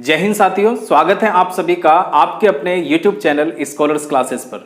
जय हिंद साथियों, स्वागत है आप सभी का आपके अपने YouTube चैनल स्कॉलर्स क्लासेस पर।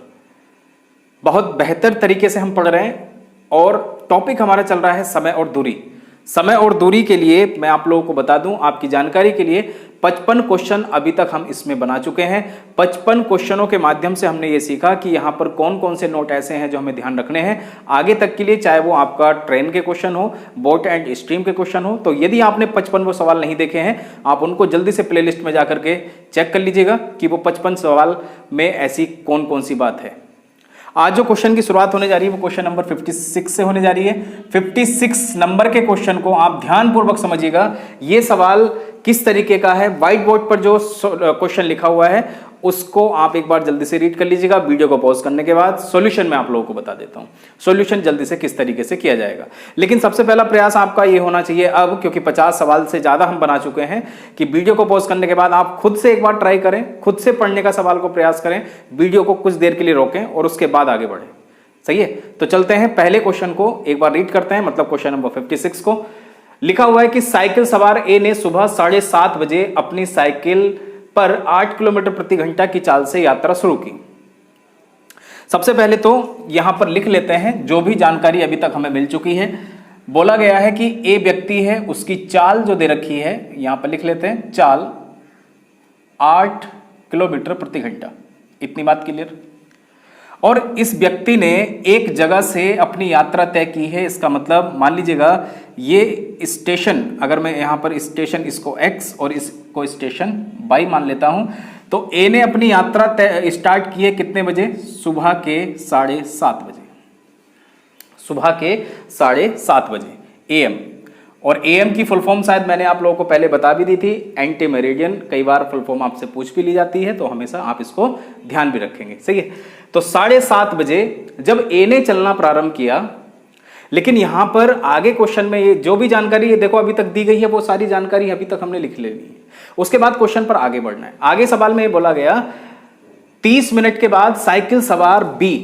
बहुत बेहतर तरीके से हम पढ़ रहे हैं और टॉपिक हमारा चल रहा है समय और दूरी। समय और दूरी के लिए मैं आप लोगों को बता दूं, आपकी जानकारी के लिए 55 क्वेश्चन अभी तक हम इसमें बना चुके हैं। 55 क्वेश्चनों के माध्यम से हमने ये सीखा कि यहाँ पर कौन कौन से नोट ऐसे हैं जो हमें ध्यान रखने हैं आगे तक के लिए, चाहे वो आपका ट्रेन के क्वेश्चन हो, बोट एंड स्ट्रीम के क्वेश्चन हो। तो यदि आपने 55 सवाल नहीं देखे हैं, आप उनको जल्दी से प्लेलिस्ट में जाकर के चेक कर लीजिएगा कि वो 55 सवाल में ऐसी कौन कौन सी बात है। आज जो क्वेश्चन की शुरुआत होने जा रही है वो क्वेश्चन नंबर 56 से होने जा रही है। 56 नंबर के क्वेश्चन को आप ध्यानपूर्वक समझिएगा। ये सवाल किस तरीके का है, व्हाइट बोर्ड पर जो क्वेश्चन लिखा हुआ है उसको आप एक बार जल्दी से रीड कर लीजिएगा। वीडियो को पॉज करने के बाद सॉल्यूशन मैं आप लोगों को बता देता हूं, सॉल्यूशन जल्दी से किस तरीके से किया जाएगा। लेकिन सबसे पहला प्रयास आपका ये होना चाहिए अब, क्योंकि 50 सवाल से ज्यादा हम बना चुके हैं, कि वीडियो को पॉज करने के बाद आप खुद से एक बार ट्राई करें, खुद से पढ़ने का सवाल को प्रयास करें, वीडियो को कुछ देर के लिए रोकें और उसके बाद आगे बढ़ें। सही है, तो चलते हैं पहले क्वेश्चन को एक बार रीड करते हैं, मतलब क्वेश्चन नंबर 56 को। लिखा हुआ है कि साइकिल सवार ए ने सुबह 7:30 बजे अपनी साइकिल पर 8 किलोमीटर प्रति घंटा की चाल से यात्रा शुरू की। सबसे पहले तो यहां पर लिख लेते हैं जो भी जानकारी अभी तक हमें मिल चुकी है। बोला गया है कि ए व्यक्ति है, उसकी चाल जो दे रखी है यहां पर लिख लेते हैं, चाल 8 किलोमीटर प्रति घंटा। इतनी बात क्लियर। और इस व्यक्ति ने एक जगह से अपनी यात्रा तय की है। इसका मतलब मान लीजिएगा ये स्टेशन, अगर मैं यहां पर स्टेशन इसको x और इसको स्टेशन y मान लेता हूं, तो ए ने अपनी यात्रा स्टार्ट की है कितने बजे? सुबह के 7:30 बजे। सुबह के 7:30 बजे AM। और AM की फुल फॉर्म शायद मैंने आप लोगों को पहले बता भी दी थी, एंटी मेरिडियन। कई बार फुल फॉर्म आपसे पूछ भी ली जाती है, तो हमेशा आप इसको ध्यान भी रखेंगे। सही है, तो 7:30 बजे जब ए ने चलना प्रारंभ किया, लेकिन यहां पर आगे क्वेश्चन में ये जो भी जानकारी है देखो अभी तक दी गई है, वो सारी जानकारी अभी तक हमने लिख लेनी है। उसके बाद क्वेश्चन पर आगे बढ़ना है। आगे सवाल में ये बोला गया 30 मिनट के बाद साइकिल सवार बी,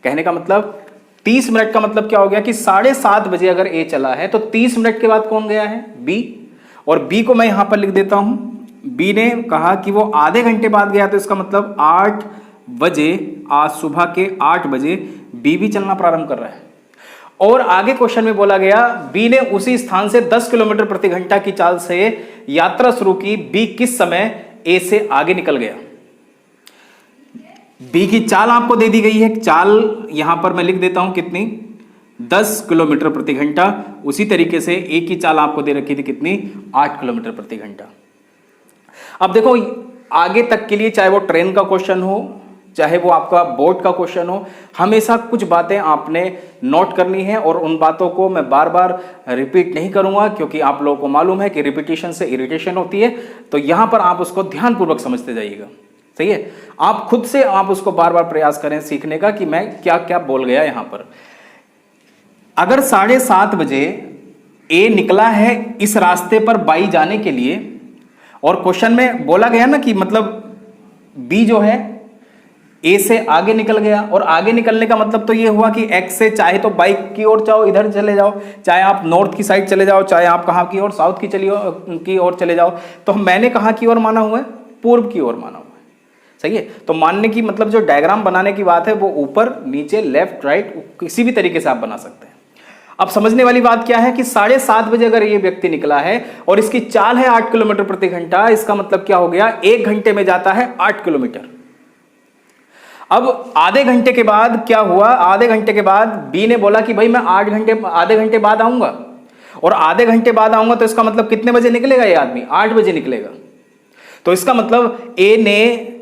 कहने का मतलब 30 मिनट का मतलब क्या हो गया कि 7:30 बजे अगर ए चला है तो 30 मिनट के बाद कौन गया है? बी। और बी को मैं यहां पर लिख देता हूं, बी ने कहा कि वो आधे घंटे बाद गया, तो इसका मतलब 8 बजे, आज सुबह के 8 बजे बी भी चलना प्रारंभ कर रहा है। और आगे क्वेश्चन में बोला गया बी ने उसी स्थान से 10 किलोमीटर प्रति घंटा की चाल से यात्रा शुरू की। बी किस समय ए से आगे निकल गया? बी की चाल आपको दे दी गई है, चाल यहां पर मैं लिख देता हूं कितनी? 10 किलोमीटर प्रति घंटा। उसी तरीके से ए की चाल आपको दे रखी थी कितनी? 8 किलोमीटर प्रति घंटा। अब देखो आगे तक के लिए, चाहे वो ट्रेन का क्वेश्चन हो, चाहे वो आपका बोर्ड का क्वेश्चन हो, हमेशा कुछ बातें आपने नोट करनी है। और उन बातों को मैं बार बार रिपीट नहीं करूंगा, क्योंकि आप लोगों को मालूम है कि रिपीटिशन से इरिटेशन होती है। तो यहां पर आप उसको ध्यानपूर्वक समझते जाइएगा। सही है, आप खुद से आप उसको बार बार प्रयास करें सीखने का कि मैं क्या क्या बोल गया यहां पर। अगर 7:30 बजे ए निकला है इस रास्ते पर बाई जाने के लिए, और क्वेश्चन में बोला गया ना कि मतलब बी जो है ए से आगे निकल गया, और आगे निकलने का मतलब तो ये हुआ कि एक्स से चाहे तो बाइक की ओर जाओ, इधर चले जाओ, चाहे आप नॉर्थ की साइड चले जाओ, चाहे आप कहां की ओर, साउथ की ओर चले जाओ। तो मैंने कहां की ओर माना हुआ है? पूर्व की ओर माना हुआ है। सही है, तो मानने की मतलब जो डायग्राम बनाने की बात है वो ऊपर नीचे लेफ्ट राइट किसी भी तरीके से आप बना सकते हैं। अब समझने वाली बात क्या है कि 7:30 बजे अगर ये व्यक्ति निकला है और इसकी चाल है 8 किलोमीटर प्रति घंटा, इसका मतलब क्या हो गया? 1 घंटे में जाता है 8 किलोमीटर। अब आधे घंटे के बाद क्या हुआ? आधे घंटे के बाद बी ने बोला कि भाई मैं आधे घंटे बाद आऊंगा, और आधे घंटे बाद आऊंगा, तो इसका मतलब कितने बजे निकलेगा ये आदमी? 8 बजे निकलेगा। तो इसका मतलब ए ने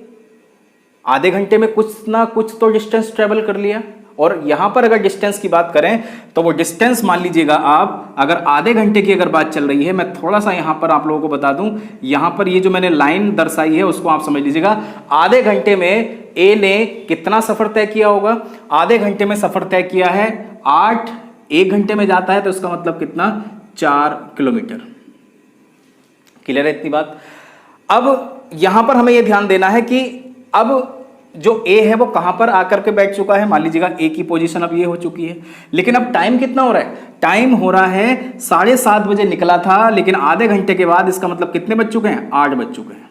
आधे घंटे में कुछ ना कुछ तो डिस्टेंस ट्रेवल कर लिया। और यहां पर अगर डिस्टेंस की बात करें तो वो डिस्टेंस मान लीजिएगा आप, अगर आधे घंटे की अगर बात चल रही है, मैं थोड़ा सा यहां पर आप लोगों को बता दूं, यहां पर ये जो मैंने लाइन दर्शाई है उसको आप समझ लीजिएगा। आधे घंटे में ए ने कितना सफर तय किया होगा? आधे घंटे में सफर तय किया है 8, 1 घंटे में जाता है, तो इसका मतलब कितना? 4 किलोमीटर। क्लियर है इतनी बात? अब यहां पर हमें यह ध्यान देना है कि अब जो ए है वो कहां पर आकर के बैठ चुका है, मान लीजिएगा ए की पोजीशन अब ये हो चुकी है, लेकिन अब टाइम कितना हो रहा है, टाइम हो रहा है 7:30 बजे निकला था, लेकिन आधे घंटे के बाद इसका मतलब कितने बज चुके हैं, 8 बज चुके हैं,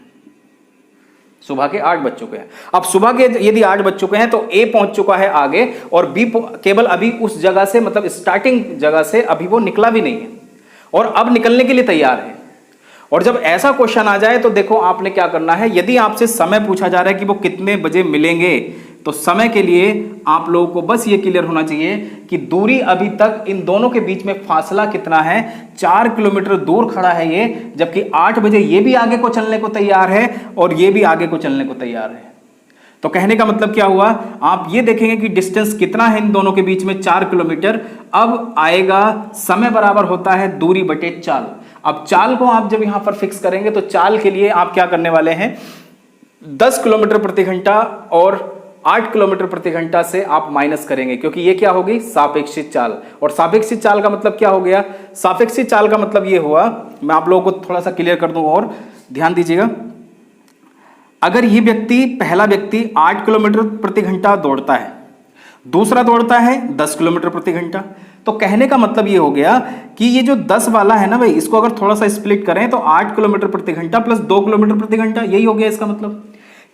सुबह के 8 बज चुके हैं। अब सुबह के यदि 8 बज चुके हैं तो ए पहुंच चुका है आगे और बी केवल अभी उस जगह से, मतलब स्टार्टिंग जगह से अभी वो निकला भी नहीं है और अब निकलने के लिए तैयार है। और जब ऐसा क्वेश्चन आ जाए तो देखो आपने क्या करना है, यदि आपसे समय पूछा जा रहा है कि वो कितने बजे मिलेंगे, तो समय के लिए आप लोगों को बस ये क्लियर होना चाहिए कि दूरी अभी तक इन दोनों के बीच में फासला कितना है, 4 किलोमीटर दूर खड़ा है ये, जबकि 8 बजे ये भी आगे को चलने को तैयार है और ये भी आगे को चलने को तैयार है। तो कहने का मतलब क्या हुआ, आप ये देखेंगे कि डिस्टेंस कितना है इन दोनों के बीच में, 4 किलोमीटर। अब आएगा समय बराबर होता है दूरी बटे चाल। अब चाल को आप जब यहां पर फिक्स करेंगे तो चाल के लिए आप क्या करने वाले हैं, 10 किलोमीटर प्रति घंटा और 8 किलोमीटर प्रति घंटा से आप माइनस करेंगे, क्योंकि ये क्या होगी, सापेक्षित चाल। और सापेक्षित चाल का मतलब क्या हो गया, सापेक्षित चाल का मतलब ये हुआ, मैं आप लोगों को थोड़ा सा क्लियर कर दूं और ध्यान दीजिएगा। अगर ये व्यक्ति, पहला व्यक्ति 8 किलोमीटर प्रति घंटा दौड़ता है, दूसरा दौड़ता है 10 किलोमीटर प्रति घंटा, तो कहने का मतलब ये हो गया कि ये जो 10 वाला है ना भाई, इसको अगर थोड़ा सा स्प्लिट करें तो 8 किलोमीटर प्रति घंटा प्लस 2 किलोमीटर प्रति घंटा, यही हो गया इसका मतलब।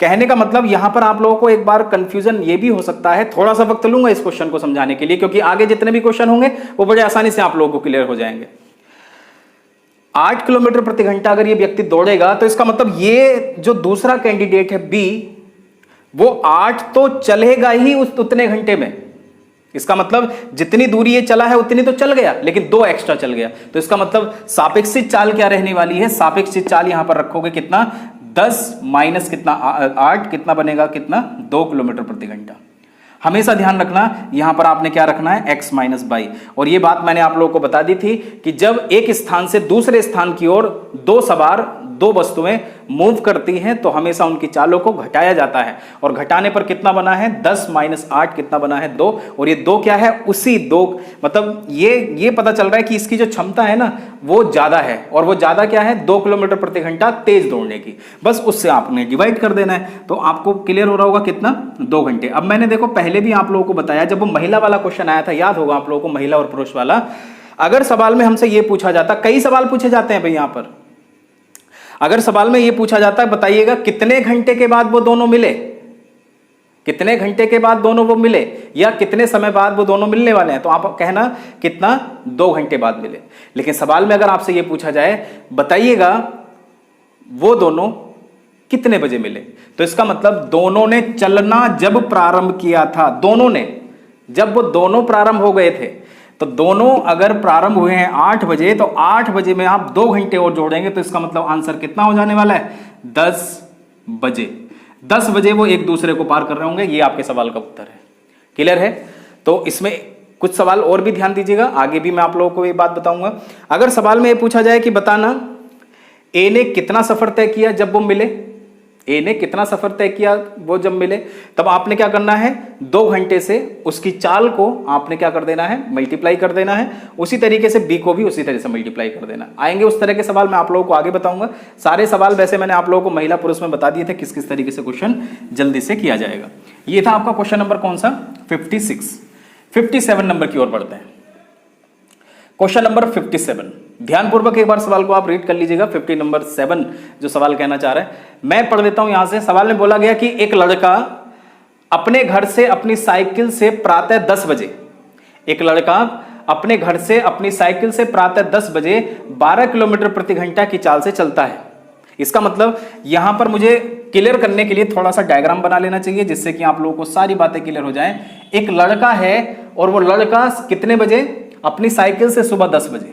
कहने का मतलब यहां पर आप लोगों को एक बार कंफ्यूजन ये भी हो सकता है, थोड़ा सा वक्त लूंगा इस क्वेश्चन को समझाने के लिए, क्योंकि आगे जितने भी क्वेश्चन होंगे वो बड़े आसानी से आप लोगों को क्लियर हो जाएंगे। 8 किलोमीटर प्रति घंटा अगर ये व्यक्ति दौड़ेगा तो इसका मतलब ये जो दूसरा कैंडिडेट है बी, वो 8 तो चलेगा ही उतने घंटे में। इसका मतलब जितनी दूरी ये चला है उतनी तो चल गया, लेकिन 2 एक्स्ट्रा चल गया। तो इसका मतलब सापेक्षित चाल क्या रहने वाली है, सापेक्षित चाल यहां पर रखोगे कितना, 10 माइनस कितना 8, कितना बनेगा, कितना 2 किलोमीटर प्रति घंटा। हमेशा ध्यान रखना यहां पर आपने क्या रखना है, x माइनस बाई। और ये बात मैंने आप लोगों को बता दी थी कि जब एक स्थान से दूसरे स्थान की ओर 2 सवार, 2 वस्तुएं मूव करती हैं तो हमेशा उनकी चालों को घटाया जाता है, और घटाने पर कितना बना है, 10 माइनस 8 कितना बना है, 2। और ये 2 क्या है, उसी 2, मतलब ये पता चल रहा है कि इसकी जो क्षमता है ना वो ज्यादा है, और वो ज्यादा क्या है, 2 किलोमीटर प्रति घंटा तेज दौड़ने की। बस उससे आपने डिवाइड कर देना है, तो आपको क्लियर हो रहा होगा कितना, 2 घंटे। अब मैंने देखो पहले भी आप लोगों को बताया, जब वो महिला वाला क्वेश्चन आया था, याद होगा आप लोगों को, महिला और पुरुष वाला, अगर सवाल में हमसे ये पूछा जाता, कई सवाल पूछे जाते हैं भाई यहां पर, अगर सवाल में ये पूछा जाता है बताइएगा कितने घंटे के बाद वो दोनों मिले, कितने घंटे के बाद दोनों वो मिले, या कितने समय बाद वो दोनों मिलने वाले हैं, तो आप कहना कितना, 2 घंटे बाद मिले। लेकिन सवाल में अगर आपसे ये पूछा जाए बताइएगा वो दोनों कितने बजे मिले, तो इसका मतलब दोनों ने चलना जब प्रारंभ किया था, दोनों ने, जब वो दोनों प्रारंभ हो गए थे, तो दोनों अगर प्रारंभ हुए हैं 8 बजे, तो 8 बजे में आप 2 घंटे और जोड़ेंगे, तो इसका मतलब आंसर कितना हो जाने वाला है, 10 बजे। 10 बजे वो एक दूसरे को पार कर रहे होंगे, ये आपके सवाल का उत्तर है। क्लियर है? तो इसमें कुछ सवाल और भी ध्यान दीजिएगा, आगे भी मैं आप लोगों को ये बात बताऊंगा। अगर सवाल में ये पूछा जाए कि बताना ए ने कितना सफर तय किया जब वो मिले, ए ने कितना सफर तय किया वो जब मिले, तब आपने क्या करना है, 2 घंटे से उसकी चाल को आपने क्या कर देना है, मल्टीप्लाई कर देना है। उसी तरीके से बी को भी उसी तरह से मल्टीप्लाई कर देना। आएंगे उस तरह के सवाल मैं आप लोगों को आगे बताऊंगा। सारे सवाल वैसे मैंने आप लोगों को महिला पुरुष में बता दिए थे किस किस तरीके से क्वेश्चन जल्दी से किया जाएगा। ये था आपका क्वेश्चन नंबर कौन सा, 56। 57 नंबर की ओर बढ़ते हैं। क्वेश्चन नंबर 57, ध्यानपूर्वक एक बार सवाल को आप रीड कर लीजिएगा। 50 नंबर 7 जो सवाल कहना चाह रहे हैं, मैं पढ़ देता हूं यहां से। सवाल में बोला गया कि एक लड़का अपने घर से अपनी साइकिल से प्रातः 10 बजे, एक लड़का अपने घर से अपनी साइकिल से प्रातः 10 बजे 12 किलोमीटर प्रति घंटा की चाल से चलता है। इसका मतलब यहां पर मुझे क्लियर करने के लिए थोड़ा सा डायग्राम बना लेना चाहिए, जिससे कि आप लोगों को सारी बातें क्लियर हो जाएं। एक लड़का है और वो लड़का कितने बजे, अपनी साइकिल से सुबह 10 बजे,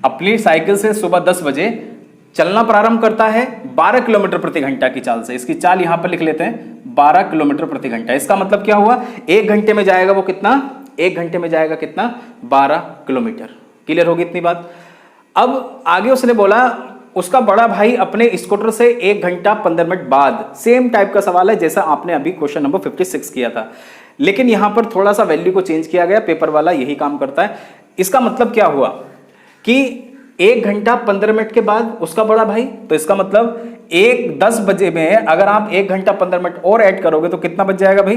अपनी साइकिल से सुबह 10 बजे चलना प्रारंभ करता है 12 किलोमीटर प्रति घंटा की चाल से। इसकी चाल यहां पर लिख लेते हैं 12 किलोमीटर प्रति घंटा। इसका मतलब क्या हुआ, 1 घंटे में जाएगा वो कितना, 1 घंटे में जाएगा कितना, 12 किलोमीटर। क्लियर होगी इतनी बात। अब आगे उसने बोला उसका बड़ा भाई अपने स्कूटर से 1 घंटा 15 मिनट बाद, सेम टाइप का सवाल है जैसा आपने अभी क्वेश्चन नंबर 56 किया था, लेकिन यहां पर थोड़ा सा वैल्यू को चेंज किया गया। पेपर वाला यही काम करता है। इसका मतलब क्या हुआ कि 1 घंटा 15 मिनट के बाद उसका बड़ा भाई, तो इसका मतलब 10 बजे में अगर आप 1 घंटा 15 मिनट और ऐड करोगे तो कितना बच जाएगा भाई?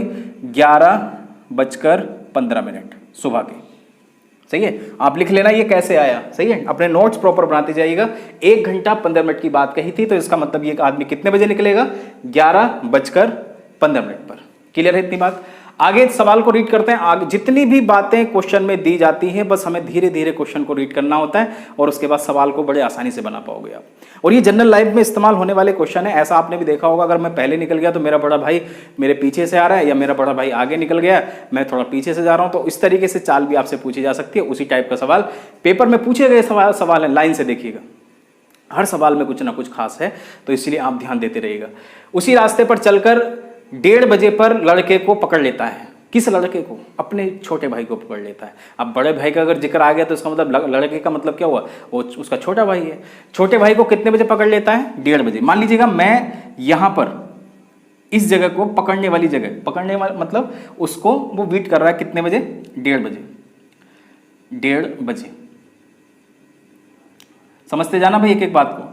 11:15 सुबह के। सही है, आप लिख लेना ये कैसे आया। सही है, अपने नोट्स प्रॉपर बनाते जाइएगा। 1 घंटा 15 मिनट की बात कही थी, तो इसका मतलब ये आदमी कितने बजे निकलेगा? 11:15 पर। क्लियर है इतनी बात? आगे सवाल को रीड करते हैं। आगे जितनी भी बातें क्वेश्चन में दी जाती हैं, बस हमें धीरे धीरे क्वेश्चन को रीड करना होता है और उसके बाद सवाल को बड़े आसानी से बना पाओगे आप। और ये जनरल लाइफ में इस्तेमाल होने वाले क्वेश्चन है। ऐसा आपने भी देखा होगा, अगर मैं पहले निकल गया तो मेरा बड़ा भाई मेरे पीछे से आ रहा है, या मेरा बड़ा भाई आगे निकल गया मैं थोड़ा पीछे से जा रहा हूं, तो इस तरीके से चाल भी आपसे पूछी जा सकती है। उसी टाइप का सवाल पेपर में पूछे गए सवाल है। लाइन से देखिएगा, हर सवाल में कुछ ना कुछ खास है, तो इसलिए आप ध्यान देते रहिएगा। उसी रास्ते पर चलकर 1:30 बजे पर लड़के को पकड़ लेता है। किस लड़के को? अपने छोटे भाई को पकड़ लेता है। अब बड़े भाई का अगर जिक्र आ गया तो इसका मतलब लड़के का मतलब क्या हुआ? वो उसका छोटा भाई है। छोटे भाई को कितने बजे पकड़ लेता है? 1:30 बजे। मान लीजिएगा मैं यहां पर इस जगह को पकड़ने वाली जगह, पकड़ने वाला मतलब उसको वो वेट कर रहा है कितने बजे? 1:30 बजे। 1:30 बजे समझते जाना भाई एक एक बात को।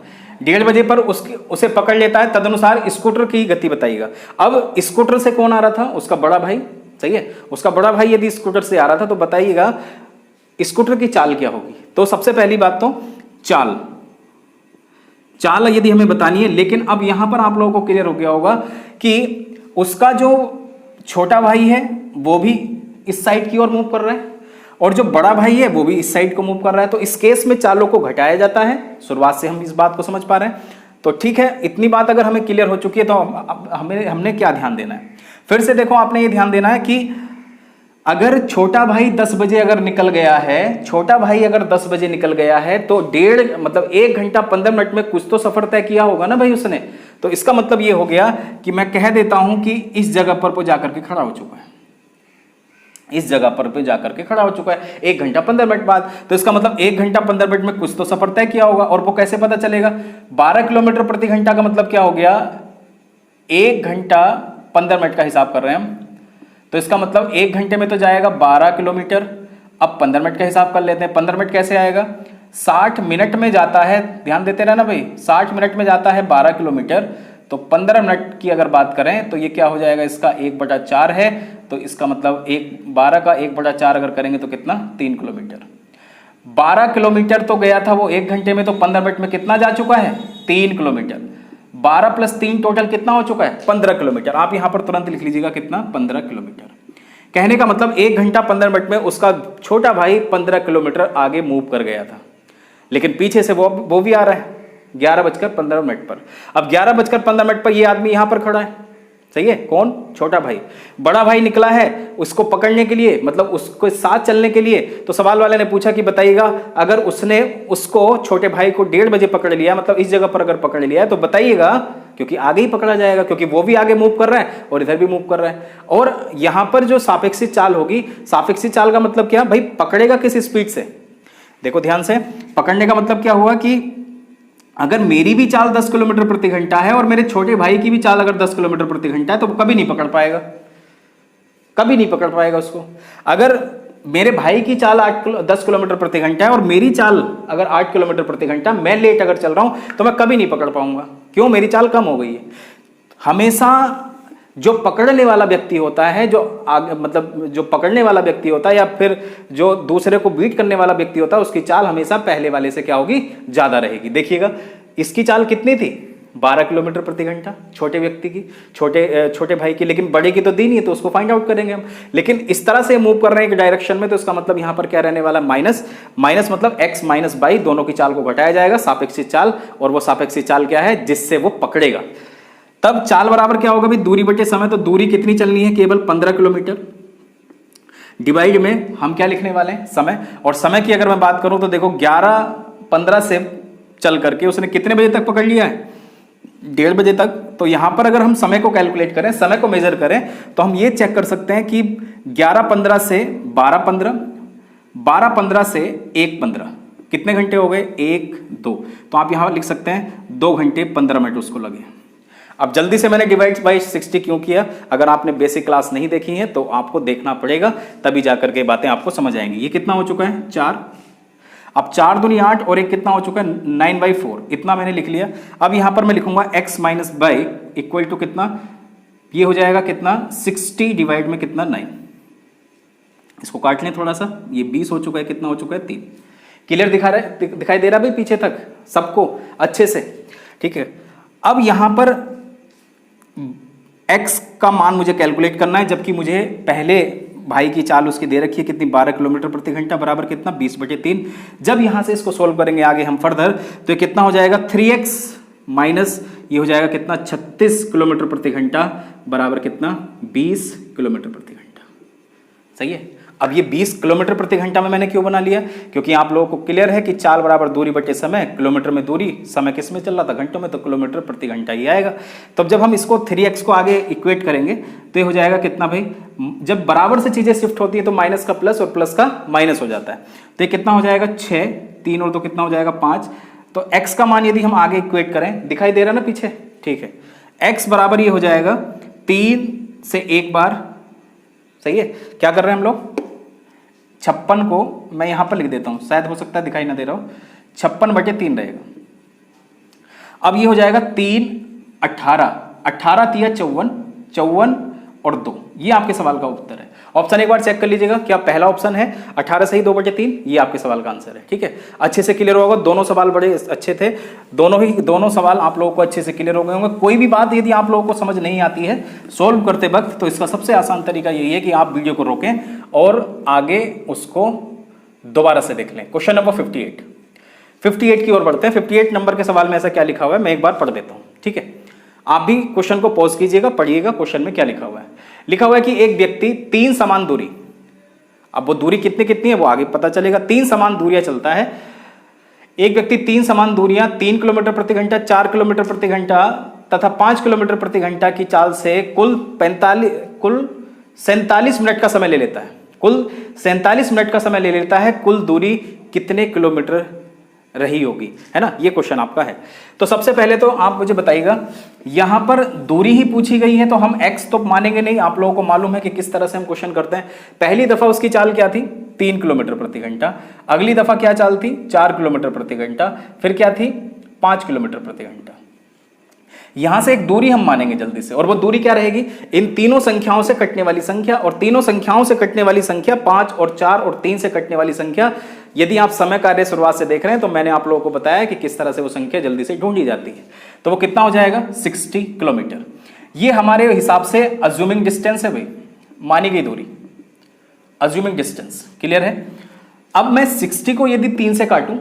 1:30 बजे पर उसे पकड़ लेता है। तदनुसार स्कूटर की गति बताइएगा। अब स्कूटर से कौन आ रहा था? उसका बड़ा भाई। सही है, उसका बड़ा भाई यदि स्कूटर से आ रहा था तो बताइएगा स्कूटर की चाल क्या होगी। तो सबसे पहली बात तो चाल यदि हमें बतानी है। लेकिन अब यहां पर आप लोगों को क्लियर हो गया होगा कि उसका जो छोटा भाई है वो भी इस साइड की ओर मूव कर रहा है और जो बड़ा भाई है वो भी इस साइड को मूव कर रहा है। तो इस केस में चालों को घटाया जाता है। शुरुआत से हम इस बात को समझ पा रहे हैं। तो ठीक है, इतनी बात अगर हमें क्लियर हो चुकी है तो हमने क्या ध्यान देना है? फिर से देखो, आपने ये ध्यान देना है कि अगर छोटा भाई 10 बजे अगर निकल गया है, छोटा भाई अगर 10 बजे निकल गया है तो 1 घंटा 15 मिनट में कुछ तो सफर तय किया होगा ना भाई उसने। तो इसका मतलब ये हो गया कि मैं कह देता हूं कि इस जगह पर वो जाकर के खड़ा हो चुका है। इस जगह पर जाकर के खड़ा हो चुका है 1 घंटा 15 मिनट बाद। तो इसका मतलब 1 घंटा 15 मिनट में कुछ तो सफर तय किया होगा। और वो कैसे पता चलेगा? 12 किलोमीटर प्रति घंटा का मतलब क्या हो गया? 1 घंटा 15 मिनट का हिसाब कर रहे हैं हम, तो इसका मतलब 1 घंटे में तो जाएगा 12 किलोमीटर। अब 15 मिनट का हिसाब कर लेते हैं। 15 मिनट कैसे आएगा? 60 मिनट में जाता है। ध्यान देते रहना भाई, 60 मिनट में जाता है 12 किलोमीटर। तो 15 मिनट की अगर बात करें तो ये क्या हो जाएगा? इसका 1/4 है। तो इसका मतलब 12 का 1/4 अगर करेंगे तो कितना? 3 किलोमीटर। 12 किलोमीटर तो गया था वो 1 घंटे में, तो 15 मिनट में कितना जा चुका है? 3 किलोमीटर। 12 + 3 टोटल कितना हो चुका है? 15 किलोमीटर। आप यहां पर तुरंत लिख लीजिएगा कितना? 15 किलोमीटर। कहने का मतलब 1 घंटा 15 मिनट में उसका छोटा भाई 15 किलोमीटर आगे मूव कर गया था। लेकिन पीछे से वो भी आ रहा है 11:15 पर। अब 11:15 पर ये आदमी यहां पर खड़ा है। सही है, कौन? छोटा भाई। बड़ा भाई निकला है उसको पकड़ने के लिए, मतलब उसको साथ चलने के लिए। तो सवाल वाले ने पूछा कि बताइएगा अगर उसने उसको छोटे भाई को 1:30 बजे पकड़ लिया, मतलब इस जगह पर अगर पकड़ लिया है तो बताइएगा, क्योंकि आगे ही पकड़ा जाएगा, क्योंकि वो भी आगे मूव कर रहा है और इधर भी मूव कर रहा है। और यहां पर जो सापेक्षी चाल होगी, सापेक्षी चाल का मतलब क्या भाई? पकड़ेगा किस स्पीड से? देखो ध्यान से, पकड़ने का मतलब क्या हुआ कि अगर मेरी भी चाल 10 किलोमीटर प्रति घंटा है और मेरे छोटे भाई की भी चाल अगर 10 किलोमीटर प्रति घंटा है तो वो कभी नहीं पकड़ पाएगा, कभी नहीं पकड़ पाएगा उसको। अगर मेरे भाई की चाल 10 किलोमीटर प्रति घंटा है और मेरी चाल अगर 8 किलोमीटर प्रति घंटा, मैं लेट अगर चल रहा हूं तो मैं कभी नहीं पकड़ पाऊंगा। क्यों? मेरी चाल कम हो गई है। हमेशा जो पकड़ने वाला व्यक्ति होता है, जो आगे मतलब जो पकड़ने वाला व्यक्ति होता है या फिर जो दूसरे को बीट करने वाला व्यक्ति होता है, उसकी चाल हमेशा पहले वाले से क्या होगी? ज्यादा रहेगी। देखिएगा इसकी चाल कितनी थी? 12 किलोमीटर प्रति घंटा छोटे व्यक्ति की, छोटे भाई की। लेकिन बड़े की तो दी नहीं है, तो उसको फाइंड आउट करेंगे हम। लेकिन इस तरह से मूव कर रहे हैं एक डायरेक्शन में, तो इसका मतलब यहां पर क्या रहने वाला? माइनस। माइनस मतलब x माइनस y, दोनों की चाल को घटाया जाएगा, सापेक्षी चाल। और वो सापेक्षी चाल क्या है? जिससे वो पकड़ेगा। तब चाल बराबर क्या होगा भाई? दूरी बटे समय। तो दूरी कितनी चलनी है? केवल 15 किलोमीटर। डिवाइड में हम क्या लिखने वाले हैं? समय। और समय की अगर मैं बात करूं तो देखो 11:15 से चल करके उसने कितने बजे तक पकड़ लिया है? 1:30 बजे तक। तो यहां पर अगर हम समय को कैलकुलेट करें, समय को मेजर करें, तो हम ये चेक कर सकते हैं कि 11:15 से 12:15, 12:15 से 1:15 कितने घंटे हो गए? 1, 2। तो आप यहां लिख सकते हैं 2 घंटे 15 मिनट उसको लगे। अब जल्दी से मैंने डिवाइड बाई 60 क्यों किया? अगर आपने बेसिक क्लास नहीं देखी है तो आपको देखना पड़ेगा, तभी जाकर के बातें आपको समझ आएंगी। ये कितना हो चुका है? 4। अब 4 दूनी 8 और एक कितना हो चुका है 9/4, इतना मैंने लिख लिया। अब यहां पर मैं लिखूंगा x minus by equal to कितना, ये हो जाएगा कितना 60 डिवाइड में कितना 9। इसको काट लें थोड़ा सा, ये 20 हो चुका है, कितना हो चुका है 3। क्लियर दिखाई दे रहा भाई पीछे तक सबको अच्छे से, ठीक है। अब यहां पर x का मान मुझे कैलकुलेट करना है, जबकि मुझे पहले भाई की चाल उसकी दे रखी है कितनी 12 किलोमीटर प्रति घंटा बराबर कितना 20/3। जब यहां से इसको सोल्व करेंगे आगे हम फर्दर, तो ये कितना हो जाएगा 3x माइनस ये हो जाएगा कितना 36 किलोमीटर प्रति घंटा बराबर कितना 20 किलोमीटर प्रति घंटा। सही है। अब ये 20 किलोमीटर प्रति घंटा में मैंने क्यों बना लिया, क्योंकि आप लोगों को क्लियर है कि चाल बराबर दूरी बटे समय, किलोमीटर में दूरी, समय किस में चल रहा था घंटों में, तो किलोमीटर प्रति घंटा ही आएगा। तो जब हम इसको 3x को आगे इक्वेट करेंगे तो ये हो जाएगा कितना भाई, जब बराबर से चीजें शिफ्ट होती है तो माइनस का प्लस और प्लस का माइनस हो जाता है। तो ये कितना हो जाएगा 6, 3 और 2 कितना हो जाएगा 5। तो x का मान यदि हम आगे इक्वेट करें, दिखाई दे रहा ना पीछे, ठीक है, x बराबर ये हो जाएगा 3 से एक बार। सही है। क्या कर रहे हैं हम लोग, 56 को मैं यहां पर लिख देता हूं, शायद हो सकता है दिखाई ना दे रहा हो, 56/3 रहेगा। अब ये हो जाएगा 3, 18, 18 तिया 54, 54 और 2, ये आपके सवाल का उत्तर है। ऑप्शन एक बार चेक कर लीजिएगा, क्या पहला ऑप्शन है 18 सही 2/3, ये आपके सवाल का आंसर है। ठीक है, अच्छे से क्लियर होगा। दोनों सवाल बड़े अच्छे थे, दोनों सवाल आप लोगों को अच्छे से क्लियर हो गए होंगे। कोई भी बात यदि आप लोगों को समझ नहीं आती है सोल्व करते वक्त, तो इसका सबसे आसान तरीका यही है कि आप वीडियो को रोकें और आगे उसको दोबारा से देख लें। क्वेश्चन नंबर 58 की ओर बढ़ते हैं। 58 नंबर के सवाल में ऐसा क्या लिखा हुआ है, मैं एक बार पढ़ देता हूं। ठीक है, आप भी क्वेश्चन को पॉज कीजिएगा, पढ़िएगा क्वेश्चन में क्या लिखा हुआ है। लिखा हुआ है कि एक व्यक्ति 3 समान दूरी, अब वो दूरी कितनी कितनी है वो आगे पता चलेगा, 3 समान दूरियां चलता है। एक व्यक्ति 3 समान दूरियां 3 किलोमीटर प्रति घंटा, 4 किलोमीटर प्रति घंटा तथा 5 किलोमीटर प्रति घंटा की चाल से कुल 47 मिनट का समय ले लेता है। कुल 47 मिनट का समय ले लेता है। कुल दूरी कितने किलोमीटर रही होगी, है ना, ये क्वेश्चन आपका है। तो सबसे पहले तो आप मुझे बताइएगा, यहां पर दूरी ही पूछी गई है तो हम x तो मानेंगे नहीं। आप लोगों को मालूम है कि किस तरह से हम क्वेश्चन करते हैं। पहली दफा उसकी चाल क्या थी 3 किलोमीटर प्रति घंटा, अगली दफा क्या चाल थी 4 किलोमीटर प्रति घंटा, फिर क्या थी 5 किलोमीटर प्रति घंटा। यहां से एक दूरी हम मानेंगे जल्दी से, और वो दूरी क्या रहेगी, इन तीनों संख्याओं से कटने वाली संख्या, और तीनों संख्याओं से कटने वाली संख्या 5 और 4 और 3 से कटने वाली संख्या। यदि आप समय कार्य शुरुआत से देख रहे हैं तो मैंने आप लोगों को बताया कि किस तरह से वो संख्या जल्दी से ढूंढी जाती है। तो वो कितना हो जाएगा 60 किलोमीटर। ये हमारे हिसाब से अज्यूमिंग डिस्टेंस है भाई, मानी गई दूरी, अज्यूमिंग डिस्टेंस। क्लियर है। अब मैं 60 को यदि 3 से काटूं,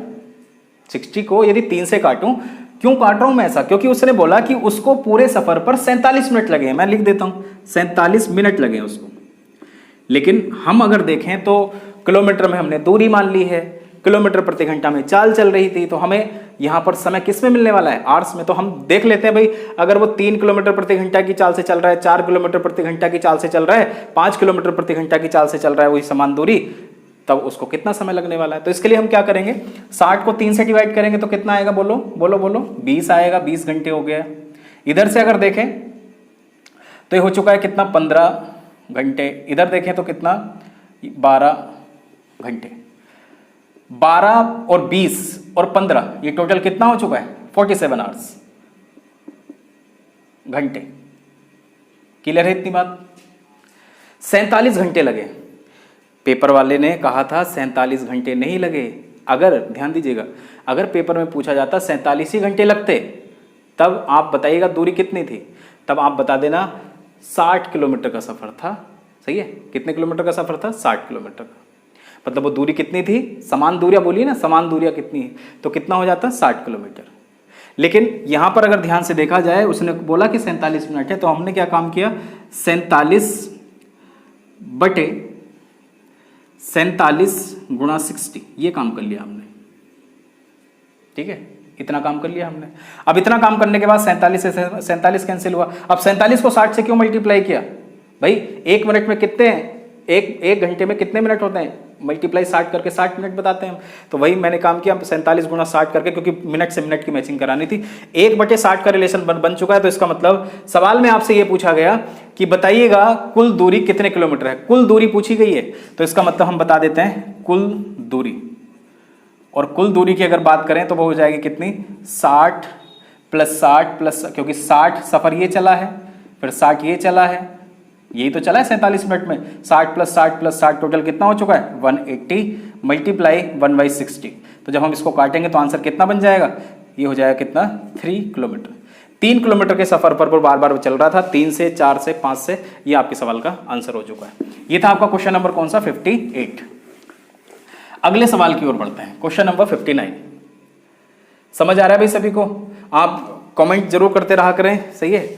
60 को यदि 3 से काटूं, क्यों काट रहा हूं मैं ऐसा, क्योंकि उसने बोला कि उसको पूरे सफर पर 47 मिनट लगे। मैं लिख देता हूं 47 मिनट लगे उसको। लेकिन हम अगर देखें तो किलोमीटर में हमने दूरी मान ली है, किलोमीटर प्रति घंटा में चाल चल रही थी, तो हमें यहां पर समय किस में मिलने वाला है, आवर्स में। तो हम देख लेते हैं भाई, अगर वो 3 किलोमीटर प्रति घंटा की चाल से चल रहा है, 4 किलोमीटर प्रति घंटा की चाल से चल रहा है, 5 किलोमीटर प्रति घंटा की चाल से चल रहा है, वही समान दूरी, तब उसको कितना समय लगने वाला है। तो इसके लिए हम क्या करेंगे, 60 को 3 से डिवाइड करेंगे तो कितना आएगा, बोलो बोलो बोलो, 20 आएगा। 20 घंटे हो गया। इधर से अगर देखें तो ये हो चुका है कितना 15 घंटे। इधर देखें तो कितना 12 घंटे। 12 और 20 और 15 ये टोटल कितना हो चुका है 47 आवर्स, घंटे। क्लियर है इतनी बात। 47 घंटे लगे। पेपर वाले ने कहा था 47 घंटे नहीं लगे। अगर ध्यान दीजिएगा, अगर पेपर में पूछा जाता 47 ही घंटे लगते, तब आप बताइएगा दूरी कितनी थी, तब आप बता देना 60 किलोमीटर का सफर था। सही है। कितने किलोमीटर का सफर था 60 किलोमीटर का। मतलब वो दूरी कितनी थी, समान दूरियां बोलिए ना, समान दूरियां कितनी है, तो कितना हो जाता 60 किलोमीटर। लेकिन यहां पर अगर ध्यान से देखा जाए, उसने बोला कि 47 मिनट है, तो हमने क्या काम किया 47 गुणा 60 ये काम कर लिया हमने। ठीक है, इतना काम कर लिया हमने। अब इतना काम करने के बाद 47 से 47 कैंसिल हुआ। अब 47 को 60 से क्यों मल्टीप्लाई किया भाई, 1 मिनट में कितने हैं, एक घंटे में कितने मिनट होते हैं, मल्टीप्लाई 60 करके 60 मिनट बताते हैं हम। तो वही मैंने काम किया 47 गुणा 60 करके, क्योंकि मिनट से मिनट की मैचिंग करानी थी। 1/60 का रिलेशन बन चुका है। तो इसका मतलब सवाल में आपसे ये पूछा गया कि बताइएगा कुल दूरी कितने किलोमीटर है, कुल दूरी पूछी गई है। तो इसका मतलब हम बता देते हैं कुल दूरी, और कुल दूरी की अगर बात करें तो वो हो जाएगी कितनी, 60 प्लस 60 प्लस, क्योंकि 60 सफ़र ये चला है, फिर 60 ये चला है, यही तो चला है 47 मिनट में। 60 प्लस 60 प्लस 60 टोटल कितना हो चुका है, 180 मल्टीप्लाई 1/60। तो जब हम इसको काटेंगे तो आंसर कितना बन जाएगा, ये हो जाएगा कितना, 3 किलोमीटर। 3 किलोमीटर के सफर पर वो बार बार चल रहा था, 3 से 4 से 5 से, ये आपके सवाल का आंसर हो चुका है। ये था आपका क्वेश्चन नंबर कौन सा, 58। अगले सवाल की ओर बढ़ते हैं, क्वेश्चन नंबर 59। समझ आ रहा है भाई सभी को? आप कमेंट जरूर करते रहा करें, सही है।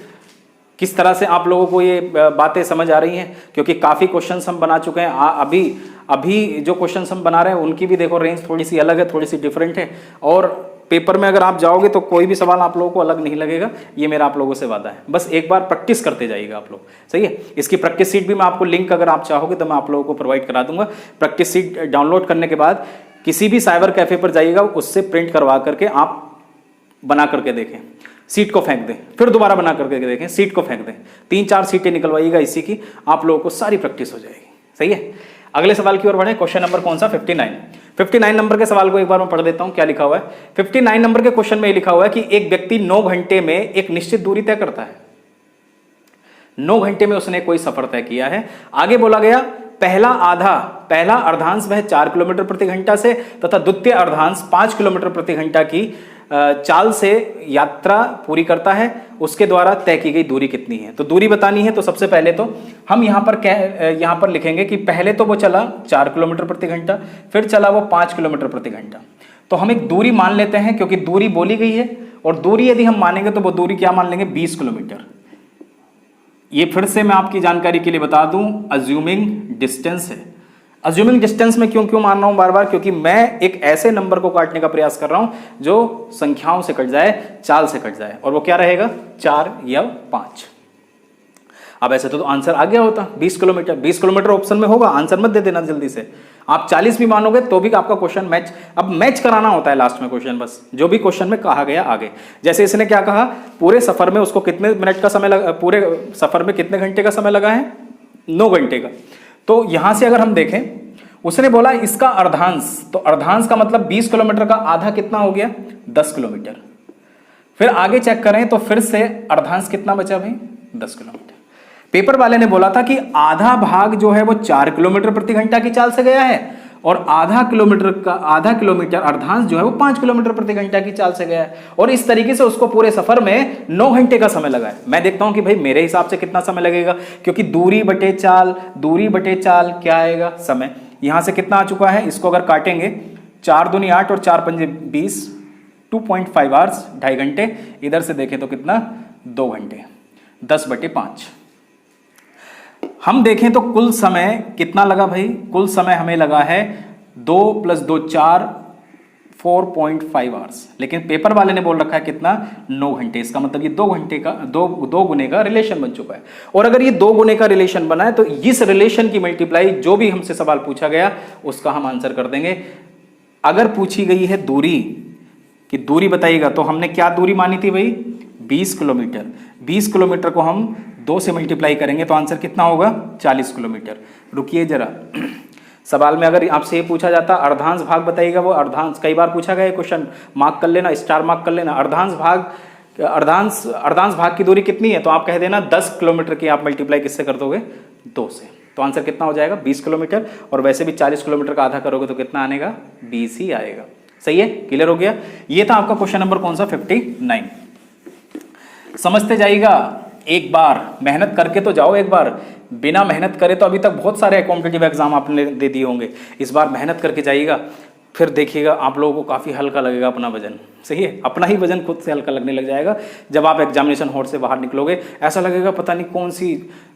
किस तरह से आप लोगों को ये बातें समझ आ रही हैं, क्योंकि काफ़ी क्वेश्चंस हम बना चुके हैं। अभी जो क्वेश्चंस हम बना रहे हैं उनकी भी देखो रेंज थोड़ी सी अलग है, थोड़ी सी डिफरेंट है, और पेपर में अगर आप जाओगे तो कोई भी सवाल आप लोगों को अलग नहीं लगेगा, ये मेरा आप लोगों से वादा है। बस एक बार प्रैक्टिस करते जाइएगा आप लोग, सही है। इसकी प्रैक्टिस सीट भी मैं आपको लिंक अगर आप चाहोगे तो मैं आप लोगों को प्रोवाइड करा दूंगा। प्रैक्टिस सीट डाउनलोड करने के बाद किसी भी साइबर कैफे पर जाइएगा, उससे प्रिंट करवा करके आप बना करके देखें, सीट को फेंक दें, फिर दोबारा बना करके देखें, सीट को फेंक दें, 3-4 सीटें निकलवाइएगा इसी की, आप लोगों को सारी प्रैक्टिस हो जाएगी, सही है। अगले सवाल की ओर बढ़े, क्वेश्चन नंबर कौन सा, 59। 59 नंबर के सवाल को एक बार मैं पढ़ देता हूं, क्या लिखा हुआ है। 59 नंबर के क्वेश्चन में ये लिखा हुआ है कि एक व्यक्ति 9 घंटे में एक निश्चित दूरी तय करता है। 9 घंटे में उसने कोई सफर तय किया है। आगे बोला गया पहला अर्धांश वह 4 किलोमीटर प्रति घंटा से तथा द्वितीय अर्धांश 5 किलोमीटर प्रति घंटा की चाल से यात्रा पूरी करता है, उसके द्वारा तय की गई दूरी कितनी है। तो दूरी बतानी है, तो सबसे पहले तो हम यहाँ पर लिखेंगे कि पहले तो वो चला 4 किलोमीटर प्रति घंटा, फिर चला वो 5 किलोमीटर प्रति घंटा। तो हम एक दूरी मान लेते हैं, क्योंकि दूरी बोली गई है, और दूरी यदि हम मानेंगे तो वो दूरी क्या मान लेंगे, 20 किलोमीटर। ये फिर से मैं आपकी जानकारी के लिए बता दूं, अज्यूमिंग डिस्टेंस है। अज्यूमिंग डिस्टेंस में क्यों मान रहा हूं बार बार, क्योंकि मैं एक ऐसे नंबर को काटने का प्रयास कर रहा हूं जो संख्याओं से कट जाए, चाल से कट जाए, और वो क्या रहेगा, 4 या 5। अब ऐसे तो आंसर आ गया होता 20 किलोमीटर। 20 किलोमीटर ऑप्शन में होगा, आंसर मत दे देना जल्दी से। आप 40 भी मानोगे तो भी आपका क्वेश्चन मैच, अब मैच कराना होता है लास्ट में क्वेश्चन, बस जो भी क्वेश्चन में कहा गया आगे। जैसे इसने क्या कहा, पूरे सफर में उसको कितने मिनट का समय लगा, पूरे सफर में कितने घंटे का समय लगा है, 9 घंटे का। तो यहां से अगर हम देखें, उसने बोला इसका अर्धांश, तो अर्धांश का मतलब 20 किलोमीटर का आधा कितना हो गया, 10 किलोमीटर। फिर आगे चेक करें तो फिर से अर्धांश कितना बचा भाई, 10 किलोमीटर। पेपर वाले ने बोला था कि आधा भाग जो है वो 4 किलोमीटर प्रति घंटा की चाल से गया है, और आधा किलोमीटर अर्धांश जो है वो 5 किलोमीटर प्रति घंटा की चाल से गया है, और इस तरीके से उसको पूरे सफर में 9 घंटे का समय लगा है। मैं देखता हूं कि भाई मेरे हिसाब से कितना समय लगेगा, क्योंकि दूरी बटे चाल क्या आएगा, समय। यहां से कितना आ चुका है, इसको अगर काटेंगे 4 दूनी 8 और 4 पंजे 20, 2.5 आवर्स, 2.5 घंटे। इधर से देखें तो कितना, 2 घंटे, 10/5। हम देखें तो कुल समय कितना लगा भाई, कुल समय हमें लगा है 2 + 2 4, 4.5 आवर्स। लेकिन पेपर वाले ने बोल रखा है कितना, 9 घंटे। इसका मतलब ये 2 घंटे का दो गुने का रिलेशन बन चुका है। और अगर ये 2 गुने का रिलेशन बना है तो इस रिलेशन की मल्टीप्लाई जो भी हमसे सवाल पूछा गया उसका हम आंसर कर देंगे। अगर पूछी गई है दूरी कि दूरी बताइएगा, तो हमने क्या दूरी मानी थी भाई, 20 किलोमीटर। 20 किलोमीटर को हम 2 से मल्टीप्लाई करेंगे तो आंसर कितना होगा, 40 किलोमीटर। रुकिए जरा, सवाल में अगर आपसे ये पूछा जाता अर्धांश भाग बताइएगा, वो अर्धांश कई बार पूछा गया क्वेश्चन, मार्क कर लेना, स्टार मार्क कर लेना। अर्धांश भाग की दूरी कितनी है, तो आप कह देना 10 किलोमीटर की आप मल्टीप्लाई किससे कर दोगे, 2 से। तो आंसर कितना हो जाएगा, 20 किलोमीटर। और वैसे भी 40 किलोमीटर का आधा करोगे तो कितना आएगा, 20 ही आएगा। सही है, क्लियर हो गया। ये था आपका क्वेश्चन नंबर कौन सा, 59। समझते जाइएगा, एक बार मेहनत करके तो जाओ। एक बार बिना मेहनत करे तो अभी तक बहुत सारे कॉम्पिटिटिव एग्जाम आपने दे दिए होंगे, इस बार मेहनत करके जाइएगा, फिर देखिएगा आप लोगों को काफ़ी हल्का लगेगा अपना वजन। सही है, अपना ही वजन खुद से हल्का लगने लग जाएगा। जब आप एग्जामिनेशन हॉल से बाहर निकलोगे ऐसा लगेगा पता नहीं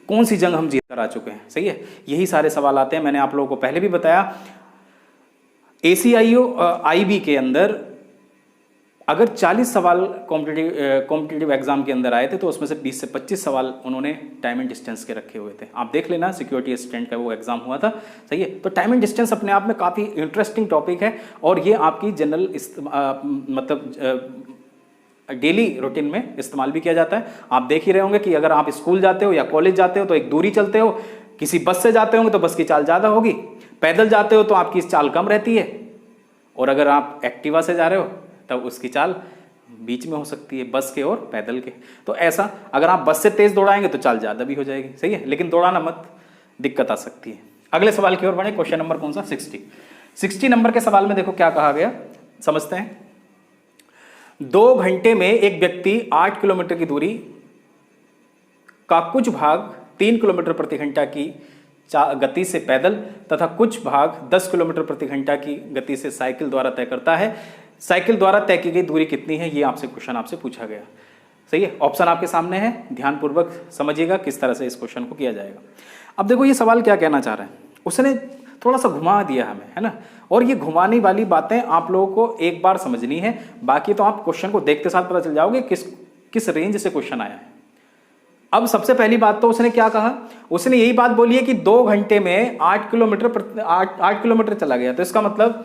कौन सी जंग हम जीत कर आ चुके हैं। सही है, यही सारे सवाल आते हैं। मैंने आप लोगों को पहले भी बताया, ACIO IB के अंदर अगर 40 सवाल कॉम्पिटिटिव एग्जाम के अंदर आए थे तो उसमें से 20 से 25 सवाल उन्होंने टाइम एंड डिस्टेंस के रखे हुए थे। आप देख लेना, सिक्योरिटी असिस्टेंट का वो एग्जाम हुआ था। सही है, तो टाइम एंड डिस्टेंस अपने आप में काफ़ी इंटरेस्टिंग टॉपिक है, और ये आपकी जनरल डेली रूटीन में इस्तेमाल भी किया जाता है। आप देख ही रहे होंगे कि अगर आप स्कूल जाते हो या कॉलेज जाते हो तो एक दूरी चलते हो, किसी बस से जाते होंगे तो बस की चाल ज़्यादा होगी, पैदल जाते हो तो आपकी चाल कम रहती है, और अगर आप एक्टिवा से जा रहे हो तब उसकी चाल बीच में हो सकती है बस के और पैदल के। तो ऐसा अगर आप बस से तेज दौड़ाएंगे तो चाल ज़्यादा भी हो जाएगी, सही है, लेकिन दौड़ाना मत, दिक्कत आ सकती है। अगले सवाल की ओर बढ़े। क्वेश्चन नंबर कौन सा? 60 नंबर के सवाल में देखो क्या कहा गया, समझते हैं। 2 घंटे में एक व्यक्ति 8 किलोमीटर की दूरी का कुछ भाग 3 किलोमीटर प्रति घंटा की गति से पैदल तथा कुछ भाग 10 किलोमीटर प्रति घंटा की गति से साइकिल द्वारा तय करता है। साइकिल द्वारा तय की गई दूरी कितनी है, ये आपसे क्वेश्चन आपसे पूछा गया, सही है। ऑप्शन आपके सामने है, ध्यानपूर्वक समझिएगा किस तरह से इस क्वेश्चन को किया जाएगा। अब देखो ये सवाल क्या कहना चाह रहा है, उसने थोड़ा सा घुमा दिया हमें, है ना, और ये घुमाने वाली बातें आप लोगों को एक बार समझनी है, बाकी तो आप क्वेश्चन को देखते साथ पता चल जाओगे किस रेंज से क्वेश्चन आया है। अब सबसे पहली बात तो उसने क्या कहा, उसने यही बात बोली है कि 2 घंटे में 8 किलोमीटर चला गया। तो इसका मतलब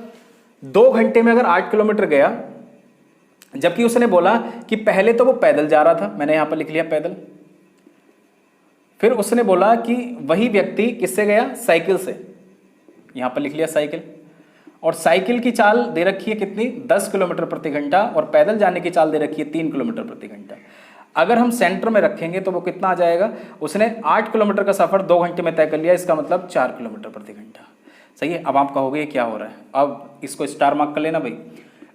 2 घंटे में अगर 8 किलोमीटर गया, जबकि उसने बोला कि पहले तो वो पैदल जा रहा था, मैंने यहां पर लिख लिया पैदल। फिर उसने बोला कि वही व्यक्ति किससे गया, साइकिल से, यहां पर लिख लिया साइकिल। और साइकिल की चाल दे रखी है कितनी, 10 किलोमीटर प्रति घंटा, और पैदल जाने की चाल दे रखी है 3 किलोमीटर प्रति घंटा। अगर हम सेंटर में रखेंगे तो वो कितना आ जाएगा, उसने 8 किलोमीटर का सफर 2 घंटे में तय कर लिया, इसका मतलब 4 किलोमीटर प्रति घंटा, सही है। अब आप कहोगे ये क्या हो रहा है, अब इसको स्टार मार्क कर लेना भाई।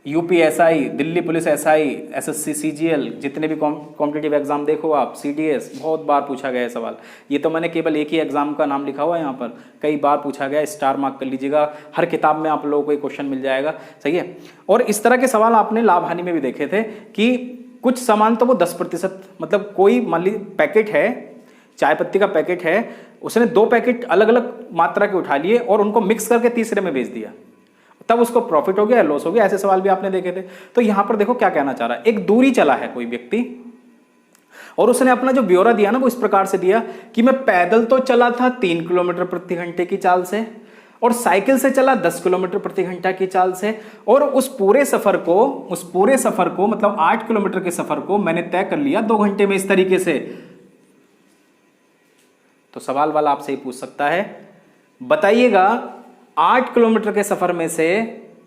UPSI, Delhi police SI, SSC, CGL, जितने भी कॉम्पिटिटिव एग्जाम देखो आप, सीडीएस, बहुत बार पूछा गया है सवाल। ये तो मैंने केवल एक ही एग्जाम का नाम लिखा हुआ है यहाँ पर, कई बार पूछा गया, स्टार मार्क कर लीजिएगा, हर किताब में आप लोगों को ये क्वेश्चन मिल जाएगा, सही है। और इस तरह के सवाल आपने लाभ हानि में भी देखे थे कि कुछ सामान तो वो 10%, मतलब कोई मान ली पैकेट है, चाय पत्ती का पैकेट है, उसने 2 पैकेट अलग अलग मात्रा के उठा लिए और उनको मिक्स करके तीसरे में बेच दिया, तब उसको प्रॉफिट हो गया या लॉस हो गया, ऐसे सवाल भी आपने देखे थे। तो यहां पर देखो क्या कहना चाह रहा है, एक दूरी चला है कोई व्यक्ति और उसने अपना जो ब्यौरा दिया ना वो इस प्रकार से दिया कि मैं पैदल तो चला था 3 किलोमीटर प्रति घंटे की चाल से, और साइकिल से चला 10 किलोमीटर प्रति घंटा की चाल से, और उस पूरे सफर को मतलब 8 किलोमीटर के सफर को मैंने तय कर लिया 2 घंटे में, इस तरीके से। तो सवाल वाला आपसे ही पूछ सकता है, बताइएगा 8 किलोमीटर के सफर में से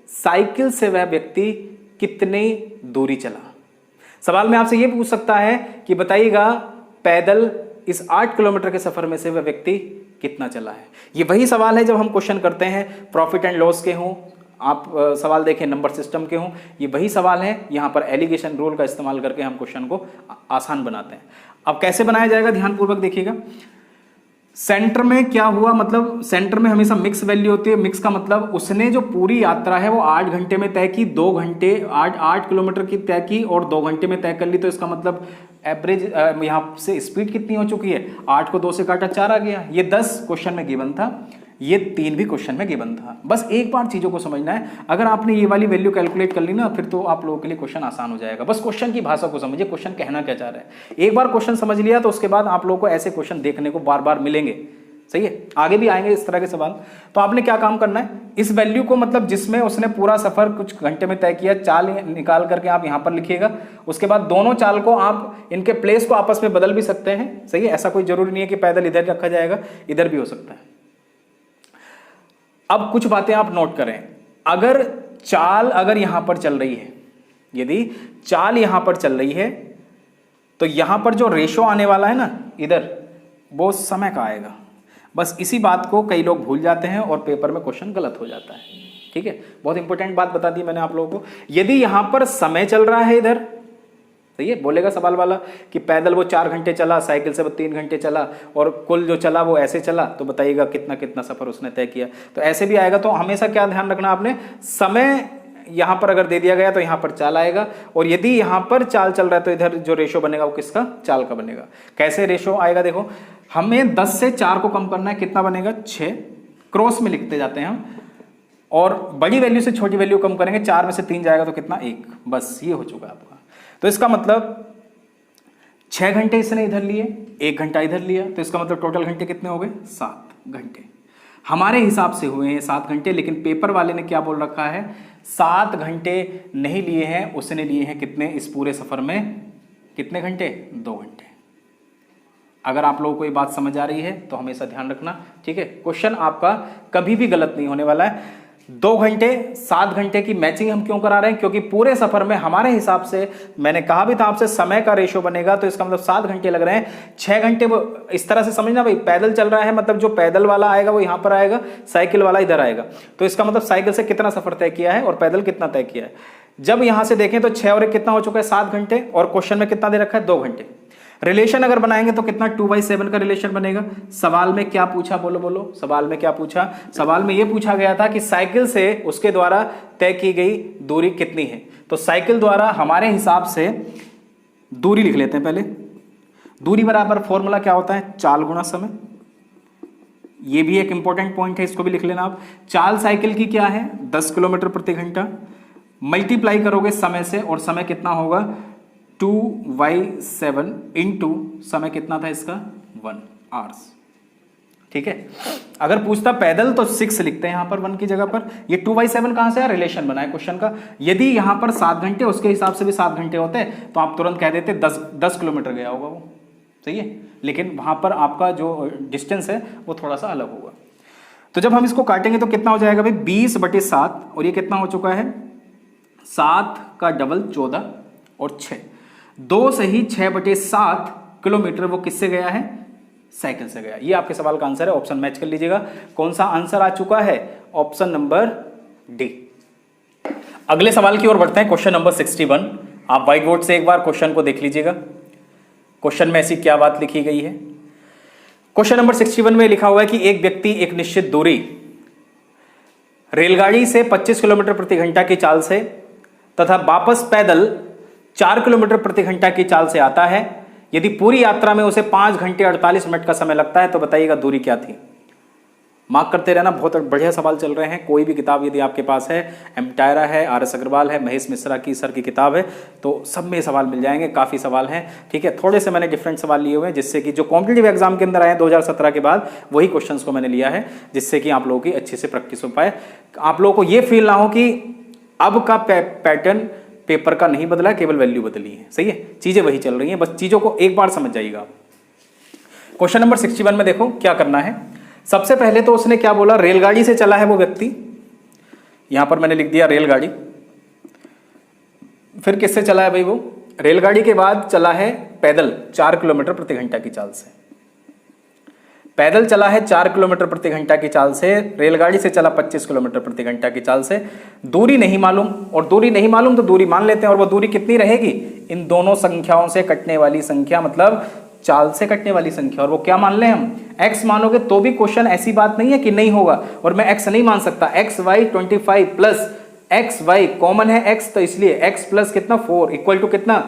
साइकिल से वह व्यक्ति कितनी दूरी चला। सवाल में आपसे यह पूछ सकता है कि बताइएगा पैदल इस 8 किलोमीटर के सफर में से वह व्यक्ति कितना चला है। ये वही सवाल है जब हम क्वेश्चन करते हैं प्रॉफिट एंड लॉस के हों, आप सवाल देखें नंबर सिस्टम के हों, ये वही सवाल है। यहां पर एलिगेशन रूल का इस्तेमाल करके हम क्वेश्चन को आसान बनाते हैं। अब कैसे बनाया जाएगा, ध्यानपूर्वक देखिएगा। सेंटर में क्या हुआ, मतलब सेंटर में हमेशा मिक्स वैल्यू होती है। मिक्स का मतलब उसने जो पूरी यात्रा है वो 8 घंटे में तय की, 2 घंटे 8 किलोमीटर की तय की और 2 घंटे में तय कर ली। तो इसका मतलब एवरेज यहाँ से स्पीड कितनी हो चुकी है, 8 को 2 से काटा 4 आ गया। ये 10 क्वेश्चन में गिवन था, ये 3 भी क्वेश्चन में गिवन था। बस एक बार चीजों को समझना है, अगर आपने ये वाली वैल्यू कैलकुलेट कर ली ना फिर तो आप लोगों के लिए क्वेश्चन आसान हो जाएगा। बस क्वेश्चन की भाषा को समझिए, क्वेश्चन कहना क्या चाह रहा है। एक बार क्वेश्चन समझ लिया तो उसके बाद आप लोगों को ऐसे क्वेश्चन देखने को बार बार मिलेंगे, सही है, आगे भी आएंगे इस तरह के सवाल। तो आपने क्या काम करना है, इस वैल्यू को मतलब जिसमें उसने पूरा सफर कुछ घंटे में तय किया, चाल निकाल करके आप यहां पर लिखिएगा। उसके बाद दोनों चाल को आप इनके प्लेस को आपस में बदल भी सकते हैं, सही है। ऐसा कोई जरूरी नहीं है कि पैदल इधर रखा जाएगा, इधर भी हो सकता है। अब कुछ बातें आप नोट करें, अगर चाल अगर यहां पर चल रही है, यदि चाल यहां पर चल रही है तो यहां पर जो रेशो आने वाला है ना इधर, वो समय का आएगा। बस इसी बात को कई लोग भूल जाते हैं और पेपर में क्वेश्चन गलत हो जाता है, ठीक है। बहुत इंपॉर्टेंट बात बता दी मैंने आप लोगों को। यदि यहां पर समय चल रहा है इधर, सही है, बोलेगा सवाल वाला कि पैदल वो 4 घंटे चला, साइकिल से वो 3 घंटे चला और कुल जो चला वो ऐसे चला, तो बताइएगा कितना कितना सफर उसने तय किया। तो ऐसे भी आएगा। तो हमेशा क्या ध्यान रखना आपने, समय यहां पर अगर दे दिया गया तो यहां पर चाल आएगा, और यदि यहां पर चाल चल रहा है तो इधर जो रेशो बनेगा वो किसका, चाल का बनेगा। कैसे रेशो आएगा, देखो हमें 10 से 4 को कम करना है, कितना बनेगा 6, क्रॉस में लिखते जाते हैं हम, और बड़ी वैल्यू से छोटी वैल्यू कम करेंगे, 4 में से 3 जाएगा तो कितना 1, बस ये हो चुका आपका। तो इसका मतलब 6 घंटे इसने इधर लिए, 1 घंटा इधर लिया, तो इसका मतलब टोटल घंटे कितने हो गए, 7 घंटे। हमारे हिसाब से हुए हैं 7 घंटे, लेकिन पेपर वाले ने क्या बोल रखा है, 7 घंटे नहीं लिए हैं, उसने लिए हैं कितने, इस पूरे सफर में कितने घंटे, 2 घंटे। अगर आप लोगों को ये बात समझ आ रही है तो हमेशा ध्यान रखना, ठीक है। क्वेश्चन आपका कभी भी गलत नहीं होने वाला है। 2 घंटे 7 घंटे की मैचिंग हम क्यों करा रहे हैं? क्योंकि पूरे सफर में हमारे हिसाब से, मैंने कहा भी था आपसे, समय का रेशो बनेगा, तो इसका मतलब 7 घंटे लग रहे हैं। 6 घंटे वो इस तरह से समझना भाई, पैदल चल रहा है मतलब जो पैदल वाला आएगा वो यहां पर आएगा, साइकिल वाला इधर आएगा, तो इसका मतलब साइकिल से कितना सफर तय किया है और पैदल कितना तय किया है। जब यहां से देखें तो 6 और 1 कितना हो चुका है? 7 घंटे, और क्वेश्चन में कितना दे रखा है? 2 घंटे। रिलेशन अगर बनाएंगे तो कितना? 2/7 का रिलेशन बनेगा। सवाल में क्या पूछा? बोलो बोलो, सवाल में क्या पूछा? सवाल में यह पूछा गया था कि साइकिल से उसके द्वारा तय की गई दूरी कितनी है। तो साइकिल द्वारा हमारे हिसाब से दूरी लिख लेते हैं पहले। दूरी बराबर फॉर्मूला क्या होता है? चाल गुणा समय। यह भी एक इंपॉर्टेंट पॉइंट है, इसको भी लिख लेना आप। चाल साइकिल की क्या है? 10 किलोमीटर प्रति घंटा। मल्टीप्लाई करोगे समय से, और समय कितना होगा? 2/7 इंटू समय कितना था इसका? 1 आवर्स। ठीक है। अगर पूछता पैदल तो 6 लिखते हैं यहां पर 1 की जगह पर। ये 2/7 कहां से? रिलेशन बना है क्वेश्चन का। यदि यहां पर 7 घंटे, उसके हिसाब से भी 7 घंटे होते तो आप तुरंत कह देते 10 किलोमीटर गया होगा वो, सही है। लेकिन वहां पर आपका जो डिस्टेंस है वो थोड़ा सा अलग होगा। तो जब हम इसको काटेंगे तो कितना हो जाएगा भाई? 20/7, और ये कितना हो चुका है? 7 का डबल 14 और 6, 2 से ही 6/7 किलोमीटर वो किससे गया है? साइकिल से गया। ये आपके सवाल का आंसर है। ऑप्शन मैच कर लीजिएगा। कौन सा आंसर आ चुका है? Option number D. अगले सवाल की ओर बढ़ते हैं, क्वेश्चन नंबर 61। आप व्हाइट बोर्ड से एक बार क्वेश्चन को देख लीजिएगा। क्वेश्चन में ऐसी क्या बात लिखी गई है? क्वेश्चन नंबर 61 में लिखा हुआ है कि एक व्यक्ति एक निश्चित दूरी रेलगाड़ी से 25 किलोमीटर प्रति घंटा की चाल से तथा वापस पैदल 4 किलोमीटर प्रति घंटा की चाल से आता है। यदि पूरी यात्रा में उसे 5 घंटे 48 मिनट का समय लगता है तो बताइएगा दूरी क्या थी? मार्क करते रहना, बहुत बढ़िया सवाल चल रहे हैं। कोई भी किताब यदि आपके पास है, एम टायरा है, RS अग्रवाल है, महेश मिश्रा की सर की किताब है, तो सब में सवाल मिल जाएंगे। काफ़ी सवाल हैं, ठीक है। थोड़े से मैंने डिफरेंट सवाल लिए हुए हैं, जिससे कि जो कॉम्पिटिटिव एग्जाम के अंदर आए 2017 के बाद, वही क्वेश्चंस को मैंने लिया है, जिससे कि आप लोगों की अच्छे से प्रैक्टिस हो पाए। आप लोगों को ये फील ना हो कि अब का पैटर्न पेपर का नहीं बदला, केवल वैल्यू बदली है, सही है। चीजें वही चल रही हैं, बस चीजों को एक बार समझ जाइएगा। क्वेश्चन नंबर 61 में देखो क्या करना है। सबसे पहले तो उसने क्या बोला? रेलगाड़ी से चला है वो व्यक्ति, यहां पर मैंने लिख दिया रेलगाड़ी। फिर किससे चला है भाई वो? रेलगाड़ी के बाद चला है पैदल 4 किलोमीटर प्रति घंटा की चाल से। पैदल चला है 4 किलोमीटर प्रति घंटा की चाल से, रेलगाड़ी से चला 25 किलोमीटर प्रति घंटा की चाल से। दूरी नहीं मालूम, और दूरी नहीं मालूम तो दूरी मान लेते हैं, और वो दूरी कितनी रहेगी? इन दोनों संख्याओं से कटने वाली संख्या, मतलब चाल से कटने वाली संख्या। और वो क्या मान लें हम? x मानोगे तो भी क्वेश्चन ऐसी बात नहीं है कि नहीं होगा, और मैं x नहीं मान सकता। xy 25 प्लस xy कॉमन है x, तो इसलिए x प्लस कितना 4 इक्वल टू कितना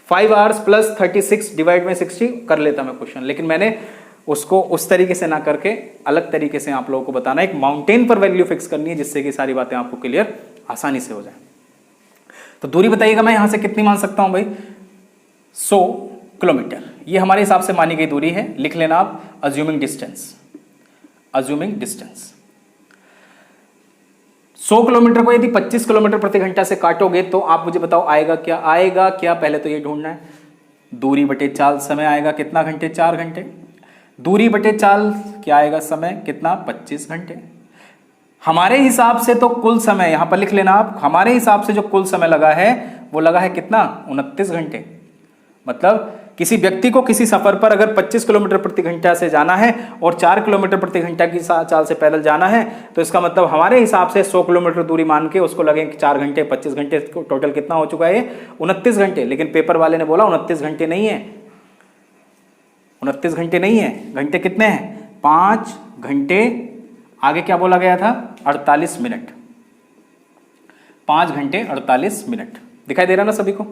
5 आवर्स प्लस 36 डिवाइड में 60 कर लेता मैं क्वेश्चन। लेकिन मैंने उसको उस तरीके से ना करके अलग तरीके से आप लोगों को बताना, एक माउंटेन पर वैल्यू फिक्स करनी है, जिससे कि सारी बातें आपको क्लियर आसानी से हो जाए। तो दूरी बताइएगा मैं यहां से कितनी मान सकता हूं भाई? 100 किलोमीटर। ये हमारे हिसाब से मानी गई दूरी है। लिख लेना आप assuming distance. Assuming distance 100 kilometre को यदि 25 किलोमीटर प्रति घंटा से काटोगे तो आप मुझे बताओ आएगा क्या? आएगा क्या? पहले तो ये ढूंढना है। दूरी बटे चाल समय आएगा कितना घंटे? 4 घंटे। दूरी बटे चाल क्या आएगा? समय कितना? 25 घंटे। हमारे हिसाब से तो कुल समय यहां पर लिख लेना आप। हमारे हिसाब से जो कुल समय लगा है वो लगा है कितना? 29 घंटे। मतलब किसी व्यक्ति को किसी सफर पर अगर 25 किलोमीटर प्रति घंटा से जाना है और 4 किलोमीटर प्रति घंटा की चाल से पैदल जाना है, तो इसका मतलब हमारे हिसाब से 100 किलोमीटर दूरी मान के उसको लगेंगे 4 घंटे, 25 घंटे, टोटल कितना हो चुका है? 29 घंटे। लेकिन पेपर वाले ने बोला 29 घंटे नहीं है, 29 घंटे नहीं है। घंटे कितने हैं? 5 घंटे। आगे क्या बोला गया था? 48 मिनट। 5 घंटे 48 मिनट। दिखाई दे रहा ना सभी को?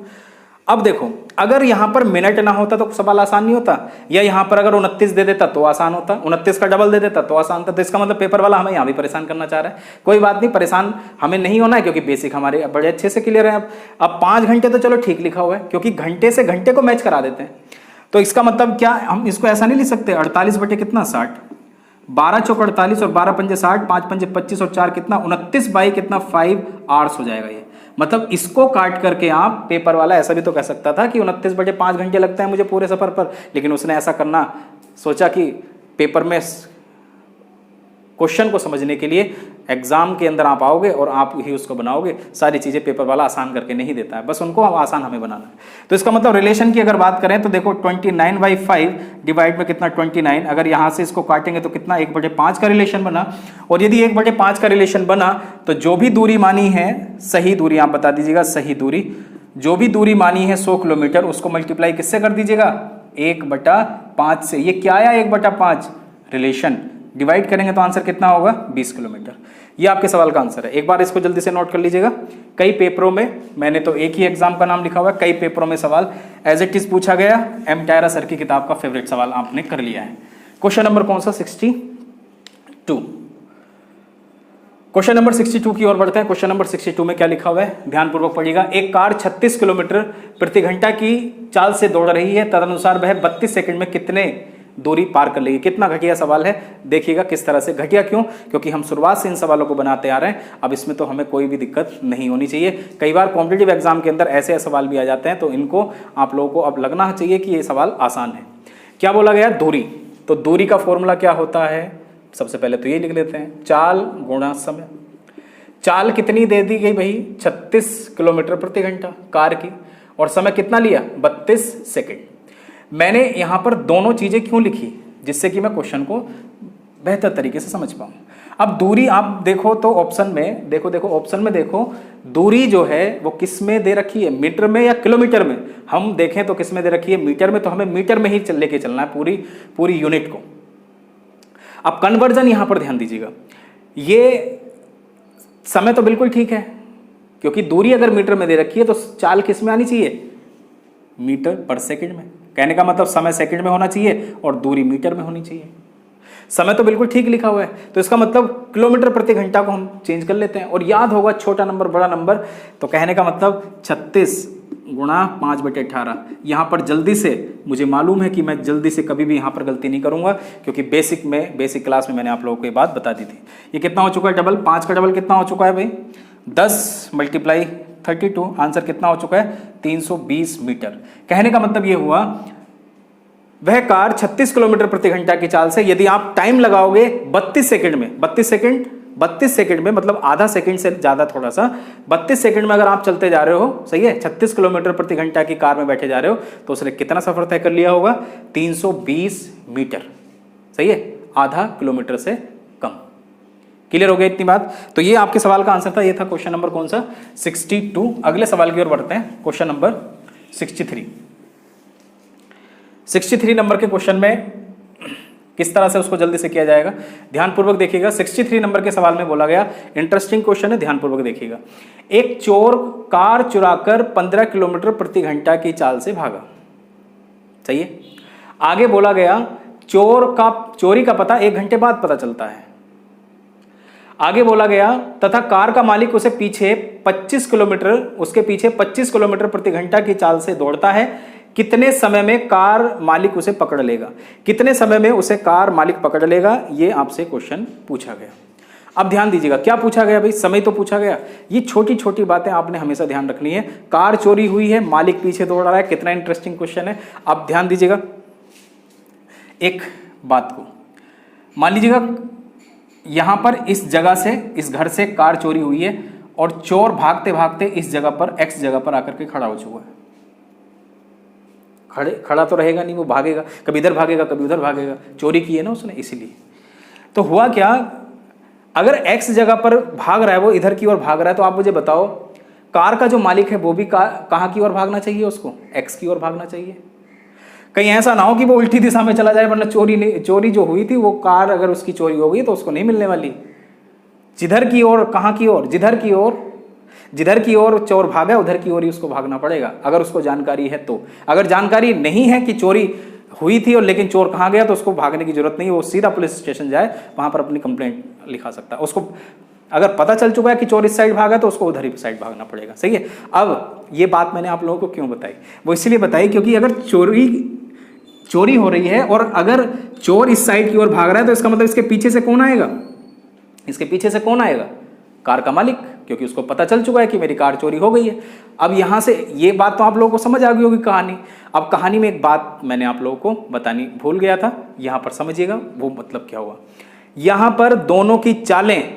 अब देखो, अगर यहां पर मिनट ना होता तो सवाल आसान नहीं होता, या यहां पर अगर 29 दे देता तो आसान होता, 29 का डबल दे देता तो आसान था। तो इसका मतलब पेपर वाला हमें यहां भी परेशान करना चाह रहा है। कोई बात नहीं, परेशान हमें नहीं होना है, क्योंकि बेसिक हमारे बड़े अच्छे से क्लियर है। अब 5 घंटे तो चलो ठीक लिखा हुआ है, क्योंकि घंटे से घंटे को मैच करा देते हैं। तो इसका मतलब क्या, हम इसको ऐसा नहीं लिख सकते 48 बटे कितना 60, 12 चौक 48 और 12 पंजे 60, 5 पंजे 25 और 4 कितना 29 बाई कितना 5 आवर्स हो जाएगा। ये मतलब इसको काट करके आप, पेपर वाला ऐसा भी तो कह सकता था कि 29 बटे 5 घंटे लगते हैं मुझे पूरे सफर पर, लेकिन उसने ऐसा करना सोचा कि पेपर में क्वेश्चन को समझने के लिए एग्जाम के अंदर आप आओगे और आप ही उसको बनाओगे, सारी चीज़ें पेपर वाला आसान करके नहीं देता है, बस उनको आसान हमें बनाना है। तो इसका मतलब रिलेशन की अगर बात करें तो देखो 29/5 डिवाइड में कितना 29, अगर यहाँ से इसको काटेंगे तो कितना 1/5 का रिलेशन बना। और यदि 1/5 का रिलेशन बना तो जो भी दूरी मानी है, सही दूरी आप बता दीजिएगा, सही दूरी जो भी दूरी मानी है 100 किलोमीटर, उसको मल्टीप्लाई किससे कर दीजिएगा 1/5 से। ये क्या आया 1/5 रिलेशन, डिवाइड करेंगे तो आंसर कितना होगा 20 किलोमीटर। ये आपके सवाल का आंसर है। एक बार इसको जल्दी से नोट कर लीजिएगा। कई पेपरों में, मैंने तो एक ही एग्जाम का नाम लिखा हुआ है, कई पेपरों में सवाल एज इट इज पूछा गया। एम टायरा सर की किताब का फेवरेट सवाल आपने कर लिया है। क्वेश्चन नंबर कौन सा 62। क्वेश्चन नंबर 62 की ओर बढ़ते हैं। क्वेश्चन नंबर 62 में क्या लिखा हुआ है, ध्यानपूर्वक पढ़िएगा। एक कार 36 किलोमीटर प्रति घंटा की चाल से दौड़ रही है, तदनुसार वह 32 सेकंड में कितने दूरी पार कर लेगी। कितना घटिया सवाल है, देखिएगा किस तरह से। घटिया क्यों, क्योंकि हम शुरुआत से इन सवालों को बनाते आ रहे हैं। अब इसमें तो हमें कोई भी दिक्कत नहीं होनी चाहिए। कई बार कॉम्पिटिटिव एग्जाम के अंदर ऐसे सवाल भी आ जाते हैं, तो इनको आप लोगों को अब लगना चाहिए कि ये सवाल आसान है। क्या बोला गया, दूरी। तो दूरी का फॉर्मूला क्या होता है, सबसे पहले तो ये लिख लेते हैं, चाल गुणा समय। चाल कितनी दे दी गई भाई, 36 किलोमीटर प्रति घंटा कार की, और समय कितना लिया 32 सेकंड। मैंने यहां पर दोनों चीजें क्यों लिखी, जिससे कि मैं क्वेश्चन को बेहतर तरीके से समझ पाऊं। अब दूरी आप देखो तो ऑप्शन में देखो ऑप्शन में देखो, दूरी जो है वो किस में दे रखी है, मीटर में या किलोमीटर में। हम देखें तो किस में दे रखी है, मीटर में, तो हमें मीटर में ही लेके चलना है पूरी यूनिट को। अब कन्वर्जन यहां पर ध्यान दीजिएगा। ये समय तो बिल्कुल ठीक है, क्योंकि दूरी अगर मीटर में दे रखी है तो चाल किस में आनी चाहिए, मीटर पर सेकंड में। कहने का मतलब समय सेकंड में होना चाहिए और दूरी मीटर में होनी चाहिए। समय तो बिल्कुल ठीक लिखा हुआ है, तो इसका मतलब किलोमीटर प्रति घंटा को हम चेंज कर लेते हैं। और याद होगा छोटा नंबर बड़ा नंबर, तो कहने का मतलब 36 गुणा 5/18। यहाँ पर जल्दी से, मुझे मालूम है कि मैं जल्दी से कभी भी यहाँ पर गलती नहीं करूँगा, क्योंकि बेसिक क्लास में मैंने आप लोगों को ये बात बता दी थी। ये कितना हो चुका है, डबल, 5 का डबल कितना हो चुका है भाई 10 × 32, आंसर कितना हो चुका है 320 मीटर। कहने का मतलब ये हुआ, वह कार 36 किलोमीटर प्रति घंटा की चाल से, यदि आप टाइम लगाओगे 32 सेकंड में, 32 सेकंड में मतलब आधा सेकंड से ज्यादा थोड़ा सा, 32 सेकंड में अगर आप चलते जा रहे हो, सही है, 36 किलोमीटर प्रति घंटा की कार में बैठे जा रहे हो, तो उसने कितना सफर तय कर लिया होगा 320 मीटर, सही है, आधा किलोमीटर से कम। क्लियर हो गया इतनी बात। तो ये आपके सवाल का आंसर था, ये था क्वेश्चन नंबर कौन सा 62। अगले सवाल की ओर बढ़ते हैं, क्वेश्चन नंबर 63 नंबर के क्वेश्चन में किस तरह से उसको जल्दी से किया जाएगा, ध्यानपूर्वक देखिएगा। 63 नंबर के सवाल में बोला गया, इंटरेस्टिंग क्वेश्चन है, ध्यानपूर्वक देखिएगा। एक चोर कार चुराकर 15 किलोमीटर प्रति घंटा की चाल से भागा, सही है। आगे बोला गया चोरी का पता 1 घंटे बाद पता चलता है। आगे बोला गया तथा कार का मालिक उसके पीछे 25 किलोमीटर प्रति घंटा की चाल से दौड़ता है। कितने समय में कार मालिक उसे पकड़ लेगा, कितने समय में उसे कार मालिक पकड़ लेगा, ये आपसे क्वेश्चन पूछा गया। अब ध्यान दीजिएगा, क्या पूछा गया भाई, समय तो पूछा गया। ये छोटी छोटी बातें आपने हमेशा ध्यान रखनी है। कार चोरी हुई है, मालिक पीछे दौड़ रहा है, कितना इंटरेस्टिंग क्वेश्चन है। अब ध्यान दीजिएगा एक बात को, मान लीजिएगा यहां पर इस जगह से, इस घर से कार चोरी हुई है और चोर भागते भागते इस जगह पर, एक्स जगह पर आकर के खड़ा हो चुका है। खड़ा तो रहेगा नहीं, वो भागेगा, कभी इधर भागेगा कभी उधर भागेगा, चोरी की है ना उसने, इसीलिए। तो हुआ क्या, अगर एक्स जगह पर भाग रहा है, वो इधर की ओर भाग रहा है, तो आप मुझे बताओ कार का जो मालिक है वो भी कहाँ की ओर भागना चाहिए, उसको एक्स की ओर भागना चाहिए। कहीं ऐसा ना हो कि वो उल्टी दिशा में चला जाए, वरना चोरी जो हुई थी वो कार अगर उसकी चोरी हो गई तो उसको नहीं मिलने वाली। जिधर की ओर, कहाँ की ओर, जिधर की ओर चोर भागा उधर की ओर ही उसको भागना पड़ेगा, अगर उसको जानकारी है तो। अगर जानकारी नहीं है कि चोरी हुई थी और लेकिन चोर कहाँ गया, तो उसको भागने की जरूरत नहीं है, वो सीधा पुलिस स्टेशन जाए, वहां पर अपनी कंप्लेंट लिखा सकता है। उसको अगर पता चल चुका है कि चोर इस साइड भागा तो उसको उधर ही साइड भागना पड़ेगा, सही है। अब ये बात मैंने आप लोगों को क्यों बताई, वो इसलिए बताई क्योंकि अगर चोरी हो रही है और अगर चोर इस साइड की ओर भाग रहा है, तो इसका मतलब इसके पीछे से कौन आएगा, कार का मालिक, क्योंकि उसको पता चल चुका है कि मेरी कार चोरी हो गई है। अब यहां से ये बात तो आप लोगों को समझ आ गई होगी कहानी। अब कहानी में एक बात मैंने आप लोगों को बतानी भूल गया था, यहां पर समझिएगा वो मतलब क्या हुआ। यहां पर दोनों की चालें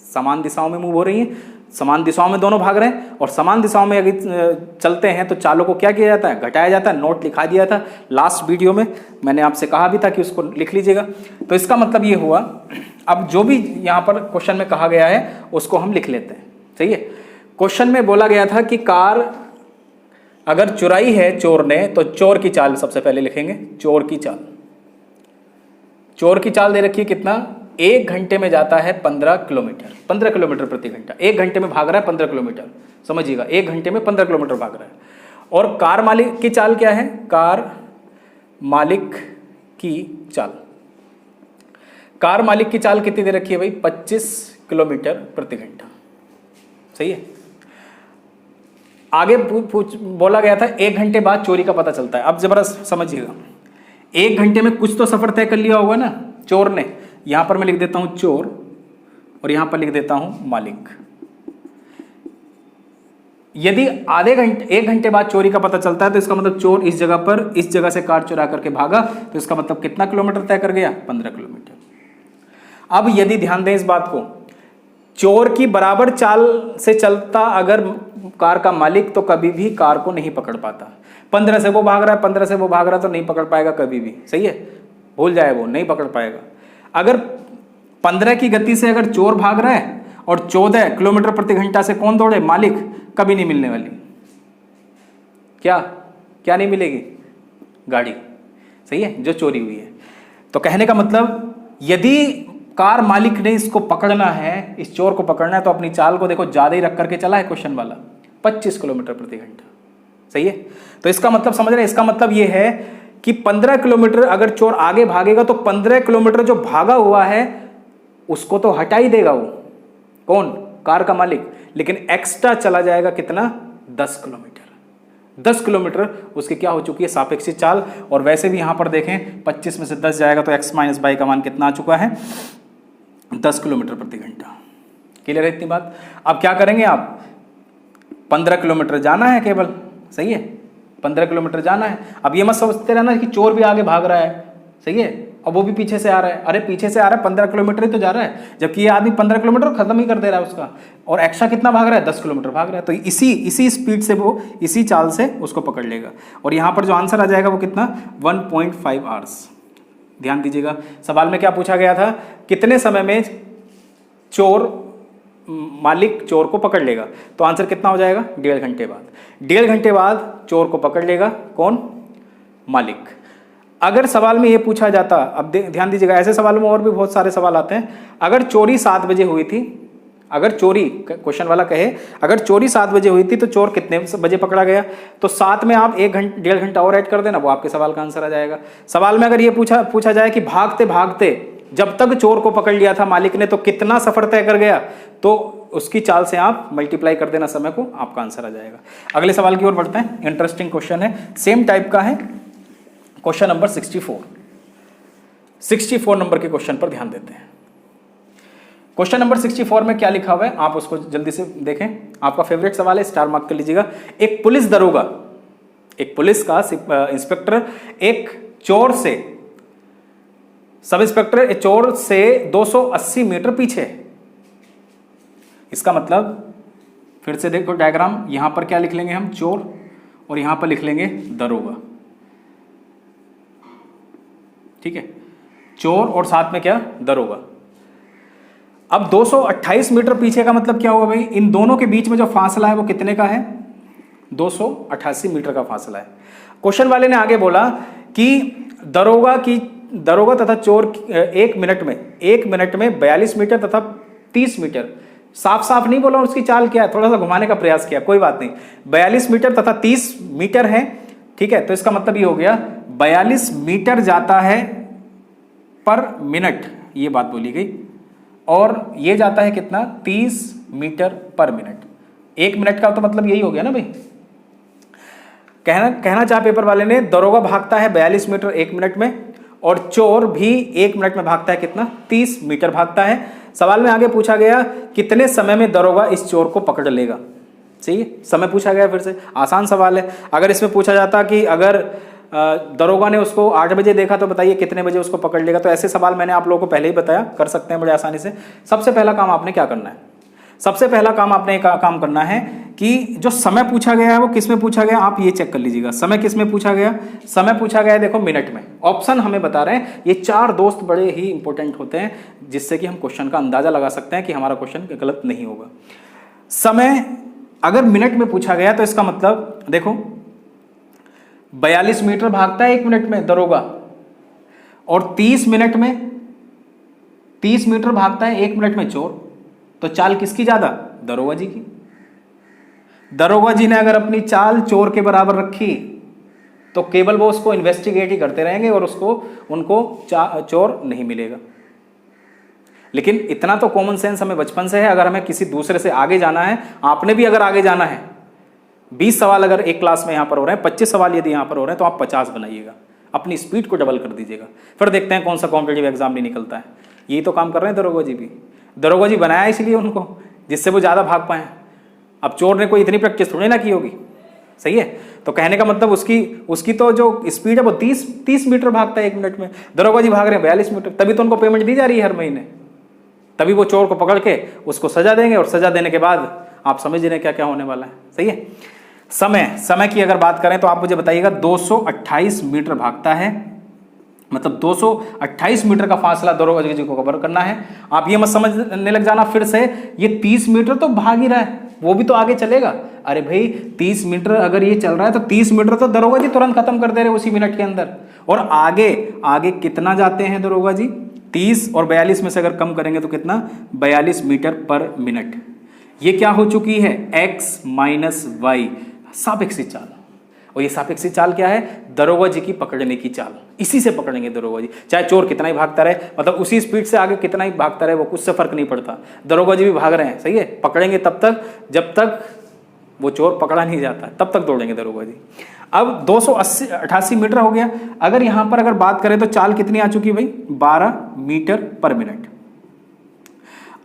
समान दिशाओं में मूव हो रही हैं, समान दिशाओं में दोनों भाग रहे हैं, और समान दिशाओं में अगर चलते हैं तो चालों को क्या किया जाता है, घटाया जाता है। नोट लिखा दिया था लास्ट वीडियो में, मैंने आपसे कहा भी था कि उसको लिख लीजिएगा। तो इसका मतलब ये हुआ, अब जो भी यहाँ पर क्वेश्चन में कहा गया है उसको हम लिख लेते हैं। सही है, क्वेश्चन में बोला गया था कि कार अगर चुराई है चोर ने, तो चोर की चाल सबसे पहले लिखेंगे। चोर की चाल, चोर की चाल दे रखी है कितना, 1 घंटे में जाता है 15 किलोमीटर, 15 किलोमीटर प्रति घंटा। 1 घंटे में भाग रहा है 15 किलोमीटर, समझिएगा, 1 घंटे में 15 किलोमीटर भाग रहा है। और कार मालिक की चाल क्या है, कार मालिक की चाल, कार मालिक की चाल कितनी दे रखी है भाई, 25 किलोमीटर प्रति घंटा। सही है, आगे बोला गया था 1 घंटे बाद चोरी का पता चलता है। अब जबरदस्त समझिएगा, 1 घंटे में कुछ तो सफर तय कर लिया होगा ना चोर ने। यहां पर मैं लिख देता हूं चोर और यहां पर लिख देता हूं मालिक। यदि 1 घंटे बाद चोरी का पता चलता है तो इसका मतलब चोर इस जगह पर, इस जगह से कार चुरा करके भागा, तो इसका मतलब कितना किलोमीटर तय कर गया, 15 किलोमीटर। अब यदि ध्यान दें इस बात को, चोर की बराबर चाल से चलता अगर कार का मालिक, तो कभी भी कार को नहीं पकड़ पाता। 15 से वो भाग रहा है, 15 से वो भाग रहा है, तो नहीं पकड़ पाएगा कभी भी। सही है, भूल जाए, वो नहीं पकड़ पाएगा। अगर 15 की गति से अगर चोर भाग रहा है और 14 किलोमीटर प्रति घंटा से कौन दौड़े, मालिक, कभी नहीं मिलने वाली। क्या क्या नहीं मिलेगी, गाड़ी। सही है, जो चोरी हुई है। तो कहने का मतलब, यदि कार मालिक ने इसको पकड़ना है, इस चोर को पकड़ना है, तो अपनी चाल को देखो ज्यादा ही रख करके चला है क्वेश्चन वाला, 25 किलोमीटर प्रति घंटा। सही है, तो इसका मतलब समझ रहे हैं, इसका मतलब ये है कि 15 किलोमीटर अगर चोर आगे भागेगा तो 15 किलोमीटर जो भागा हुआ है उसको तो हटा ही देगा वो, कौन, कार का मालिक। लेकिन एक्स्ट्रा चला जाएगा कितना, 10 किलोमीटर। 10 किलोमीटर उसकी क्या हो चुकी है, सापेक्षिक चाल। और वैसे भी यहां पर देखें 25 में से 10 जाएगा तो x माइनस बाई का मान कितना आ चुका है, 10 किलोमीटर प्रति घंटा। क्लियर है इतनी बात। अब क्या करेंगे आप, 15 किलोमीटर जाना है केवल। सही है, 15 किलोमीटर जाना है। अब ये मत सोचते रहना कि चोर भी आगे भाग रहा है। सही है, और वो भी पीछे से आ रहा है। अरे पीछे से आ रहा है, 15 किलोमीटर ही तो जा रहा है, जबकि ये आदमी 15 किलोमीटर खत्म ही कर दे रहा है उसका, और एक्स्ट्रा कितना भाग रहा है, 10 किलोमीटर भाग रहा है। तो इसी स्पीड से वो, इसी चाल से उसको पकड़ लेगा। और यहाँ पर जो आंसर आ जाएगा वो कितना, 1.5 आवर्स। ध्यान दीजिएगा, सवाल में क्या पूछा गया था, कितने समय में चोर मालिक चोर को पकड़ लेगा। तो आंसर कितना हो जाएगा, 1.5 घंटे बाद। 1.5 घंटे बाद चोर को पकड़ लेगा कौन, मालिक। अगर सवाल में ये पूछा जाता, अब ध्यान दीजिएगा, ऐसे सवालों में और भी बहुत सारे सवाल आते हैं। अगर चोरी 7 बजे हुई थी, अगर चोरी, क्वेश्चन वाला कहे अगर चोरी 7 बजे हुई थी तो चोर कितने बजे पकड़ा गया, तो 7 में आप 1.5 घंटा और ऐड कर देना, वो आपके सवाल का आंसर आ जाएगा। सवाल में अगर ये पूछा जाए कि भागते भागते जब तक चोर को पकड़ लिया था मालिक ने तो कितना सफर तय कर गया, तो उसकी चाल से आप मल्टीप्लाई कर देना समय को, आपका आंसर आ जाएगा। अगले सवाल की ओर बढ़ते हैं। इंटरेस्टिंग क्वेश्चन है, सेम टाइप का है, क्वेश्चन नंबर 64 नंबर के क्वेश्चन पर ध्यान देते हैं। क्वेश्चन नंबर 64 में क्या लिखा हुआ है, आप उसको जल्दी से देखें। आपका फेवरेट सवाल है, स्टार मार्क कर लीजिएगा। एक पुलिस दरोगा, एक पुलिस का इंस्पेक्टर एक चोर से, सब इंस्पेक्टर चोर से 280 मीटर पीछे। इसका मतलब, फिर से देखो डायग्राम, यहां पर क्या लिख लेंगे हम, चोर, और यहां पर लिख लेंगे दरोगा। ठीक है, चोर और साथ में क्या, दरोगा। अब 228 मीटर पीछे का मतलब क्या होगा भाई, इन दोनों के बीच में जो फासला है वो कितने का है, 288 मीटर का फासला है। क्वेश्चन वाले ने आगे बोला कि दरोगा तथा चोर 1 मिनट में 42 मीटर तथा 30 मीटर, साफ साफ नहीं बोला उसकी चाल क्या है, थोड़ा सा घुमाने का प्रयास किया, कोई बात नहीं। 42 मीटर तथा 30 मीटर है। ठीक है, तो इसका मतलब ये हो गया 42 मीटर जाता है पर मिनट, ये बात बोली गई, और ये जाता है कितना, 30 मीटर पर मिनट। 1 मिनट का तो मतलब यही हो गया ना भाई। कहना चाह पेपर वाले ने, दरोगा भागता है 42 मीटर 1 मिनट में, और चोर भी 1 मिनट में भागता है कितना, 30 मीटर भागता है। सवाल में आगे पूछा गया कितने समय में दरोगा इस चोर को पकड़ लेगा। सही है, समय पूछा गया, फिर से आसान सवाल है। अगर इसमें पूछा जाता कि अगर दरोगा ने उसको 8 बजे देखा तो बताइए कितने बजे उसको पकड़ लेगा। तो ऐसे सवाल मैंने आप लोगों को पहले ही बताया, कर सकते हैं बड़े आसानी से। सबसे पहला काम आपने क्या करना है, सबसे पहला काम आपने काम करना है कि जो समय पूछा गया है वो किस में पूछा गया, आप ये चेक कर लीजिएगा। समय किस में पूछा गया, समय पूछा गया है देखो मिनट में। ऑप्शन हमें बता रहे हैं, ये 4 दोस्त बड़े ही इंपॉर्टेंट होते हैं जिससे कि हम क्वेश्चन का अंदाजा लगा सकते हैं कि हमारा क्वेश्चन गलत नहीं होगा। समय अगर मिनट में पूछा गया तो इसका मतलब देखो 42 मीटर भागता है 1 मिनट में दरोगा, और 30 मिनट में 30 मीटर भागता है 1 मिनट में चोर। तो चाल किसकी ज्यादा, दरोगा जी की। दरोगा जी ने अगर अपनी चाल चोर के बराबर रखी तो केवल वो उसको इन्वेस्टिगेट ही करते रहेंगे और उनको चोर नहीं मिलेगा। लेकिन इतना तो कॉमन सेंस हमें बचपन से है, अगर हमें किसी दूसरे से आगे जाना है, आपने भी अगर आगे जाना है, 20 सवाल अगर एक क्लास में यहां पर हो रहे हैं, 25 सवाल यदि यहां पर हो रहे हैं, तो आप 50 बनाइएगा, अपनी स्पीड को डबल कर दीजिएगा, फिर देखते हैं कौन सा कॉम्पिटेटिव एग्जाम नहीं निकलता है। यही तो काम कर रहे हैं दरोगा जी भी। दरोगा जी बनाया इसलिए उनको, जिससे वो ज्यादा भाग पाए। अब चोर ने कोई इतनी प्रैक्टिस थोड़ी ना की होगी, सही है। तो कहने का मतलब उसकी तो जो स्पीड है वो 30 मीटर भागता है 1 मिनट में, दरोगा जी भाग रहे हैं 42 मीटर। तभी तो उनको पेमेंट दी जा रही है हर महीने, तभी वो चोर को पकड़ के उसको सजा देंगे, और सजा देने के बाद आप समझ रहे हैं क्या क्या होने वाला है, सही है। समय की अगर बात करें तो आप मुझे बताइएगा 228 मीटर भागता है, मतलब 228 मीटर का फासला दरोगा जी को कवर करना है। आप ये मत समझने लग जाना फिर से ये 30 मीटर तो भाग ही रहा है, वो भी तो आगे चलेगा। अरे भाई 30 मीटर अगर ये चल रहा है तो 30 मीटर तो दरोगा जी तुरंत खत्म कर दे रहे उसी मिनट के अंदर। और आगे कितना जाते हैं दरोगा जी, 30 और 42 में से अगर कम करेंगे तो कितना, 42 मीटर पर मिनट। ये क्या हो चुकी है, x माइनस वाई, सापेक्षी चाल। और ये सापेक्षी चाल क्या है, दरोगा जी की पकड़ने की चाल। इसी से पकड़ेंगे दरोगा जी, चाहे चोर कितना ही भागता रहे, मतलब उसी स्पीड से आगे कितना ही भागता रहे, वो कुछ से फर्क नहीं पड़ता। दरोगा जी भी भाग रहे हैं, सही है, पकड़ेंगे तब तक जब तक वो चोर पकड़ा नहीं जाता, तब तक दौड़ेंगे दरोगा जी। अब 288 मीटर हो गया। अगर यहां पर अगर बात करें तो चाल कितनी आ चुकी भाई, 12 मीटर पर मिनट।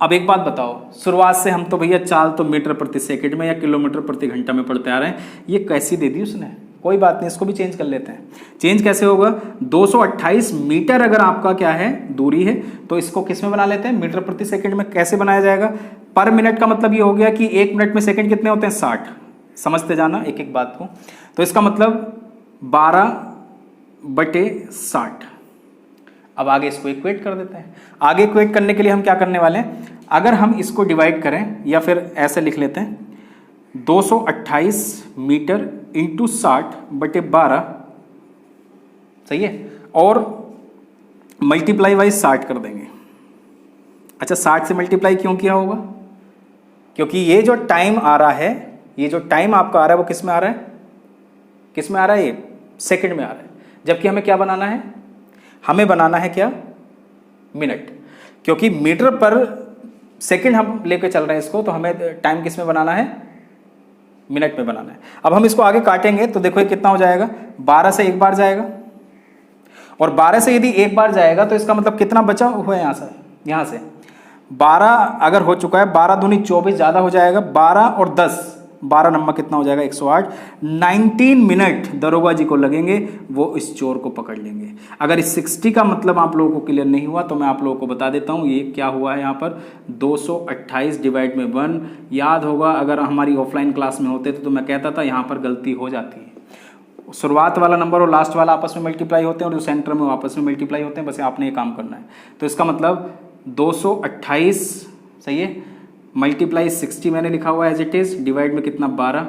अब एक बात बताओ, शुरुआत से हम तो भैया चाल तो मीटर प्रति सेकंड में या किलोमीटर प्रति घंटा में पढ़ते आ रहे हैं, ये कैसी दे दी उसने, कोई बात नहीं, इसको भी चेंज कर लेते हैं। चेंज कैसे होगा, 228 मीटर अगर आपका क्या है दूरी है, तो इसको किस में बना लेते हैं, मीटर प्रति सेकंड में। कैसे बनाया जाएगा, पर मिनट का मतलब ये हो गया कि 1 मिनट में सेकंड कितने होते हैं, 60। समझते जाना एक एक बात को। तो इसका मतलब 12/60। अब आगे इसको इक्वेट कर देते हैं। आगे इक्वेट करने के लिए हम क्या करने वाले हैं, अगर हम इसको डिवाइड करें या फिर ऐसे लिख लेते हैं, 228 मीटर इंटू 60/12, सही है, और मल्टीप्लाई बाई 60 कर देंगे। अच्छा 60 से मल्टीप्लाई क्यों किया होगा, क्योंकि ये जो टाइम आ रहा है, ये जो टाइम आपका आ रहा है वो किस में आ रहा है, किस में आ रहा है, ये सेकंड में आ रहा है। जबकि हमें क्या बनाना है, हमें बनाना है क्या, मिनट। क्योंकि मीटर पर सेकंड हम लेके चल रहे हैं इसको, तो हमें टाइम किस में बनाना है, मिनट में बनाना है। अब हम इसको आगे काटेंगे तो देखो ये कितना हो जाएगा, 12 से एक बार जाएगा, और 12 से यदि एक बार जाएगा तो इसका मतलब कितना बचा हुआ है, यहाँ से 12 अगर हो चुका है, 12 दूनी 24 ज्यादा हो जाएगा, 12 और 10, 12 नंबर कितना हो जाएगा, 108। 19 मिनट दरोगा जी को लगेंगे, वो इस चोर को पकड़ लेंगे। अगर इस 60 का मतलब आप लोगों को क्लियर नहीं हुआ तो मैं आप लोगों को बता देता हूँ, ये क्या हुआ है यहाँ पर, 228 डिवाइड में 1। याद होगा अगर हमारी ऑफलाइन क्लास में होते तो मैं कहता था यहाँ पर गलती हो जाती है, शुरुआत वाला नंबर और लास्ट वाला आपस में मल्टीप्लाई होते हैं और जो सेंटर में आपस में मल्टीप्लाई होते हैं, बस आपने ये काम करना है। तो इसका मतलब 228, सही है, मल्टीप्लाई 60 मैंने लिखा हुआ है एज इट इज, डिवाइड में कितना, 12।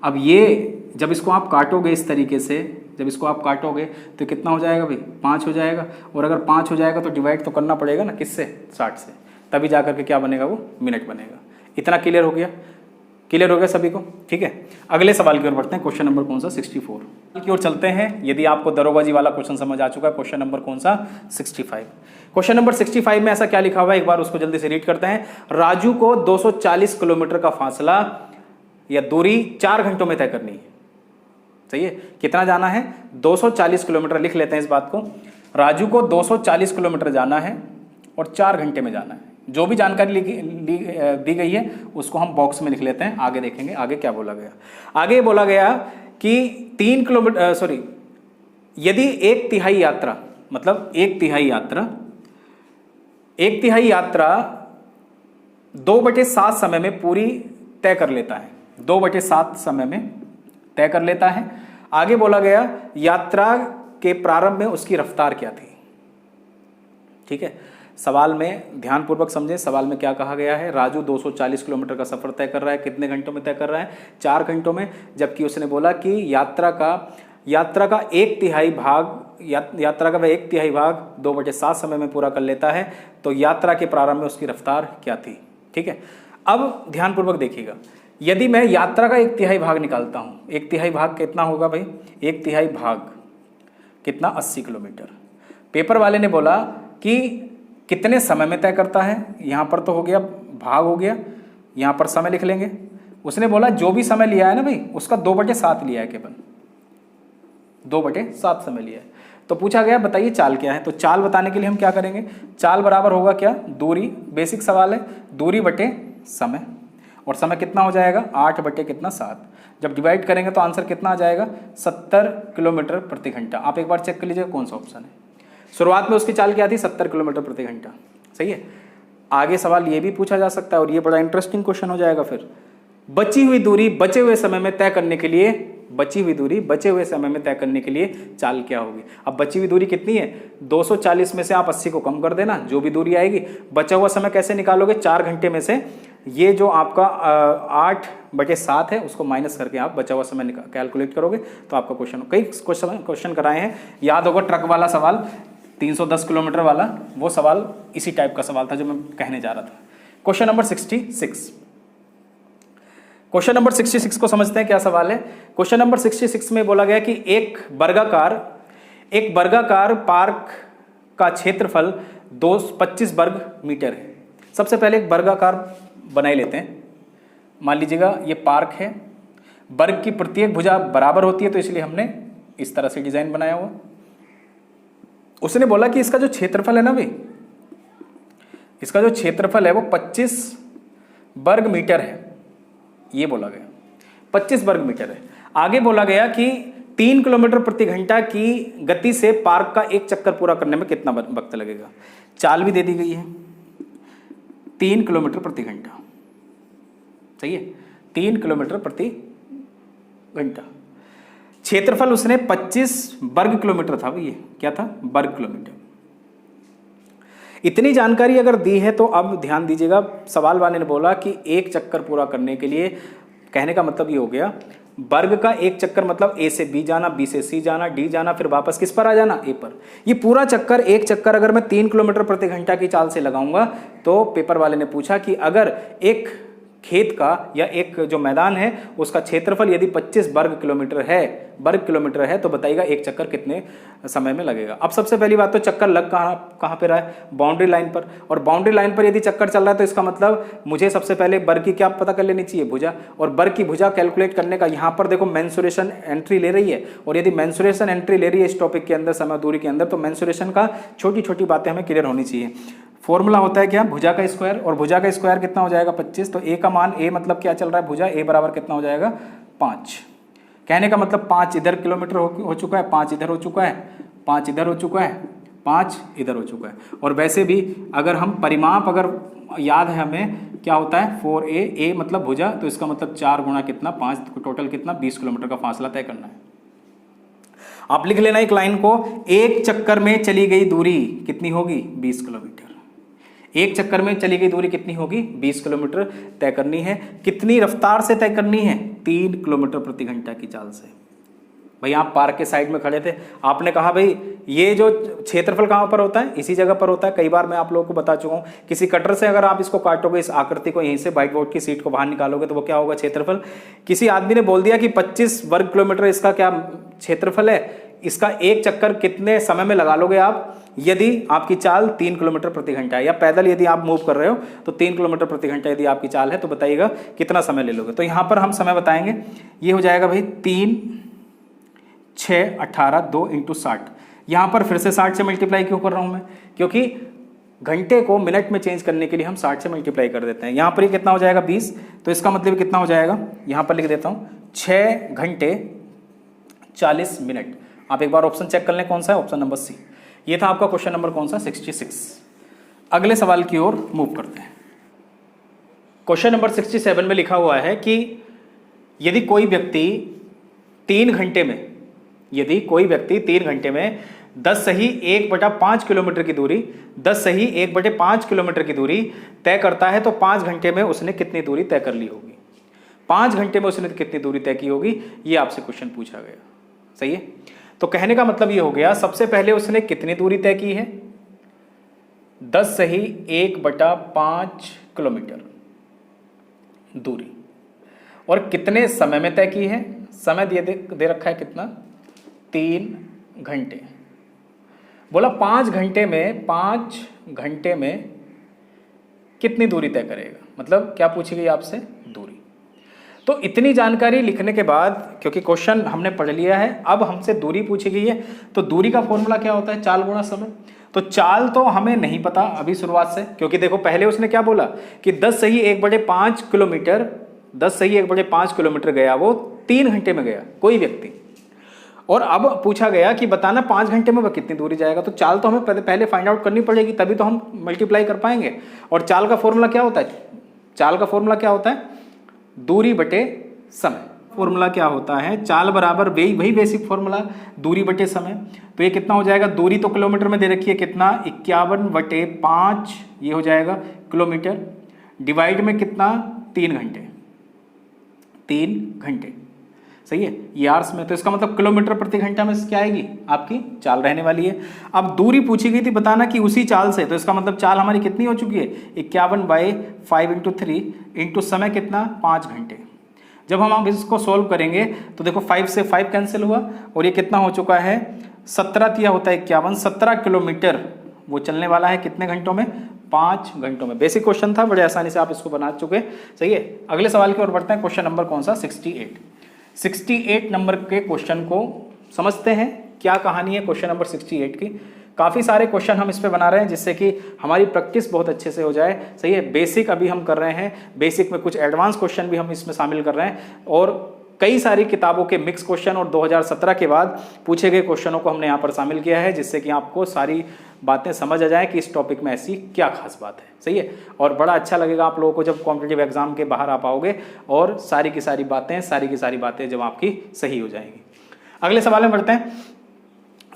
अब ये जब इसको आप काटोगे इस तरीके से, जब इसको आप काटोगे तो कितना हो जाएगा भाई, 5 हो जाएगा। और अगर 5 हो जाएगा तो डिवाइड तो करना पड़ेगा ना, किससे, 60 से, तभी जा करके क्या बनेगा, वो मिनट बनेगा। इतना क्लियर हो गया, क्लियर हो गया सभी को, ठीक है। अगले सवाल की ओर बढ़ते हैं, क्वेश्चन नंबर कौन सा, 64 की ओर चलते हैं। यदि आपको दरोगा जी वाला क्वेश्चन समझ आ चुका है, क्वेश्चन नंबर कौन सा, 65। क्वेश्चन नंबर 65 में ऐसा क्या लिखा हुआ है, एक बार उसको जल्दी से रीड करते हैं। राजू को 240 किलोमीटर का फासला या दूरी 4 घंटों में तय करनी है, सही है। कितना जाना है, 240 किलोमीटर, लिख लेते हैं इस बात को। राजू को 240 किलोमीटर जाना है और 4 घंटे में जाना है। जो भी जानकारी दी गई है उसको हम बॉक्स में लिख लेते हैं, आगे देखेंगे आगे क्या बोला गया। आगे बोला गया कि यदि एक तिहाई यात्रा, मतलब एक तिहाई यात्रा 2/7 समय में पूरी तय कर लेता है, 2/7 समय में तय कर लेता है। आगे बोला गया यात्रा के प्रारंभ में उसकी रफ्तार क्या थी। ठीक है, सवाल में ध्यानपूर्वक समझें, सवाल में क्या कहा गया है। राजू 240 किलोमीटर का सफर तय कर रहा है, कितने घंटों में तय कर रहा है? 4 घंटों में। जबकि उसने बोला कि यात्रा का वह एक तिहाई भाग 2/7 समय में पूरा कर लेता है, तो यात्रा के प्रारंभ में उसकी रफ्तार क्या थी। ठीक है, अब ध्यानपूर्वक देखिएगा, यदि मैं यात्रा का 1/3 भाग निकालता हूं, 1/3 भाग कितना होगा भाई? 1/3 भाग कितना? 80 किलोमीटर। पेपर वाले ने बोला कि कितने समय में तय करता है, यहां पर तो हो गया भाग हो गया, यहां पर समय लिख लेंगे। उसने बोला जो भी समय लिया है ना भाई, उसका 2/7 लिया है, केवल 2/7 समय लिया है। तो पूछा गया बताइए चाल क्या है। तो चाल बताने के लिए हम क्या करेंगे? चाल बराबर होगा क्या? दूरी। बेसिक सवाल है, दूरी बटे समय, और समय कितना हो जाएगा? 8/7। जब डिवाइड करेंगे तो आंसर कितना आ जाएगा? 70 किलोमीटर प्रति घंटा। आप एक बार चेक कर लीजिए कौन सा ऑप्शन है। शुरुआत में उसकी चाल क्या थी? 70 किलोमीटर प्रति घंटा। सही है। आगे सवाल ये भी पूछा जा सकता है, और ये बड़ा इंटरेस्टिंग क्वेश्चन हो जाएगा फिर। बची हुई दूरी बचे हुए समय में तय करने के लिए, बची हुई दूरी बचे हुए समय में तय करने के लिए चाल क्या होगी? अब बची हुई दूरी कितनी है? 240 में से आप 80 को कम कर देना, जो भी दूरी आएगी। बचा हुआ समय कैसे निकालोगे? 4 घंटे में से ये जो आपका 8/7 है उसको माइनस करके आप बचा हुआ समय कैलकुलेट करोगे तो आपका क्वेश्चन, कई क्वेश्चन कराए हैं, याद होगा ट्रक वाला सवाल 310 किलोमीटर वाला, वो सवाल इसी टाइप का सवाल था जो मैं कहने जा रहा था। Question number 66। क्वेश्चन नंबर 66 को समझते हैं क्या सवाल है। क्वेश्चन नंबर 66 में बोला गया कि एक वर्गाकार पार्क का क्षेत्रफल 25 वर्ग मीटर है। सबसे पहले एक वर्गाकार बनाए लेते हैं। मान लीजिएगा ये पार्क है, वर्ग की प्रत्येक भुजा बराबर होती है, तो इसलिए हमने इस तरह से डिजाइन बनाया हुआ। उसने बोला कि इसका जो क्षेत्रफल है ना भाई, इसका जो क्षेत्रफल है वो 25 वर्ग मीटर है, ये बोला गया 25 वर्ग मीटर है। आगे बोला गया कि 3 किलोमीटर प्रति घंटा की गति से पार्क का एक चक्कर पूरा करने में कितना वक्त लगेगा। चाल भी दे दी गई है, 3 किलोमीटर प्रति घंटा। सही है, 3 किलोमीटर प्रति घंटा। क्षेत्रफल उसने 25 वर्ग किलोमीटर था भाई, ये क्या था? वर्ग किलोमीटर। इतनी जानकारी अगर दी है तो अब ध्यान दीजिएगा, सवाल वाले ने बोला कि एक चक्कर पूरा करने के लिए, कहने का मतलब ये हो गया वर्ग का एक चक्कर मतलब ए से बी जाना, बी से सी जाना, डी जाना, फिर वापस किस पर आ जाना? ए पर। ये पूरा चक्कर, एक चक्कर अगर मैं 3 किलोमीटर प्रति घंटा की चाल से लगाऊंगा, तो पेपर वाले ने पूछा कि अगर एक खेत का या एक जो मैदान है उसका क्षेत्रफल यदि 25 वर्ग किलोमीटर है तो बताइएगा एक चक्कर कितने समय में लगेगा। अब सबसे पहली बात तो चक्कर लग कहाँ पे रहा है? बाउंड्री लाइन पर। और बाउंड्री लाइन पर यदि चक्कर चल रहा है तो इसका मतलब मुझे सबसे पहले वर्ग की क्या पता कर लेनी चाहिए? भुजा। और वर्ग की भुजा कैलकुलेट करने का यहाँ पर देखो मेंसुरेशन एंट्री ले रही है, और यदि मेंसुरेशन एंट्री ले रही है इस टॉपिक के अंदर, समय दूरी के अंदर, तो मेंसुरेशन का छोटी छोटी बातें हमें क्लियर होनी चाहिए। फॉर्मूला होता है क्या? भुजा का स्क्वायर, और भुजा का स्क्वायर कितना हो जाएगा? 25। तो ए का मान, ए मतलब क्या चल रहा है? भुजा। ए बराबर कितना हो जाएगा? 5। कहने का मतलब 5 इधर किलोमीटर हो चुका है, 5 इधर हो चुका है, 5 इधर हो चुका है, 5 इधर हो चुका है। और वैसे भी अगर हम परिमाप अगर याद है हमें क्या होता है? 4a, ए मतलब भुजा, तो इसका मतलब 4 गुणा कितना? 5, टोटल कितना? 20 किलोमीटर का फासला तय करना है। आप लिख लेना एक लाइन को, एक चक्कर में चली गई दूरी कितनी होगी? 20 किलोमीटर। एक चक्कर में चली गई दूरी कितनी होगी? 20 किलोमीटर तय करनी है। कितनी रफ्तार से तय करनी है? 3 किलोमीटर प्रति घंटा की चाल से। भाई आप पार्क के साइड में खड़े थे, आपने कहा भाई ये जो क्षेत्रफल कहाँ पर होता है? इसी जगह पर होता है। कई बार मैं आप लोगों को बता चुका हूँ, किसी कटर से अगर आप इसको काटोगे, इस आकृति को, यहीं से व्हाइट बोर्ड की सीट को बाहर निकालोगे तो वो क्या होगा? क्षेत्रफल। किसी आदमी ने बोल दिया कि 25 वर्ग किलोमीटर इसका क्या क्षेत्रफल है, इसका एक चक्कर कितने समय में लगा लोगे आप? यदि आपकी चाल 3 किलोमीटर प्रति घंटा है, या पैदल यदि आप मूव कर रहे हो तो 3 किलोमीटर प्रति घंटा यदि आपकी चाल है, तो बताइएगा कितना समय ले लोगे। तो यहाँ पर हम समय बताएंगे, ये हो जाएगा भाई 3, 6, 18, 2 × 60। यहाँ पर फिर से 60 से मल्टीप्लाई क्यों कर रहा हूँ मैं? क्योंकि घंटे को मिनट में चेंज करने के लिए हम 60 से मल्टीप्लाई कर देते हैं। यहाँ पर ये कितना हो जाएगा? 20। तो इसका मतलब कितना हो जाएगा? यहाँ पर लिख देता हूँ 6 घंटे 40 मिनट। आप एक बार ऑप्शन चेक कर लें कौन सा है, ऑप्शन नंबर सी। ये था आपका क्वेश्चन नंबर कौन सा, 66। अगले सवाल की ओर मूव करते हैं। क्वेश्चन नंबर 67 में लिखा हुआ है कि यदि कोई व्यक्ति 3 घंटे में 10 सही 1/5 किलोमीटर की दूरी 10 सही 1/5 किलोमीटर की दूरी तय करता है तो 5 घंटे में उसने कितनी दूरी तय कर ली होगी। 5 घंटे में उसने कितनी दूरी तय की होगी, ये आपसे क्वेश्चन पूछा गया। सही है, तो कहने का मतलब ये हो गया, सबसे पहले उसने कितनी दूरी तय की है, 10 सही 1/5 किलोमीटर दूरी, और कितने समय में तय की है। समय दे रखा है कितना, 3 घंटे। बोला 5 घंटे में कितनी दूरी तय करेगा, मतलब क्या पूछी गई आपसे, दूरी। तो इतनी जानकारी लिखने के बाद, क्योंकि क्वेश्चन हमने पढ़ लिया है, अब हमसे दूरी पूछी गई है, तो दूरी का फॉर्मूला क्या होता है, चाल गुणा समय। तो चाल तो हमें नहीं पता अभी शुरुआत से, क्योंकि देखो पहले उसने क्या बोला कि 10 सही 1/5 किलोमीटर 10 सही 1/5 किलोमीटर गया, वो 3 घंटे में गया कोई व्यक्ति। और अब पूछा गया कि बताना 5 घंटे में वह कितनी दूरी जाएगा। तो चाल तो हमें पहले फाइंड आउट करनी पड़ेगी, तभी तो हम मल्टीप्लाई कर पाएंगे। और चाल का फॉर्मूला क्या होता है, चाल का फॉर्मूला क्या होता है, दूरी बटे समय। फॉर्मूला क्या होता है, चाल बराबर वही बेसिक फॉर्मूला, दूरी बटे समय। तो ये कितना हो जाएगा, दूरी तो किलोमीटर में दे रखी है, कितना 51/5 ये हो जाएगा किलोमीटर, डिवाइड में कितना 3 घंटे। सही है, ये आवर्स में, तो इसका मतलब किलोमीटर प्रति घंटा में क्या आएगी, आपकी चाल रहने वाली है। अब दूरी पूछी गई थी बताना कि उसी चाल से, तो इसका मतलब चाल हमारी कितनी हो चुकी है, 51/5 × 3 इंटू समय कितना 5 घंटे। जब हम इसको सोल्व करेंगे तो देखो 5 से 5 कैंसिल हुआ, और ये कितना हो चुका है, 17 तिया होता है 51, 17 किलोमीटर वो चलने वाला है कितने घंटों में, 5 घंटों में। बेसिक क्वेश्चन था, बड़े आसानी से आप इसको बना चुके। सही है, अगले सवाल की ओर बढ़ते हैं। क्वेश्चन नंबर कौन सा, 68 नंबर के क्वेश्चन को समझते हैं, क्या कहानी है क्वेश्चन नंबर 68 की। काफ़ी सारे क्वेश्चन हम इस पे बना रहे हैं जिससे कि हमारी प्रैक्टिस बहुत अच्छे से हो जाए। सही है, बेसिक अभी हम कर रहे हैं, बेसिक में कुछ एडवांस क्वेश्चन भी हम इसमें शामिल कर रहे हैं, और कई सारी किताबों के मिक्स क्वेश्चन और 2017 के बाद पूछे गए क्वेश्चनों को हमने यहाँ पर शामिल किया है, जिससे कि आपको सारी बातें समझ आ जाए कि इस टॉपिक में ऐसी क्या खास बात है। सही है, और बड़ा अच्छा लगेगा आप लोगों को जब कॉम्पिटिटिव एग्जाम के बाहर आ पाओगे और सारी की सारी बातें जब आपकी सही हो जाएंगी। अगले सवाल में बढ़ते हैं।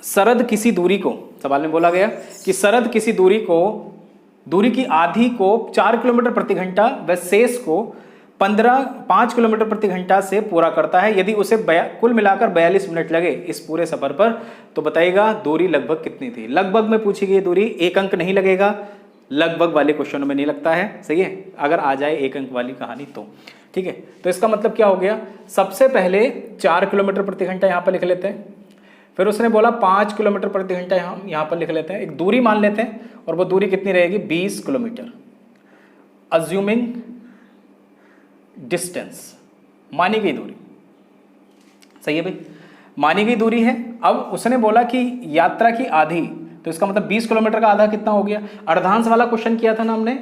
सरद किसी दूरी को, सवाल में बोला गया कि सरद किसी दूरी की आधी को 4 किलोमीटर प्रति घंटा व शेष को 5 किलोमीटर प्रति घंटा से पूरा करता है। यदि उसे कुल मिलाकर 42 मिनट लगे इस पूरे सफर पर, तो बताइएगा दूरी लगभग कितनी थी। लगभग में पूछी गई दूरी, एक अंक नहीं लगेगा, लगभग वाले क्वेश्चनों में नहीं लगता है। सही है, अगर आ जाए एक अंक वाली कहानी तो ठीक है। तो इसका मतलब क्या हो गया, सबसे पहले 4 किलोमीटर प्रति घंटा यहाँ पर लिख लेते हैं, फिर उसने बोला 5 किलोमीटर प्रति घंटा हम यहाँ पर लिख लेते हैं, एक दूरी मान लेते हैं, और वो दूरी कितनी रहेगी 20 किलोमीटर। अज्यूमिंग डिस्टेंस, मानी गई दूरी। सही है भाई, मानी गई दूरी है। अब उसने बोला कि यात्रा की आधी, तो इसका मतलब 20 किलोमीटर का आधा कितना हो गया। अर्धांश वाला क्वेश्चन किया था ना हमने,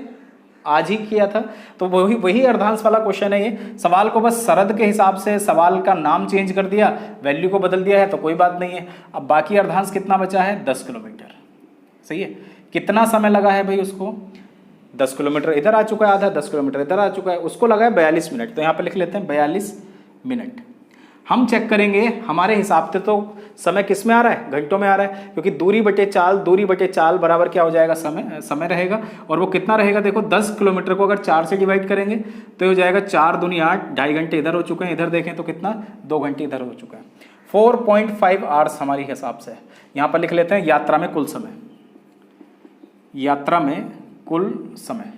आज ही किया था, तो वही अर्धांश वाला क्वेश्चन है ये। सवाल को बस सरद के हिसाब से सवाल का नाम चेंज कर दिया, वैल्यू को बदल दिया है, तो कोई बात नहीं है। अब बाकी अर्धांश कितना बचा है, 10 किलोमीटर। सही है, कितना समय लगा है भाई उसको, 10 किलोमीटर इधर आ चुका है आधा, 10 किलोमीटर इधर आ चुका है, उसको लगा है 42 मिनट। तो यहाँ पर लिख लेते हैं 42 मिनट। हम चेक करेंगे हमारे हिसाब से तो समय किस में आ रहा है, घंटों में आ रहा है, क्योंकि दूरी बटे चाल बराबर क्या हो जाएगा, समय रहेगा। और वो कितना रहेगा, देखो 10 किलोमीटर को अगर 4 से डिवाइड करेंगे तो हो जाएगा 4 दूनी 8, 2.5 घंटे इधर हो चुके हैं, इधर देखें तो कितना 2 घंटे इधर हो चुका है। 4.5 आवर्स हमारी हिसाब से। यहाँ पर लिख लेते हैं यात्रा में कुल समय, यात्रा में कुल समय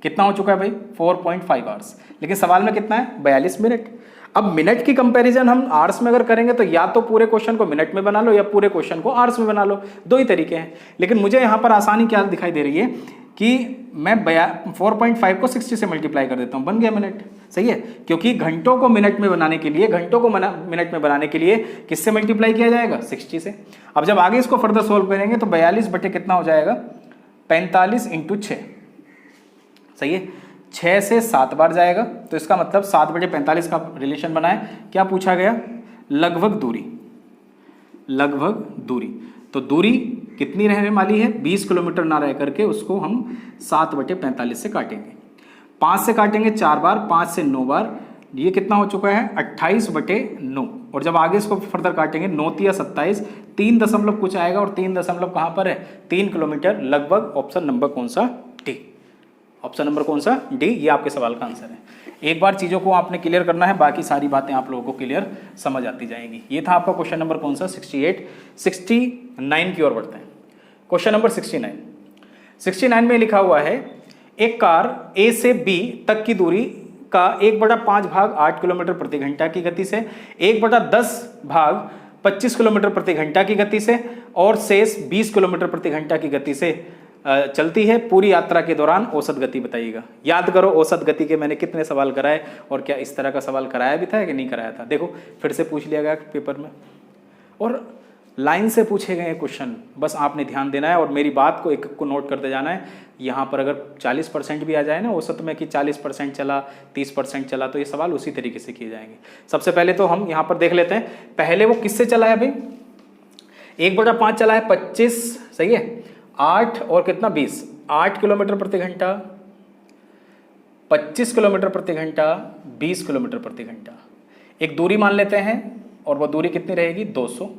कितना हो चुका है भाई, 4.5 आवर्स। लेकिन सवाल में कितना है, 42 मिनट। अब मिनट की कंपैरिजन हम आवर्स में अगर करेंगे तो या तो पूरे क्वेश्चन को मिनट में बना लो या पूरे क्वेश्चन को आवर्स में बना लो, दो ही तरीके हैं। लेकिन मुझे यहाँ पर आसानी क्या दिखाई दे रही है कि मैं 4.5 को 60 से मल्टीप्लाई कर देता हूँ, बन गया मिनट। सही है, क्योंकि घंटों को मिनट में बनाने के लिए, मिनट में बनाने के लिए किससे मल्टीप्लाई किया जाएगा, 60 से। अब जब आगे इसको फर्दर सोल्व करेंगे तो 42 बटे कितना हो जाएगा, 45 × 6। सही है, 6 से 7 बार जाएगा, तो इसका मतलब 7 बटे 45 का रिलेशन बनाए। क्या पूछा गया, लगभग दूरी। लगभग दूरी। तो दूरी कितनी रहने वाली है, 20 किलोमीटर ना रह करके उसको हम 7/45 से काटेंगे। 5 से काटेंगे 4 बार, 5 से 9 बार, ये कितना हो चुका है 28/9। और जब आगे इसको फर्दर काटेंगे 9 तिया 27, 3 दशमलव कुछ आएगा और 3 दशमलव कहाँ पर है, 3 किलोमीटर लगभग। ऑप्शन नंबर कौन सा, डी। ऑप्शन नंबर कौन सा, डी, ये आपके सवाल का आंसर है। एक बार चीज़ों को आपने क्लियर करना है, बाकी सारी बातें आप लोगों को क्लियर समझ आती जाएंगी। ये था आपका क्वेश्चन नंबर कौन सा, 69 की ओर बढ़ते हैं। क्वेश्चन नंबर 69 में लिखा हुआ है एक कार ए से बी तक की दूरी का 1/5 भाग 8 किलोमीटर प्रति घंटा की गति से, 1/10 भाग 25 किलोमीटर प्रति घंटा की गति से और शेष 20 किलोमीटर प्रति घंटा की गति से चलती है। पूरी यात्रा के दौरान औसत गति बताइएगा। याद करो औसत गति के मैंने कितने सवाल कराए और क्या इस तरह का सवाल कराया भी था कि नहीं कराया था। देखो फिर से पूछ लिया गया पेपर में और लाइन से पूछे गए क्वेश्चन, बस आपने ध्यान देना है और मेरी बात को एक को नोट करते जाना है। यहाँ पर अगर 40% भी आ जाए ना औसत में कि 40% चला, 30% चला, तो ये सवाल उसी तरीके से किए जाएंगे। सबसे पहले तो हम यहाँ पर देख लेते हैं, पहले वो किससे चला है भाई, 1/5 चला है 25, सही है, 8 और कितना 20, 8 किलोमीटर प्रति घंटा, 25 किलोमीटर प्रति घंटा, 20 किलोमीटर प्रति घंटा। एक दूरी मान लेते हैं और वो दूरी कितनी रहेगी 200।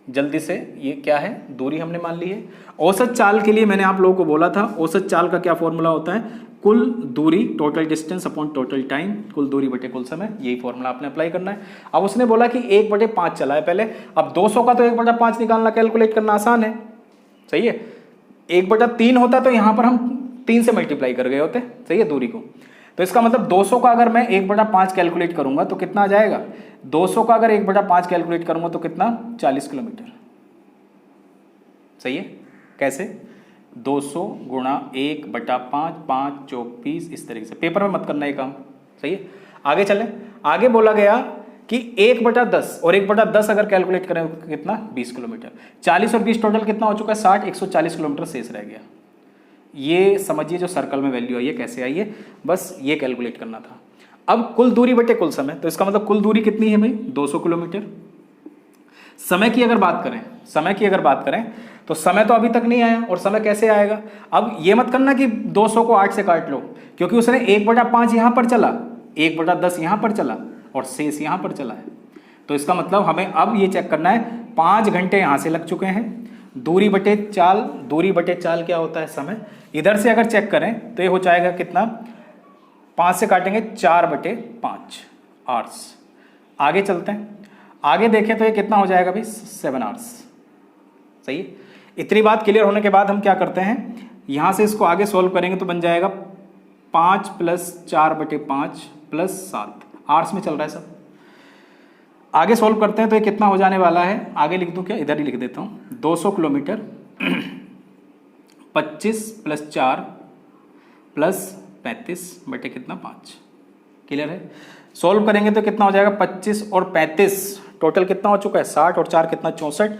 जल्दी से ये क्या है, दूरी हमने मान ली है। औसत चाल के लिए मैंने आप लोगों को बोला था औसत चाल का क्या फॉर्मूला होता है, कुल दूरी, total distance upon total time, कुल दूरी बटे कुल समय, यही फॉर्मूला आपने अप्लाई करना है। अब उसने बोला कि 1/5 चला है पहले, अब 200 का तो 1/5 निकालना, कैलकुलेट करना आसान है, सही है। 1/3 होता तो यहाँ पर हम 3 से मल्टीप्लाई कर गए होते, सही है, दूरी को। तो इसका मतलब 200 का अगर मैं 1/5 कैलकुलेट करूंगा तो कितना आ जाएगा, 200 का अगर 1/5 कैलकुलेट करूंगा तो कितना, 40 किलोमीटर, सही है। कैसे, 200 गुणा 1/5, 5 चौक 20, इस तरीके से। पेपर में मत करना ये काम, सही है। आगे चलें, आगे बोला गया कि 1/10 और 1/10 अगर कैलकुलेट करें तो कितना, 20 किलोमीटर। 40 और 20 टोटल कितना हो चुका है, 60, 140 किलोमीटर शेष रह गया। ये समझिए जो सर्कल में वैल्यू आई है कैसे आई है, बस ये कैलकुलेट करना था। अब कुल दूरी बटे कुल समय, तो इसका मतलब कुल दूरी कितनी है भाई, 200 किलोमीटर। समय की अगर बात करें तो समय तो अभी तक नहीं आया, और समय कैसे आएगा। अब ये मत करना कि 200 को 8 से काट लो, क्योंकि उसने 1/5 यहां पर चला, 1/10 यहां पर चला और शेष यहां पर चला है। तो इसका मतलब हमें अब ये चेक करना है, 5 घंटे यहां से लग चुके हैं। दूरी बटे चाल क्या होता है, समय। इधर से अगर चेक करें तो ये हो जाएगा कितना, 5 से काटेंगे 4/5 आवर्स। आगे चलते हैं, आगे देखें तो ये कितना हो जाएगा भाई, 7 आवर्स, सही है। इतनी बात क्लियर होने के बाद हम क्या करते हैं, यहां से इसको आगे सोल्व करेंगे तो बन जाएगा 5 + 4/5 + 7 आवर्स में चल रहा है सब। आगे सोल्व करते हैं तो ये कितना हो जाने वाला है, आगे लिख दूं क्या, इधर ही लिख देता हूं, 200 किलोमीटर 25 + 4 + 35 बटे कितना 5, क्लियर है। सोल्व करेंगे तो कितना हो जाएगा, 25 और 35 टोटल कितना हो चुका है, 60 और 4 कितना 64।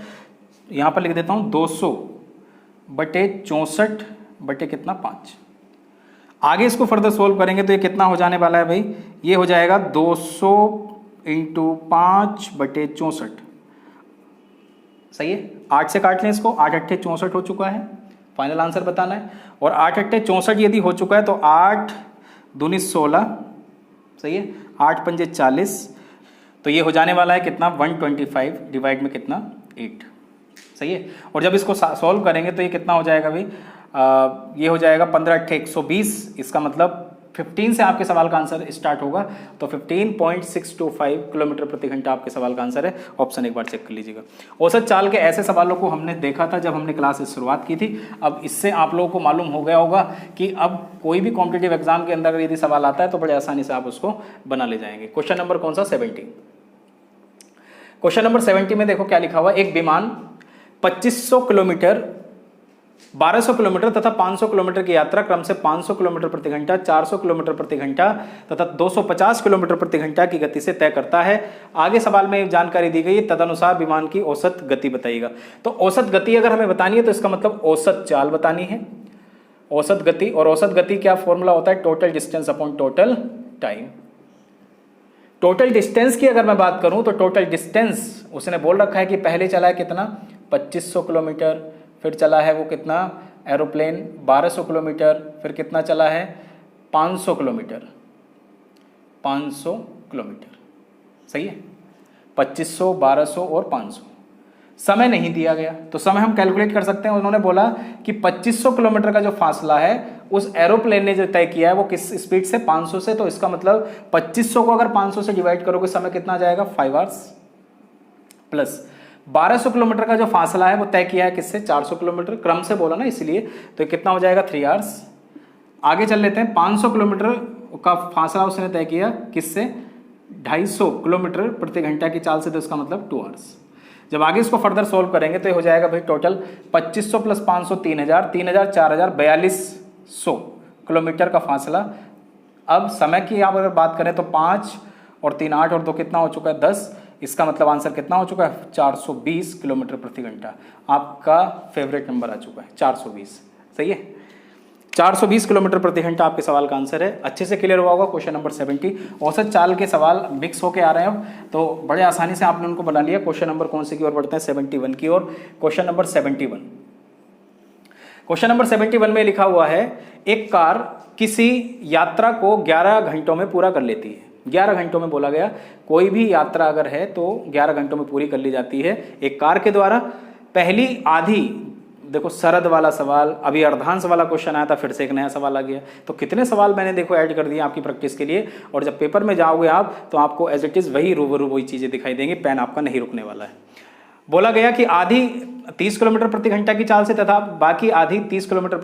यहाँ पर लिख देता हूँ 200 बटे 64 बटे कितना 5। आगे इसको फर्दर सोल्व करेंगे तो ये कितना हो जाने वाला है भाई, ये हो जाएगा 200 × 5 बटे 64, सही है। 8 से काट लें इसको, 8 × 8 = 64 हो चुका है, फाइनल आंसर बताना है। और 8 × 8 = 64 यदि हो चुका है तो 8 दूनी 16, सही है, 8 पंजे 40, तो ये हो जाने वाला है कितना 125 डिवाइड में कितना 8, सही है। और जब इसको सॉल्व करेंगे तो ये कितना हो जाएगा भाई, ये हो जाएगा 15 × 8 = 120। इसका मतलब 15 से आपके सवाल का आंसर स्टार्ट होगा, तो 15.625 किलोमीटर प्रति घंटा आपके सवाल का आंसर है। ऑप्शन एक बार चेक कर लीजिएगा। औसत चाल के ऐसे सवालों को हमने देखा था जब हमने क्लास से शुरुआत की थी। अब इससे आप लोगों को मालूम हो गया होगा कि अब कोई भी कॉम्पिटिटिव एग्जाम के अंदर यदि सवाल आता है तो बड़े आसानी से आप उसको बना ले जाएंगे। क्वेश्चन नंबर कौन सा, 70। क्वेश्चन नंबर 70 में देखो क्या लिखा हुआ, एक विमान 2500 किलोमीटर, 1200 किलोमीटर तथा 500 किलोमीटर की यात्रा क्रम से 500 किलोमीटर प्रति घंटा, 400 किलोमीटर प्रति घंटा तथा 250 किलोमीटर प्रति घंटा की गति से तय करता है। आगे सवाल में जानकारी दी गई है, तदनुसार विमान की औसत गति बताइएगा। तो औसत गति अगर हमें बतानी है तो इसका मतलब औसत चाल बतानी है, औसत गति। और औसत गति क्या फॉर्मूला होता है, total distance upon total time. Total distance की अगर मैं बात करूं तो टोटल डिस्टेंस उसने बोल रखा है कि पहले चला है कितना 2500 किलोमीटर, फिर चला है वो कितना एरोप्लेन 1200 किलोमीटर, फिर कितना चला है 500 किलोमीटर, 500 किलोमीटर, सही है 2500, 1200 और 500। समय नहीं दिया गया तो समय हम कैलकुलेट कर सकते हैं। उन्होंने बोला कि 2500 किलोमीटर का जो फासला है उस एरोप्लेन ने जो तय किया है वो किस स्पीड से 500 से, तो इसका मतलब 2500 को अगर 500 से डिवाइड करोगे समय कितना आ जाएगा 5 आवर्स, प्लस 1200 किलोमीटर का जो फासला है वो तय किया है किससे 400 किलोमीटर, क्रम से बोला ना इसलिए, तो कितना हो जाएगा 3 आवर्स। आगे चल लेते हैं, 500 किलोमीटर का फासला उसने तय किया किससे 250 किलोमीटर प्रति घंटा की चाल से, तो इसका मतलब 2 आवर्स। जब आगे इसको फर्दर सोल्व करेंगे तो ये हो जाएगा भाई टोटल 2500 प्लस 500 3000, 3000 4000 4200 किलोमीटर का फासला। अब समय की आप अगर बात करें तो 5 और 3 8 और 2 कितना हो चुका है 10, इसका मतलब आंसर कितना हो चुका है 420 किलोमीटर प्रति घंटा। आपका फेवरेट नंबर आ चुका है 420, सही है 420 किलोमीटर प्रति घंटा आपके सवाल का आंसर है। अच्छे से क्लियर हुआ होगा। क्वेश्चन नंबर 70, औसत चाल के सवाल मिक्स होके आ रहे हैं अब, तो बड़े आसानी से आपने उनको बना लिया। क्वेश्चन नंबर कौन से की ओर बढ़ते हैं 71 की ओर। क्वेश्चन नंबर 71, क्वेश्चन नंबर 71 में लिखा हुआ है एक कार किसी यात्रा को 11 घंटों में पूरा कर लेती है। 11 घंटों में बोला गया, कोई भी यात्रा अगर है तो 11 घंटों में पूरी कर ली जाती है एक कार के द्वारा। पहली आधी, देखो सरद वाला सवाल, अभी अर्धांश वाला क्वेश्चन आया था, फिर से एक नया सवाल आ गया। तो कितने सवाल मैंने देखो ऐड कर दिए आपकी प्रैक्टिस के लिए, और जब पेपर में जाओगे आप तो आपको एज इट इज वही रूबरू वही चीजें दिखाई देंगी, पेन आपका नहीं रुकने वाला है। बोला गया कि आधी 30 किलोमीटर प्रति घंटा की चाल से तथा बाकी आधी 25 किलोमीटर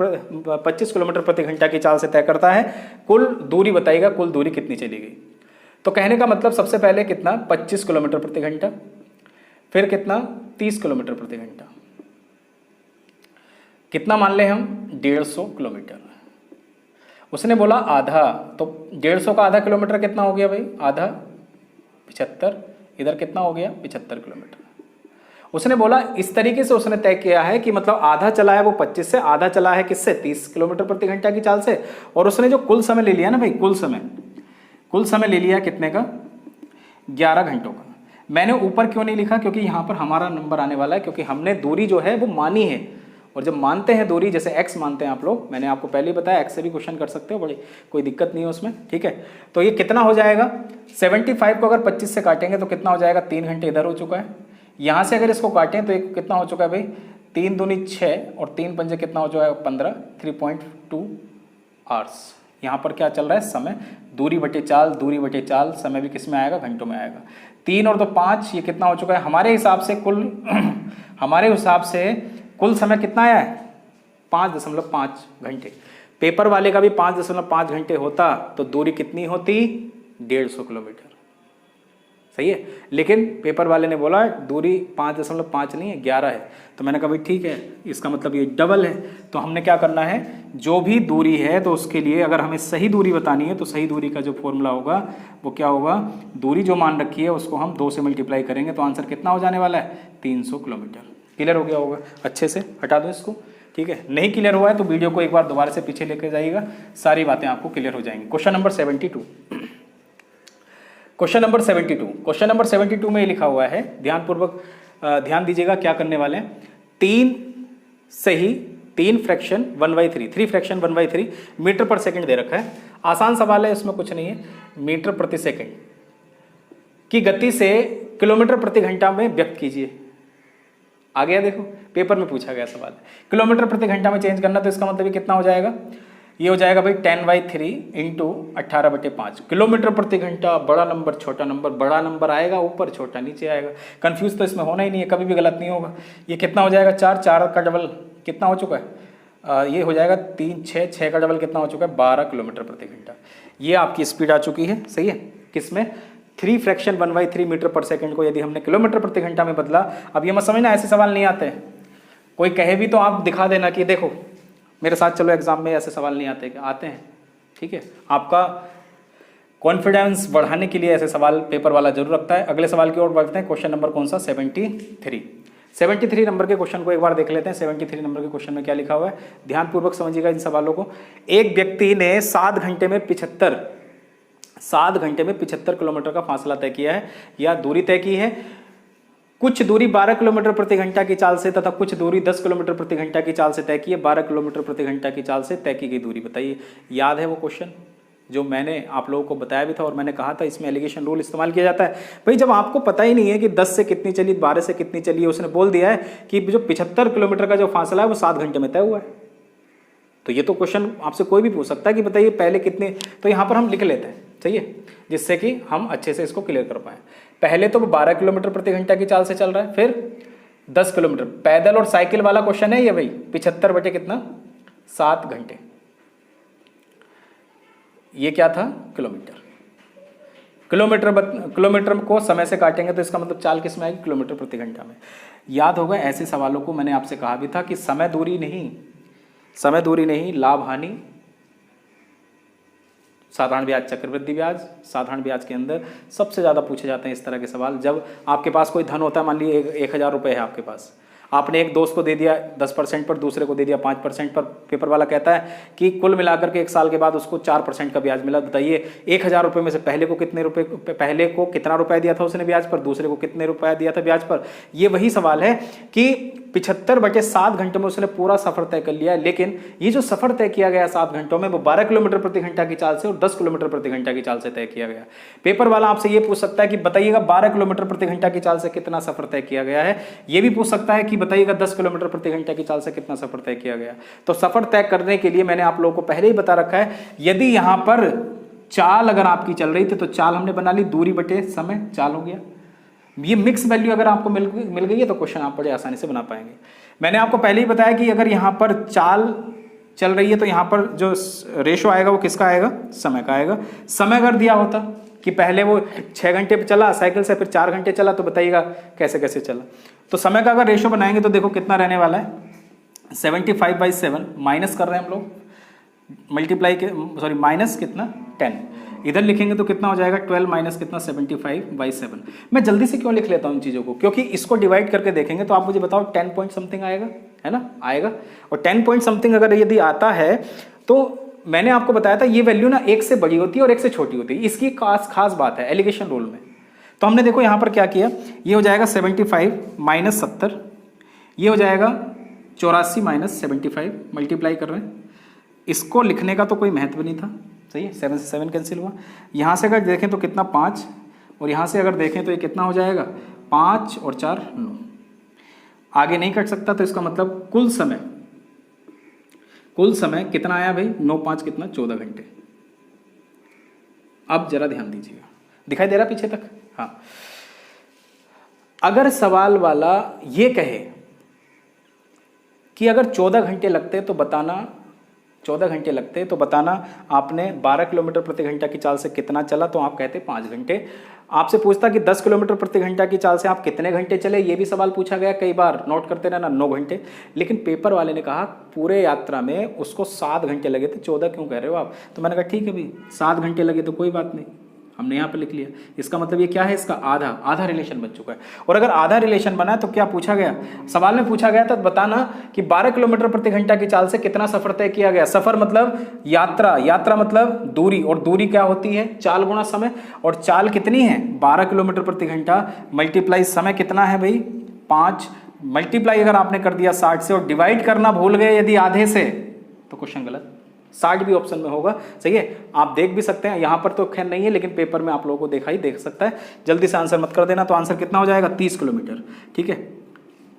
प्रति घंटा की चाल से तय करता है। कुल दूरी बताइएगा, कुल दूरी कितनी चली गई। तो कहने का मतलब सबसे पहले कितना 25 किलोमीटर प्रति घंटा, फिर कितना 30 किलोमीटर प्रति घंटा, कितना मान ले हम 150 किलोमीटर। उसने बोला आधा, तो 150 का आधा किलोमीटर कितना हो गया भाई, आधा 75, इधर कितना हो गया 75 किलोमीटर। उसने बोला इस तरीके से उसने तय किया है कि मतलब आधा चला है वो 25 से, आधा चला है किससे 30 किलोमीटर प्रति घंटा की चाल से, और उसने जो कुल समय ले लिया ना भाई, कुल समय ले लिया कितने का 11 घंटों का। मैंने ऊपर क्यों नहीं लिखा, क्योंकि यहाँ पर हमारा नंबर आने वाला है, क्योंकि हमने दूरी जो है वो मानी है, और जब मानते हैं दूरी, जैसे x मानते हैं आप लोग, मैंने आपको पहले ही बताया x से भी क्वेश्चन कर सकते हो, बड़ी कोई दिक्कत नहीं है उसमें, ठीक है। तो ये कितना हो जाएगा 75 को अगर 25 से काटेंगे तो कितना हो जाएगा 3 घंटे इधर हो चुका है। यहाँ से अगर इसको काटें तो एक कितना हो चुका है भाई 3 दूनी 6 और 3 पंजे कितना हो जाएगा 15, 3.2 आवर्स। यहाँ पर क्या चल रहा है समय, दूरी बटे चाल, दूरी बटे चाल, समय भी किस में आएगा घंटों में आएगा। 3 और 2 5, ये कितना हो चुका है हमारे हिसाब से कुल समय कितना आया है 5.5 घंटे। पेपर वाले का भी 5.5 घंटे होता तो दूरी कितनी होती 150 किलोमीटर, सही है। लेकिन पेपर वाले ने बोला दूरी 5.5 नहीं है 11 है, तो मैंने कहा भाई ठीक है, इसका मतलब ये डबल है। तो हमने क्या करना है, जो भी दूरी है तो उसके लिए अगर हमें सही दूरी बतानी है तो सही दूरी का जो फॉर्मूला होगा वो क्या होगा, दूरी जो मान रखी है उसको हम 2 से मल्टीप्लाई करेंगे तो आंसर कितना हो जाने वाला है 300 किलोमीटर। क्लियर हो गया होगा, अच्छे से हटा दो इसको, ठीक है। नहीं क्लियर हुआ है तो वीडियो को एक बार दोबारा से पीछे लेकर जाइएगा, सारी बातें आपको क्लियर हो जाएंगी। क्वेश्चन नंबर 72, क्वेश्चन नंबर 72 में लिखा हुआ है, ध्यानपूर्वक ध्यान दीजिएगा क्या करने वाले हैं। 3 फ्रैक्शन 1/3 मीटर पर सेकंड दे रखा है। आसान सवाल है, इसमें कुछ नहीं है। मीटर प्रति सेकंड की गति से किलोमीटर प्रति घंटा में व्यक्त कीजिए। आ गया, देखो पेपर में पूछा गया सवाल, किलोमीटर प्रति घंटा में चेंज करना, तो इसका मतलब कितना हो जाएगा, ये हो जाएगा भाई 10/3 इंटू 18/5 किलोमीटर प्रति घंटा। बड़ा नंबर छोटा नंबर, बड़ा नंबर आएगा ऊपर, छोटा नीचे आएगा। कंफ्यूज तो इसमें होना ही नहीं है, कभी भी गलत नहीं होगा। ये कितना हो जाएगा 4 का डबल कितना हो चुका है, ये हो जाएगा 3 6 का डबल कितना हो चुका है 12 किलोमीटर प्रति घंटा। ये आपकी स्पीड आ चुकी है, सही है। किसमें 3 फ्रैक्शन 1/3 मीटर पर सेकंड को यदि हमने किलोमीटर प्रति घंटा में बदला। अब ये मत समझना ऐसे सवाल नहीं आते, कोई कहे भी तो आप दिखा देना कि देखो मेरे साथ चलो एग्जाम में, ऐसे सवाल नहीं आते, आते हैं, ठीक है। आपका कॉन्फिडेंस बढ़ाने के लिए ऐसे सवाल पेपर वाला जरूर रखता है। अगले सवाल की ओर बढ़ते हैं। क्वेश्चन नंबर कौन सा 73 नंबर के क्वेश्चन को एक बार देख लेते हैं। 73 नंबर के क्वेश्चन में क्या लिखा हुआ है, ध्यानपूर्वक समझिएगा इन सवालों को। एक व्यक्ति ने 7 घंटे में 75 7 घंटे में 75 किलोमीटर का फासला तय किया है या दूरी तय की है। कुछ दूरी 12 किलोमीटर प्रति घंटा की चाल से तथा कुछ दूरी 10 किलोमीटर प्रति घंटा की चाल से तय की है। 12 किलोमीटर प्रति घंटा की चाल से तय की गई दूरी बताइए। याद है वो क्वेश्चन जो मैंने आप लोगों को बताया भी था और मैंने कहा था इसमें एलिगेशन रूल इस्तेमाल किया जाता है। भाई जब आपको पता ही नहीं है कि 10 से कितनी चली, 12 से कितनी चली है, उसने बोल दिया है कि जो 75 किलोमीटर का जो फासला है वो 7 घंटे में तय हुआ है, तो ये तो क्वेश्चन आपसे कोई भी पूछ सकता है कि बताइए पहले कितने। तो यहाँ पर हम लिख लेते हैं, सही है, जिससे कि हम अच्छे से इसको क्लियर कर पाए। पहले तो 12 किलोमीटर प्रति घंटा की चाल से चल रहा है, फिर 10 किलोमीटर। पैदल और साइकिल वाला क्वेश्चन है ये भाई। 75 बटे कितना, 7 घंटे। ये क्या था, किलोमीटर। किलोमीटर को समय से काटेंगे तो इसका मतलब चाल किस में आएगी, किलोमीटर प्रति घंटा में। याद होगा ऐसे सवालों को मैंने आपसे कहा भी था कि समय दूरी नहीं, लाभ हानि, साधारण ब्याज, चक्रवृद्धि ब्याज। साधारण ब्याज के अंदर सबसे ज्यादा पूछे जाते हैं इस तरह के सवाल। जब आपके पास कोई धन होता है, मान लीजिए 1000 रुपये है आपके पास, आपने एक दोस्त को दे दिया 10% पर, दूसरे को दे दिया 5% पर। पेपर वाला कहता है कि कुल मिलाकर के 1 साल के बाद उसको 4% का ब्याज मिला। बताइए 1000 रुपये में से पहले को कितना रुपया दिया था उसने ब्याज पर, दूसरे को कितने रुपया दिया था ब्याज पर। ये वही सवाल है कि 75 बटे 7 घंटों में उसने पूरा सफर तय कर लिया है, लेकिन ये जो सफर तय किया गया 7 घंटों में वो 12 किलोमीटर प्रति घंटा की चाल से और 10 किलोमीटर प्रति घंटा की चाल से तय किया गया। पेपर वाला आपसे ये पूछ सकता है कि बताइएगा 12 किलोमीटर प्रति घंटा की चाल से कितना सफर तय किया गया है। ये भी पूछ सकता है कि बताइएगा 10 किलोमीटर प्रति घंटा की चाल से कितना सफर तय किया गया। तो सफर तय करने के लिए मैंने आप लोगों को पहले ही बता रखा है, यदि यहां पर चाल अगर आपकी चल रही थी तो चाल हमने बना ली, दूरी बटे समय चाल हो गया। ये मिक्स वैल्यू अगर आपको मिल गई है तो क्वेश्चन आप बड़े आसानी से बना पाएंगे। मैंने आपको पहले ही बताया कि अगर यहाँ पर चाल चल रही है तो यहाँ पर जो रेशो आएगा वो किसका आएगा, समय का आएगा। समय अगर दिया होता कि पहले वो 6 घंटे पे चला साइकिल से, फिर 4 घंटे चला, तो बताइएगा कैसे कैसे चला। तो समय का अगर रेशो बनाएंगे तो देखो कितना रहने वाला है, 75/7 माइनस कर रहे हैं हम लोग, माइनस कितना 10, इधर लिखेंगे तो कितना हो जाएगा 12 माइनस कितना 75/7। मैं जल्दी से क्यों लिख लेता हूं इन चीज़ों को, क्योंकि इसको डिवाइड करके देखेंगे तो आप मुझे बताओ 10 पॉइंट समथिंग आएगा, है ना, आएगा। और 10 पॉइंट समथिंग अगर यदि आता है तो मैंने आपको बताया था ये वैल्यू ना 1 से बड़ी होती है और 1 से छोटी होती है। इसकी खास बात है एलिगेशन रूल में। तो हमने देखो यहाँ पर क्या किया, ये हो जाएगा 75 माइनस 70, ये हो जाएगा 84 माइनस 75, मल्टीप्लाई कर रहे हैं। इसको लिखने का तो कोई महत्व नहीं था, सही है, 7 से 7 कैंसिल हुआ। यहाँ से अगर देखें तो कितना 5, और यहाँ से अगर देखें तो ये कितना हो जाएगा 5 और 4 9, आगे नहीं कट सकता। तो इसका मतलब कुल समय कितना आया भाई, 9 5 कितना 14 घंटे। अब जरा ध्यान दीजिएगा, दिखाई दे रहा पीछे तक, हाँ। अगर सवाल वाला ये कहे कि अगर 14 घंटे लगते तो बताना आपने 12 किलोमीटर प्रति घंटा की चाल से कितना चला, तो आप कहते 5 घंटे। आपसे पूछता कि 10 किलोमीटर प्रति घंटा की चाल से आप कितने घंटे चले, ये भी सवाल पूछा गया कई बार, नोट करते रहना 9 घंटे। लेकिन पेपर वाले ने कहा पूरे यात्रा में उसको 7 घंटे लगे थे, 14 क्यों कह रहे हो आप। तो मैंने कहा ठीक है भाई 7 घंटे लगे तो कोई बात नहीं, हमने यहाँ पर लिख लिया। इसका मतलब ये क्या है, इसका आधा रिलेशन बन चुका है। और अगर आधा रिलेशन बना है तो क्या पूछा गया, सवाल में पूछा गया था बताना कि 12 किलोमीटर प्रति घंटा की चाल से कितना सफर तय किया गया। सफर मतलब यात्रा मतलब दूरी, और दूरी क्या होती है, चाल गुणा समय। और चाल कितनी है 12 किलोमीटर प्रति घंटा मल्टीप्लाई समय कितना है भाई 5, मल्टीप्लाई अगर आपने कर दिया 60 से और डिवाइड करना भूल गए यदि आधे से तो क्वेश्चन गलत। 60 भी ऑप्शन में होगा, सही है, आप देख भी सकते हैं। यहाँ पर तो खैर नहीं है लेकिन पेपर में आप लोगों को देख सकता है। जल्दी से आंसर मत कर देना। तो आंसर कितना हो जाएगा 30 किलोमीटर, ठीक है,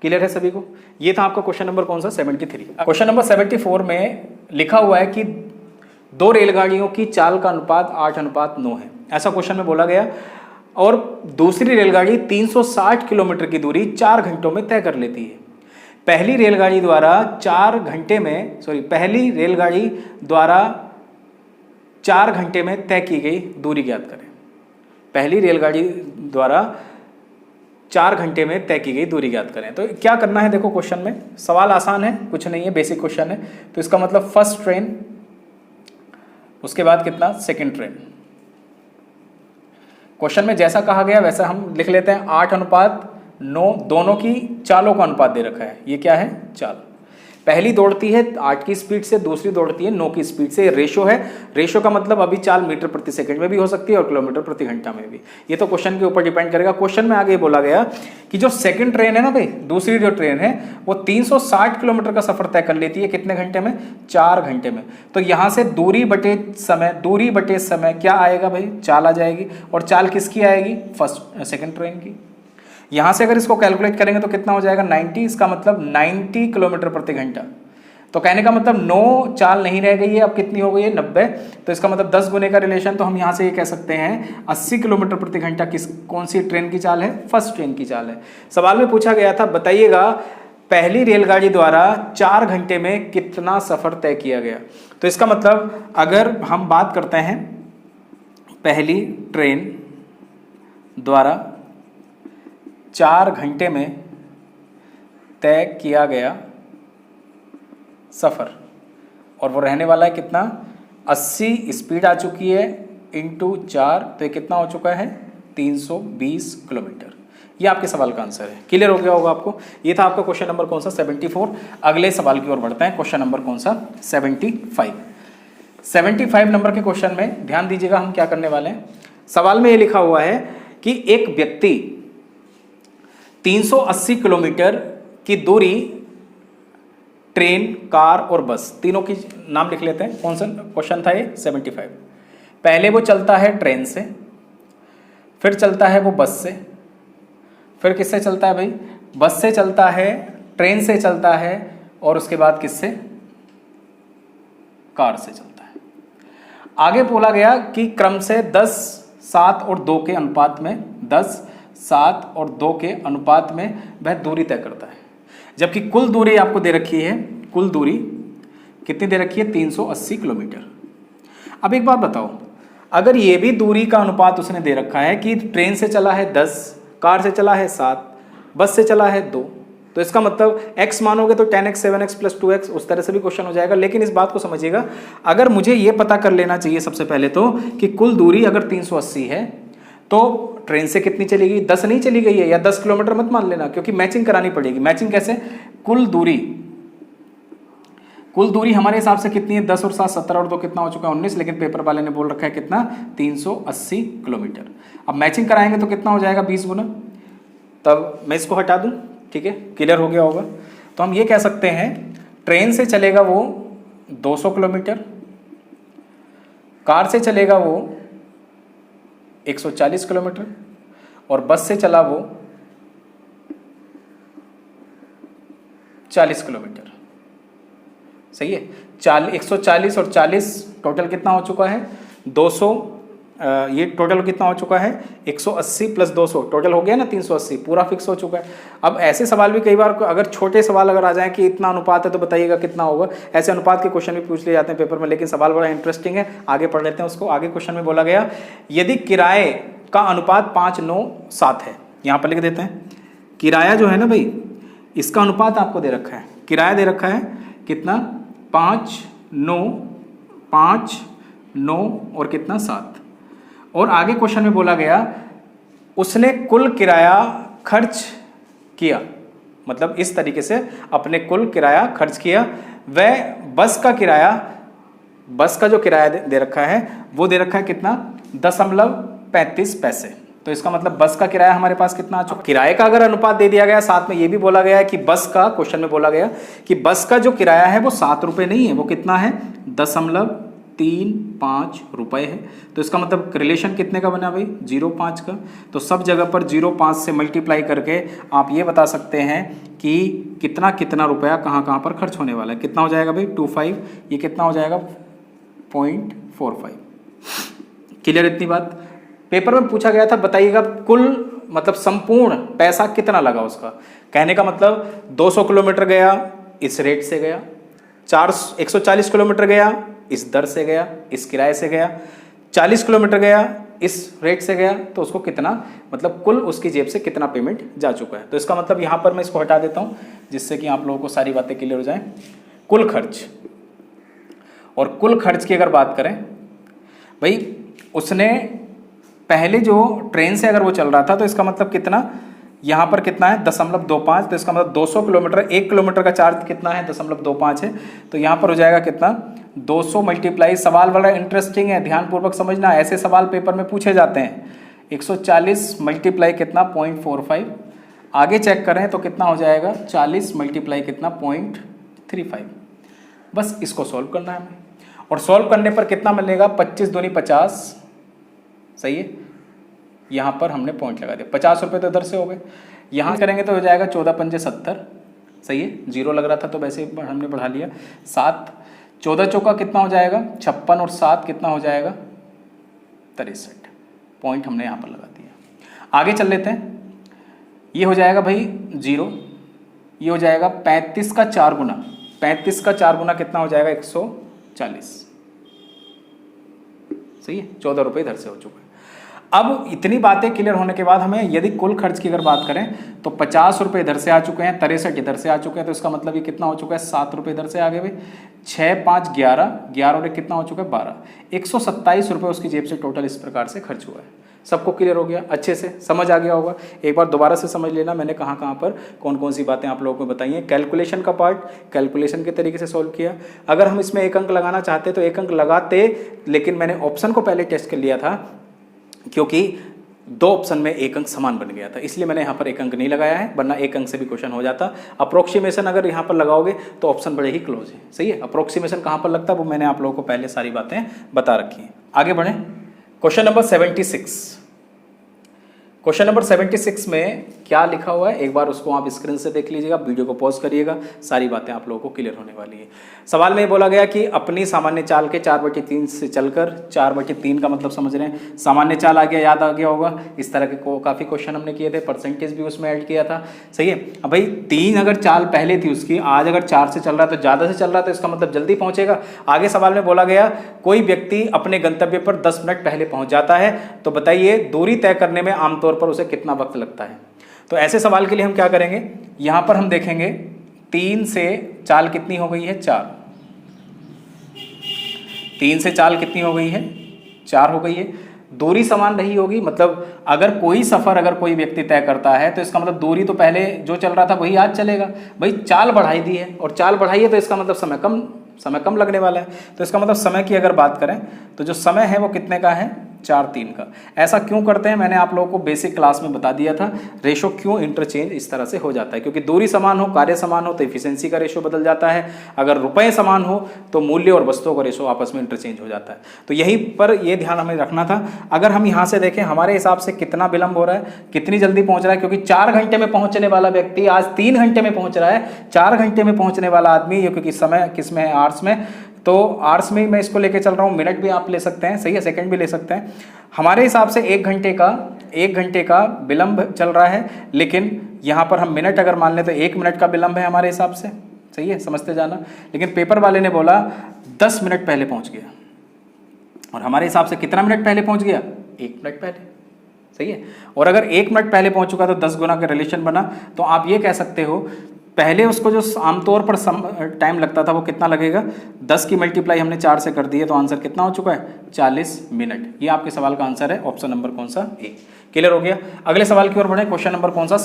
क्लियर है सभी को। ये था आपका क्वेश्चन नंबर कौन सा 73। क्वेश्चन नंबर 74 में लिखा हुआ है कि 2 रेलगाड़ियों की चाल का अनुपात 8:9 है, ऐसा क्वेश्चन में बोला गया। और दूसरी रेलगाड़ी 360 किलोमीटर की दूरी 4 घंटों में तय कर लेती है। पहली रेलगाड़ी द्वारा 4 घंटे में तय की गई दूरी ज्ञात करें। पहली रेलगाड़ी द्वारा 4 घंटे में तय की गई दूरी ज्ञात करें। तो क्या करना है, देखो क्वेश्चन में सवाल आसान है, कुछ नहीं है, बेसिक क्वेश्चन है। तो इसका मतलब फर्स्ट ट्रेन, उसके बाद कितना सेकंड ट्रेन। क्वेश्चन में जैसा कहा गया वैसा हम लिख लेते हैं। 8:9 दोनों की चालों का अनुपात दे रखा है, ये क्या है चाल। पहली दौड़ती है 8 की स्पीड से, दूसरी दौड़ती है 9 की स्पीड से। रेशो है, रेशो का मतलब अभी चाल मीटर प्रति सेकंड में भी हो सकती है और किलोमीटर प्रति घंटा में भी। ये तो क्वेश्चन के ऊपर डिपेंड करेगा। क्वेश्चन में आगे बोला गया कि जो सेकंड ट्रेन है ना भाई, दूसरी जो ट्रेन है वो 360 किलोमीटर का सफर तय कर लेती है कितने घंटे में? 4 घंटे में। तो यहां से दूरी बटे समय क्या आएगा भाई? चाल आ जाएगी। और चाल किसकी आएगी? सेकंड ट्रेन की। यहां से अगर इसको कैलकुलेट करेंगे तो कितना हो जाएगा? 90। इसका मतलब 90 किलोमीटर प्रति घंटा। तो कहने का मतलब 9 चाल नहीं रह गई है, अब कितनी हो गई है? 90। तो इसका मतलब 10 गुने का रिलेशन, तो हम यहां से ये कह सकते हैं 80 किलोमीटर प्रति घंटा कौन सी ट्रेन की चाल है? फर्स्ट ट्रेन की चाल है। सवाल में पूछा गया था, बताइएगा पहली रेलगाड़ी द्वारा 4 घंटे में कितना सफर तय किया गया। तो इसका मतलब अगर हम बात करते हैं पहली ट्रेन द्वारा 4 घंटे में तय किया गया सफर, और वो रहने वाला है कितना? 80 स्पीड आ चुकी है इंटू 4, तो ये कितना हो चुका है? 320 किलोमीटर। ये आपके सवाल का आंसर है। क्लियर हो गया होगा आपको। ये था आपका क्वेश्चन नंबर कौन सा? 74। अगले सवाल की ओर बढ़ते हैं। क्वेश्चन नंबर कौन सा? 75। 75 नंबर के क्वेश्चन में ध्यान दीजिएगा, हम क्या करने वाले हैं। सवाल में ये लिखा हुआ है कि एक व्यक्ति 380 किलोमीटर की दूरी ट्रेन, कार और बस तीनों की नाम लिख लेते हैं। कौन सा क्वेश्चन था ये? 75। पहले वो चलता है ट्रेन से, फिर चलता है वो बस से, फिर किससे चलता है भाई? बस से चलता है, ट्रेन से चलता है, और उसके बाद किससे? कार से चलता है। आगे बोला गया कि क्रम से 10, 7 और 2 के अनुपात में 10, 7 और 2 के अनुपात में वह दूरी तय करता है। जबकि कुल दूरी आपको दे रखी है, कुल दूरी कितनी दे रखी है? 380 किलोमीटर। अब एक बात बताओ, अगर ये भी दूरी का अनुपात उसने दे रखा है कि ट्रेन से चला है 10, कार से चला है 7, बस से चला है 2, तो इसका मतलब x मानोगे तो 10x, 7x प्लस 2x, उस तरह से भी क्वेश्चन हो जाएगा। लेकिन इस बात को समझिएगा, अगर मुझे ये पता कर लेना चाहिए सबसे पहले तो कि कुल दूरी अगर 380 है तो ट्रेन से कितनी चली गई? 10 नहीं चली गई है, या 10 किलोमीटर मत मान लेना, क्योंकि मैचिंग करानी पड़ेगी। मैचिंग कैसे? कुल दूरी हमारे हिसाब से कितनी है? 10 और 7 17 और 2 कितना हो चुका है? 19। लेकिन पेपर वाले ने बोल रखा है कितना? 380 किलोमीटर। अब मैचिंग कराएंगे तो कितना हो जाएगा? 20 गुना। तब मैं इसको हटा दूं, ठीक है, क्लियर हो गया होगा। तो हम ये कह सकते हैं ट्रेन से चलेगा वो 200 किलोमीटर, कार से चलेगा वो 140 किलोमीटर, और बस से चला वो 40 किलोमीटर। सही है। 140 और 40 टोटल कितना हो चुका है? 200। ये टोटल कितना हो चुका है? 180 प्लस 200 टोटल हो गया ना 380, पूरा फिक्स हो चुका है। अब ऐसे सवाल भी कई बार, अगर छोटे सवाल अगर आ जाए कि इतना अनुपात है तो बताइएगा कितना होगा, ऐसे अनुपात के क्वेश्चन भी पूछ लिए जाते हैं पेपर में। लेकिन सवाल बड़ा इंटरेस्टिंग है, आगे पढ़ लेते हैं उसको। आगे क्वेश्चन में बोला गया, यदि किराए का अनुपात 5-9-7 है, यहाँ पर लिख देते हैं। किराया जो है ना भाई, इसका अनुपात आपको दे रखा है, किराया दे रखा है कितना? 5-9 और कितना? 7। और आगे क्वेश्चन में बोला गया उसने कुल किराया खर्च किया, मतलब इस तरीके से अपने कुल किराया खर्च किया। वह बस का जो किराया दे रखा है वो दे रखा है कितना? 0.35 पैसे। तो इसका मतलब बस का किराया हमारे पास कितना आ चुका? किराए का अगर अनुपात दे दिया गया, साथ में ये भी बोला गया है कि बस का, क्वेश्चन में बोला गया कि बस का जो किराया है वो 7 रुपये नहीं है, वो कितना है? 0.35 रुपये है। तो इसका मतलब रिलेशन कितने का बना भाई? 0.5 का। तो सब जगह पर 0.5 से मल्टीप्लाई करके आप ये बता सकते हैं कि कितना रुपया कहाँ पर खर्च होने वाला है। कितना हो जाएगा भाई? 25। ये कितना हो जाएगा? 0.45। क्लियर इतनी बात? पेपर में पूछा गया था, बताइएगा कुल मतलब संपूर्ण पैसा कितना लगा उसका। कहने का मतलब 200 किलोमीटर गया, इस रेट से गया, 140 किलोमीटर गया, इस दर से गया, इस किराए से गया, 40 किलोमीटर गया, इस रेट से गया, तो उसको कितना, मतलब कुल उसकी जेब से कितना पेमेंट जा चुका है। तो इसका मतलब यहाँ पर मैं इसको हटा देता हूँ जिससे कि आप लोगों को सारी बातें क्लियर हो जाएं। कुल खर्च, और कुल खर्च की अगर बात करें भाई, उसने पहले जो ट्रेन से अगर वो चल रहा था तो इसका मतलब कितना? यहाँ पर कितना है 0.25, तो इसका मतलब 200 किलोमीटर, 1 किलोमीटर का चार्ज कितना है 0.25 है, तो यहाँ पर हो जाएगा कितना 200 मल्टीप्लाई। सवाल बड़ा इंटरेस्टिंग है, ध्यानपूर्वक समझना, ऐसे सवाल पेपर में पूछे जाते हैं। 140 मल्टीप्लाई कितना 0.45, आगे चेक करें तो कितना हो जाएगा 40 मल्टीप्लाई कितना 0.35। बस इसको सॉल्व करना है हमें, और सॉल्व करने पर कितना मिलेगा 25 दूनी 50, सही है। यहाँ पर हमने पॉइंट लगा दिया, 50 रुपये तो इधर से हो गए। यहाँ करेंगे तो हो जाएगा 14 पंजे 70, सही है, जीरो लग रहा था तो वैसे हमने बढ़ा लिया। 7 14 चौका कितना हो जाएगा 56, और 7 कितना हो जाएगा 63, पॉइंट हमने यहाँ पर लगा दिया। आगे चल लेते हैं, ये हो जाएगा भाई 0, ये हो जाएगा 35 का 4 गुना, 35 का 4 गुना कितना हो जाएगा 140, सही है, 14 रुपये इधर से हो चुका है। अब इतनी बातें क्लियर होने के बाद हमें यदि कुल खर्च की अगर बात करें तो 50 रुपये इधर से आ चुके हैं, 63 इधर से आ चुके हैं, तो इसका मतलब ये कितना हो चुका है 7 रुपये इधर से आगे भाई, 6 5 11, 11 और कितना हो चुका है 12, 127 रुपये उसकी जेब से टोटल इस प्रकार से खर्च हुआ है। सबको क्लियर हो गया, अच्छे से समझ आ गया होगा। एक बार दोबारा से समझ लेना मैंने कहाँ कहाँ पर कौन कौन सी बातें आप लोगों को बताई हैं। कैलकुलेशन का पार्ट कैलकुलेशन के तरीके से सॉल्व किया। अगर हम इसमें 1 अंक लगाना चाहते तो 1 अंक लगाते, लेकिन मैंने ऑप्शन को पहले टेस्ट कर लिया था क्योंकि 2 ऑप्शन में 1 अंक समान बन गया था, इसलिए मैंने यहाँ पर 1 अंक नहीं लगाया है, वरना 1 अंक से भी क्वेश्चन हो जाता। अप्रोक्सीमेशन अगर यहाँ पर लगाओगे तो ऑप्शन बड़े ही क्लोज है, सही है। अप्रोक्सीमेशन कहाँ पर लगता है वो मैंने आप लोगों को पहले सारी बातें बता रखी हैं। आगे बढ़ें, क्वेश्चन नंबर 76। क्वेश्चन नंबर 76 में क्या लिखा हुआ है एक बार उसको आप स्क्रीन से देख लीजिएगा, वीडियो को पॉज करिएगा, सारी बातें आप लोगों को क्लियर होने वाली है। सवाल में बोला गया कि अपनी सामान्य चाल के 4/3 से चलकर 4/3 का मतलब समझ रहे हैं, सामान्य चाल आ गया, याद आ गया होगा। इस तरह के काफ़ी क्वेश्चन हमने किए थे, परसेंटेज भी उसमें ऐड किया था, सही है। अब भाई 3 अगर चाल पहले थी उसकी, आज अगर 4 से चल रहा है तो ज़्यादा से चल रहा है, तो इसका मतलब जल्दी पहुँचेगा। आगे सवाल में बोला गया कोई व्यक्ति अपने गंतव्य पर 10 मिनट पहले पहुँच जाता है, तो बताइए दूरी तय करने में आमतौर पर उसे कितना वक्त लगता है। तो ऐसे सवाल के लिए हम क्या करेंगे, यहां पर हम देखेंगे 3 से चाल कितनी हो गई है 4, 3 से चाल कितनी हो गई है 4 हो गई है। दूरी समान रही होगी, मतलब अगर कोई सफर अगर कोई व्यक्ति तय करता है तो इसका मतलब दूरी तो पहले जो चल रहा था वही आज चलेगा। भाई चाल बढ़ाई दी है, और चाल बढ़ाई है तो इसका मतलब समय कम लगने वाला है। तो इसका मतलब समय की अगर बात करें तो जो समय है वो कितने का है 4:3 का। ऐसा क्यों करते हैं मैंने आप लोगों को बेसिक क्लास में बता दिया था, रेशो क्यों इंटरचेंज इस तरह से हो जाता है, क्योंकि दूरी समान हो, कार्य समान हो तो इफिशिएंसी का रेशो बदल जाता है। अगर रुपए समान हो तो मूल्य और वस्तुओं का रेशो आपस में इंटरचेंज हो जाता है। तो यहीं पर ये ध्यान हमें रखना था। अगर हम यहाँ से देखें हमारे हिसाब से कितना विलंब हो रहा है, कितनी जल्दी पहुंच रहा है, क्योंकि 4 घंटे में पहुंचने वाला व्यक्ति आज 3 घंटे में पहुंच रहा है। 4 घंटे में पहुंचने वाला आदमी, क्योंकि समय किस में है आर्ट्स में, तो आर्ट्स में मैं इसको लेके चल रहा हूँ, मिनट भी आप ले सकते हैं, सही है, सेकंड भी ले सकते हैं। हमारे हिसाब से 1 घंटे का विलंब चल रहा है, लेकिन यहाँ पर हम मिनट अगर मान लें तो 1 मिनट का विलंब है हमारे हिसाब से, सही है, समझते जाना। लेकिन पेपर वाले ने बोला 10 मिनट पहले पहुँच गया, और हमारे हिसाब से कितना मिनट पहले पहुँच गया 1 मिनट पहले, सही है। और अगर 1 मिनट पहले पहुँच चुका तो 10 गुना का रिलेशन बना। तो आप ये कह सकते हो पहले उसको जो आमतौर पर टाइम लगता था वो कितना लगेगा, 10 की मल्टीप्लाई हमने 4 से कर दी है, तो आंसर कितना हो चुका है 40 मिनट। ये आपके सवाल का आंसर है, ऑप्शन नंबर कौन सा ए। क्लियर हो गया। अगले सवाल की ओर बढ़े, क्वेश्चन नंबर कौन सा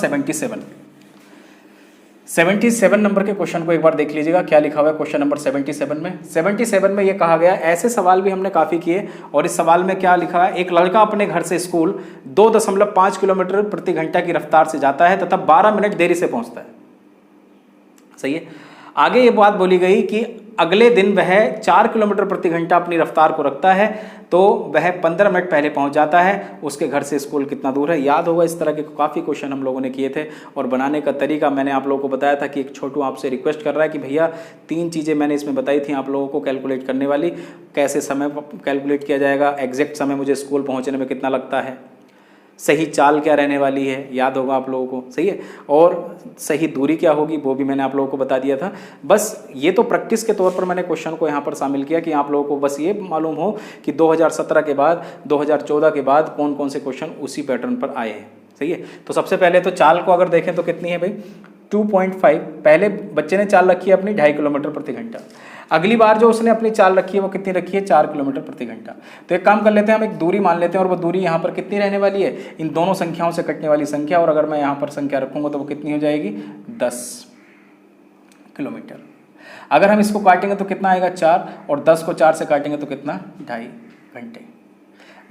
77 नंबर के क्वेश्चन को एक बार देख लीजिएगा क्या लिखा हुआ है क्वेश्चन नंबर 77 में ये कहा गया, ऐसे सवाल भी हमने काफ़ी किए, और इस सवाल में क्या लिखा है, एक लड़का अपने घर से स्कूल 2.5 किलोमीटर प्रति घंटा की रफ्तार से जाता है तथा 12 मिनट देरी से पहुंचता है, सही है। आगे ये बात बोली गई कि अगले दिन वह 4 किलोमीटर प्रति घंटा अपनी रफ्तार को रखता है तो वह 15 मिनट पहले पहुंच जाता है। उसके घर से स्कूल कितना दूर है। याद होगा इस तरह के काफ़ी क्वेश्चन हम लोगों ने किए थे, और बनाने का तरीका मैंने आप लोगों को बताया था कि एक छोटू आपसे रिक्वेस्ट कर रहा है कि भैया 3 चीज़ें मैंने इसमें बताई थी आप लोगों को कैलकुलेट करने वाली, कैसे समय कैलकुलेट किया जाएगा, एग्जैक्ट समय मुझे स्कूल पहुँचने में कितना लगता है, सही चाल क्या रहने वाली है, याद होगा आप लोगों को, सही है, और सही दूरी क्या होगी वो भी मैंने आप लोगों को बता दिया था। बस ये तो प्रैक्टिस के तौर पर मैंने क्वेश्चन को यहाँ पर शामिल किया कि आप लोगों को बस ये मालूम हो कि 2017 के बाद 2014 के बाद कौन कौन से क्वेश्चन उसी पैटर्न पर आए हैं, सही है। तो सबसे पहले तो चाल को अगर देखें तो कितनी है भाई 2.5, पहले बच्चे ने चाल रखी है अपनी 2.5 किलोमीटर प्रति घंटा। अगली बार जो उसने अपनी चाल रखी है वो कितनी रखी है, 4 किलोमीटर प्रति घंटा। तो एक काम कर लेते हैं, हम एक दूरी मान लेते हैं और वो दूरी यहाँ पर कितनी रहने वाली है, इन दोनों संख्याओं से कटने वाली संख्या, और अगर मैं यहाँ पर संख्या रखूंगा तो वो कितनी हो जाएगी, 10 किलोमीटर। अगर हम इसको काटेंगे तो कितना आएगा, 4, और 10 को 4 से काटेंगे तो कितना, 2.5 घंटे।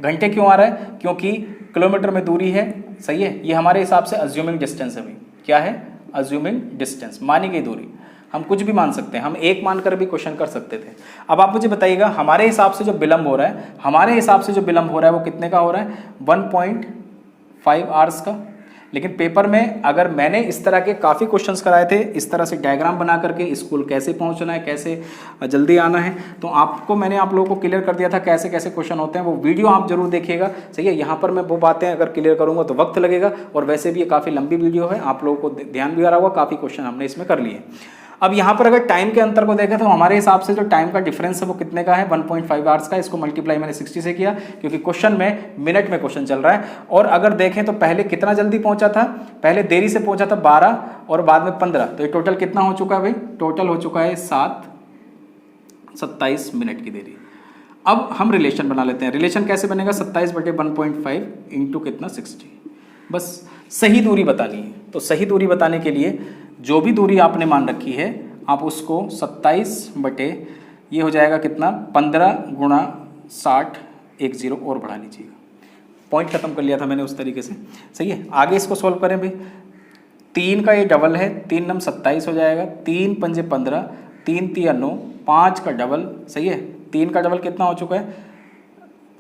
घंटे क्यों आ रहा है, क्योंकि किलोमीटर में दूरी है, सही है। ये हमारे हिसाब से अज्यूमिंग डिस्टेंस है भाई, क्या है, अज्यूमिंग डिस्टेंस, मानी गई दूरी। हम कुछ भी मान सकते हैं, हम 1 मानकर भी क्वेश्चन कर सकते थे। अब आप मुझे बताइएगा, हमारे हिसाब से जो विलंब हो रहा है, हमारे हिसाब से जो विलंब हो रहा है वो कितने का हो रहा है, 1.5 आवर्स का। लेकिन पेपर में अगर मैंने इस तरह के काफ़ी क्वेश्चंस कराए थे, इस तरह से डायग्राम बना करके स्कूल कैसे पहुंचना है, कैसे जल्दी आना है, तो आपको मैंने आप लोगों को क्लियर कर दिया था कैसे कैसे क्वेश्चन होते हैं। वो वीडियो आप जरूर देखिएगा, सही है। यहाँ पर मैं वो बातें अगर क्लियर करूँगा तो वक्त लगेगा, और वैसे भी ये काफ़ी लंबी वीडियो है, आप लोगों को ध्यान भी आ रहा होगा, काफ़ी क्वेश्चन हमने इसमें कर लिए। अब यहाँ पर अगर टाइम के अंतर को देखें तो हमारे हिसाब से जो टाइम का डिफरेंस है वो कितने का है, 1.5 आवर्स का। इसको मल्टीप्लाई मैंने 60 से किया, क्योंकि क्वेश्चन में मिनट में क्वेश्चन चल रहा है। और अगर देखें तो पहले कितना जल्दी पहुंचा था, पहले देरी से पहुंचा था 12 और बाद में 15, तो ये टोटल कितना हो चुका है भाई, टोटल हो चुका है 27 मिनट की देरी। अब हम रिलेशन बना लेते हैं। रिलेशन कैसे बनेगा, 27/1.5 इंटू कितना, 60। बस सही दूरी बतानी है, तो सही दूरी बताने के लिए जो भी दूरी आपने मान रखी है आप उसको 27 बटे ये हो जाएगा कितना, 15 गुणा 60, 10 और बढ़ा लीजिएगा। पॉइंट खत्म कर लिया था मैंने उस तरीके से, सही है। आगे इसको सॉल्व करें भाई, 3 का ये डबल है, 3 नम 27 हो जाएगा, 3 पंजे 15, 3 तिया 9, 5 का डबल, सही है। 3 का डबल कितना हो चुका है,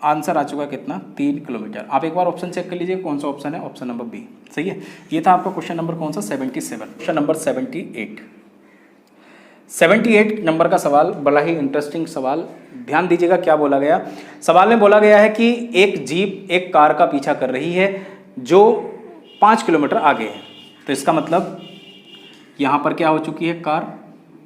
आंसर आ चुका है कितना, 3 किलोमीटर। आप एक बार ऑप्शन चेक कर लीजिए कौन सा ऑप्शन है, ऑप्शन नंबर बी, सही है। ये था आपका क्वेश्चन नंबर कौन सा, 77। क्वेश्चन नंबर 78 नंबर का सवाल, बड़ा ही इंटरेस्टिंग सवाल, ध्यान दीजिएगा क्या बोला गया। सवाल में बोला गया है कि एक जीप एक कार का पीछा कर रही है जो 5 किलोमीटर आगे है। तो इसका मतलब यहाँ पर क्या हो चुकी है, कार,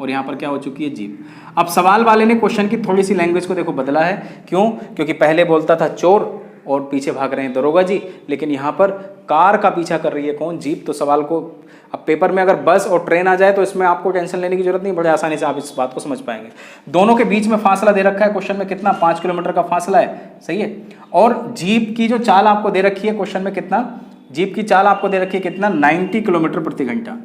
और यहाँ पर क्या हो चुकी है, जीप। अब सवाल वाले ने क्वेश्चन की थोड़ी सी लैंग्वेज को देखो बदला है, क्यों, क्योंकि पहले बोलता था चोर और पीछे भाग रहे हैं दरोगा जी, लेकिन यहाँ पर कार का पीछा कर रही है कौन, जीप। तो सवाल को अब पेपर में अगर बस और ट्रेन आ जाए तो इसमें आपको टेंशन लेने की जरूरत नहीं, बड़े आसानी से आप इस बात को समझ पाएंगे। दोनों के बीच में फासला दे रखा है क्वेश्चन में कितना, 5 किलोमीटर का फासला है, सही है। और जीप की जो चाल आपको दे रखी है क्वेश्चन में कितना, जीप की चाल आपको दे रखी है कितना, 90 किलोमीटर प्रति घंटा,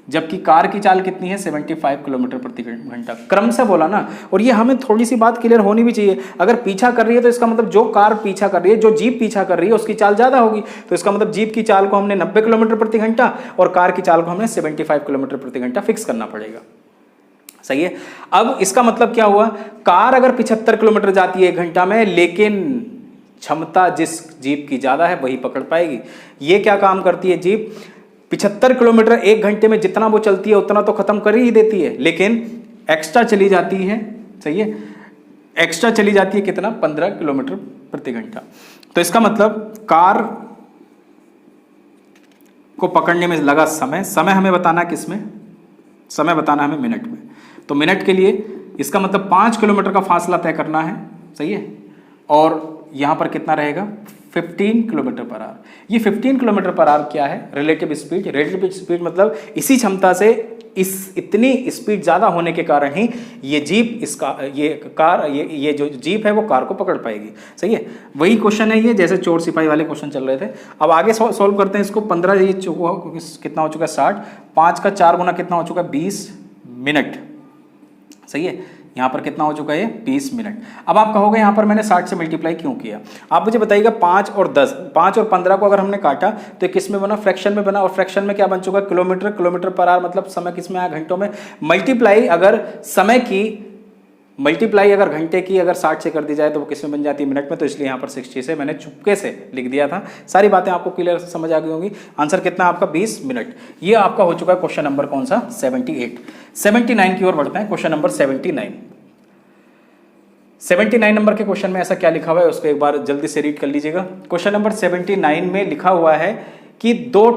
जबकि कार की चाल कितनी है, 75 किलोमीटर प्रति घंटा। क्रम से बोला ना, और ये हमें थोड़ी सी बात क्लियर होनी भी चाहिए। अगर पीछा कर रही है तो इसका मतलब जो कार पीछा कर रही है, जो जीप पीछा कर रही है उसकी चाल ज़्यादा होगी। तो इसका मतलब जीप की चाल को हमने 90 किलोमीटर प्रति घंटा और कार की चाल को हमने 75 किलोमीटर प्रति घंटा फिक्स करना पड़ेगा, सही है। अब इसका मतलब क्या हुआ, कार अगर 75 किलोमीटर जाती है 1 घंटा में, लेकिन क्षमता जिस जीप की ज़्यादा है वही पकड़ पाएगी। ये क्या काम करती है जीप, 75 किलोमीटर 1 घंटे में जितना वो चलती है उतना तो खत्म कर ही देती है, लेकिन एक्स्ट्रा चली जाती है, सही है, एक्स्ट्रा चली जाती है कितना, 15 किलोमीटर प्रति घंटा। तो इसका मतलब कार को पकड़ने में लगा समय, समय हमें बताना किसमें, समय बताना हमें मिनट में। तो मिनट के लिए इसका मतलब 5 किलोमीटर का फासला तय करना है, सही है। और यहाँ पर कितना रहेगा, 15 किलोमीटर पर आवर। ये 15 किलोमीटर पर आवर क्या है, रिलेटिव स्पीड। रिलेटिव स्पीड मतलब इसी क्षमता से इस इतनी स्पीड ज़्यादा होने के कारण ही ये जीप, इसका ये कार, ये जो जीप है वो कार को पकड़ पाएगी, सही है। वही क्वेश्चन है ये, जैसे चोर सिपाही वाले क्वेश्चन चल रहे थे। अब आगे सॉल्व करते हैं इसको। 15 ये कितना हो चुका है, 60, 5 का 4 गुना कितना हो चुका है, 20 मिनट, सही है। यहाँ पर कितना हो चुका है, 20 मिनट। अब आप कहोगे यहाँ पर मैंने 60 से मल्टीप्लाई क्यों किया, आप मुझे बताइएगा। 5 और 10, 5 और 15 को अगर हमने काटा तो किस में बना, फ्रैक्शन में बना, और फ्रैक्शन में क्या बन चुका है, किलोमीटर। किलोमीटर पर आवर मतलब समय किस में आया, घंटों में। मल्टीप्लाई अगर समय की, मल्टीप्लाई अगर घंटे की अगर 60 से कर दी जाए तो वो किस में बन जाती है, मिनट में। तो इसलिए यहाँ पर 60 से मैंने चुपके से लिख दिया था। सारी बातें आपको क्लियर समझ आ गई होंगी। आंसर कितना आपका, 20 मिनट। ये आपका हो चुका है क्वेश्चन नंबर कौन सा, 78। 79 की ओर बढ़ते हैं, क्वेश्चन नंबर 79। 79 नंबर के क्वेश्चन में ऐसा क्या लिखा हुआ है उसको एक बार जल्दी से रीड कर लीजिएगा। क्वेश्चन नंबर 79 में लिखा हुआ है कि दो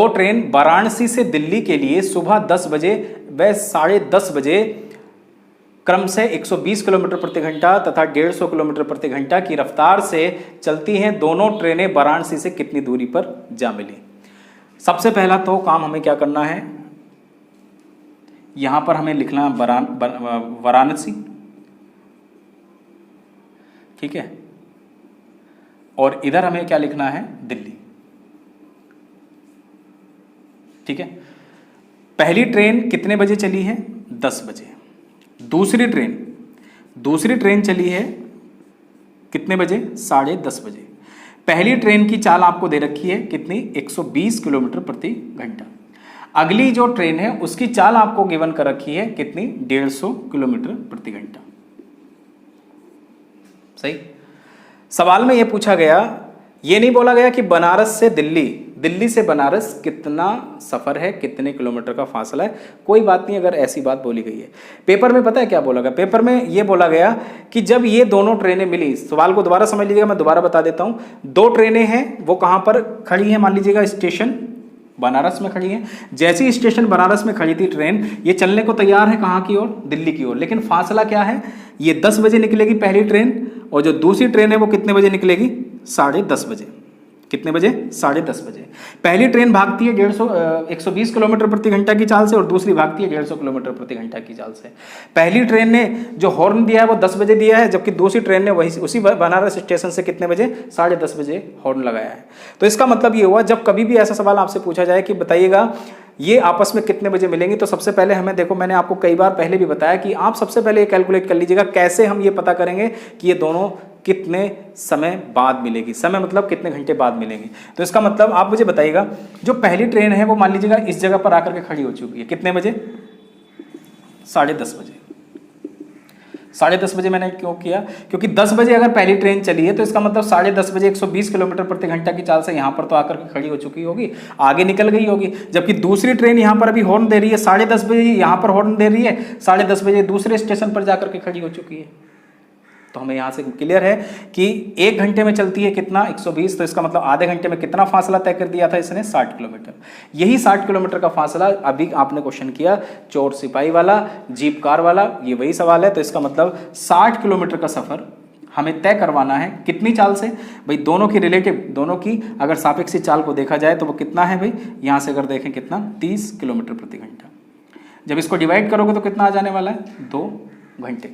ट्रेन वाराणसी से दिल्ली के लिए सुबह 10 बजे व 10:30 बजे क्रम से 120 किलोमीटर प्रति घंटा तथा 150 किलोमीटर प्रति घंटा की रफ्तार से चलती हैं। दोनों ट्रेनें वाराणसी से कितनी दूरी पर जा मिली। सबसे पहला तो काम हमें क्या करना है, यहां पर हमें लिखना वाराणसी, ठीक है, और इधर हमें क्या लिखना है, दिल्ली, ठीक है। पहली ट्रेन कितने बजे चली है, 10 बजे। दूसरी ट्रेन चली है कितने बजे, 10:30 बजे। पहली ट्रेन की चाल आपको दे रखी है कितनी, 120 किलोमीटर प्रति घंटा। अगली जो ट्रेन है उसकी चाल आपको गिवन कर रखी है कितनी, 150 किलोमीटर प्रति घंटा। सही। सवाल में यह पूछा गया, ये नहीं बोला गया कि बनारस से दिल्ली से बनारस कितना सफर है, कितने किलोमीटर का फासला है। कोई बात नहीं अगर ऐसी बात बोली गई है। पेपर में पता है क्या बोला गया, पेपर में यह बोला गया कि जब ये दोनों ट्रेनें मिली, सवाल को दोबारा समझ लीजिएगा, मैं दोबारा बता देता हूं। दो ट्रेनें हैं, वो कहां पर खड़ी हैं, मान लीजिएगा स्टेशन बनारस में खड़ी है। जैसी स्टेशन बनारस में खड़ी थी ट्रेन, ये चलने को तैयार है कहाँ की ओर, दिल्ली की ओर। लेकिन फासला क्या है, ये 10 बजे निकलेगी पहली ट्रेन, और जो दूसरी ट्रेन है वो कितने बजे निकलेगी, 10:30 बजे। कितने बजे, 10:30 बजे। पहली ट्रेन भागती है 120 किलोमीटर प्रति घंटा की चाल से, और दूसरी भागती है 150 किलोमीटर प्रति घंटा की चाल से। पहली ट्रेन ने जो हॉर्न दिया है वो 10 बजे दिया है, जबकि दूसरी ट्रेन ने वही उसी बनारस स्टेशन से कितने बजे, 10:30 बजे हॉर्न लगाया है। तो इसका मतलब ये हुआ, जब कभी भी ऐसा सवाल आपसे पूछा जाए कि बताइएगा ये आपस में कितने बजे मिलेंगे, तो सबसे पहले हमें देखो, मैंने आपको कई बार पहले भी बताया कि आप सबसे पहले कैलकुलेट कर लीजिएगा कैसे हम ये पता करेंगे कि ये दोनों कितने समय बाद मिलेगी। समय मतलब कितने घंटे बाद मिलेंगी। तो इसका मतलब आप मुझे बताइएगा, जो पहली ट्रेन है वो मान लीजिएगा इस जगह पर आकर के खड़ी हो चुकी है, कितने बजे, 10:30 बजे। 10:30 बजे मैंने क्यों किया, क्योंकि 10 बजे अगर पहली ट्रेन चली है तो इसका मतलब 10:30 बजे 120 किलोमीटर प्रति घंटा की चाल से यहाँ पर तो आकर के खड़ी हो चुकी होगी, आगे निकल गई होगी। जबकि दूसरी ट्रेन यहाँ पर अभी हॉर्न दे रही है, 10:30 बजे यहाँ पर हॉर्न दे रही है, 10:30 बजे दूसरे स्टेशन पर जाकर के खड़ी हो चुकी है। तो हमें यहाँ से क्लियर है कि 1 घंटे में चलती है कितना, 120, तो इसका मतलब आधे घंटे में कितना फासला तय कर दिया था इसने, 60 किलोमीटर। यही 60 किलोमीटर का फासला अभी आपने क्वेश्चन किया, चोर सिपाही वाला, जीप कार वाला, ये वही सवाल है। तो इसका मतलब 60 किलोमीटर का सफर हमें तय करवाना है कितनी चाल से, भाई दोनों की रिलेटिव, दोनों की अगर सापेक्षिक चाल को देखा जाए तो वो कितना है भाई, यहाँ से अगर देखें कितना, 30 किलोमीटर प्रति घंटा। जब इसको डिवाइड करोगे तो कितना आ जाने वाला है, 2 घंटे।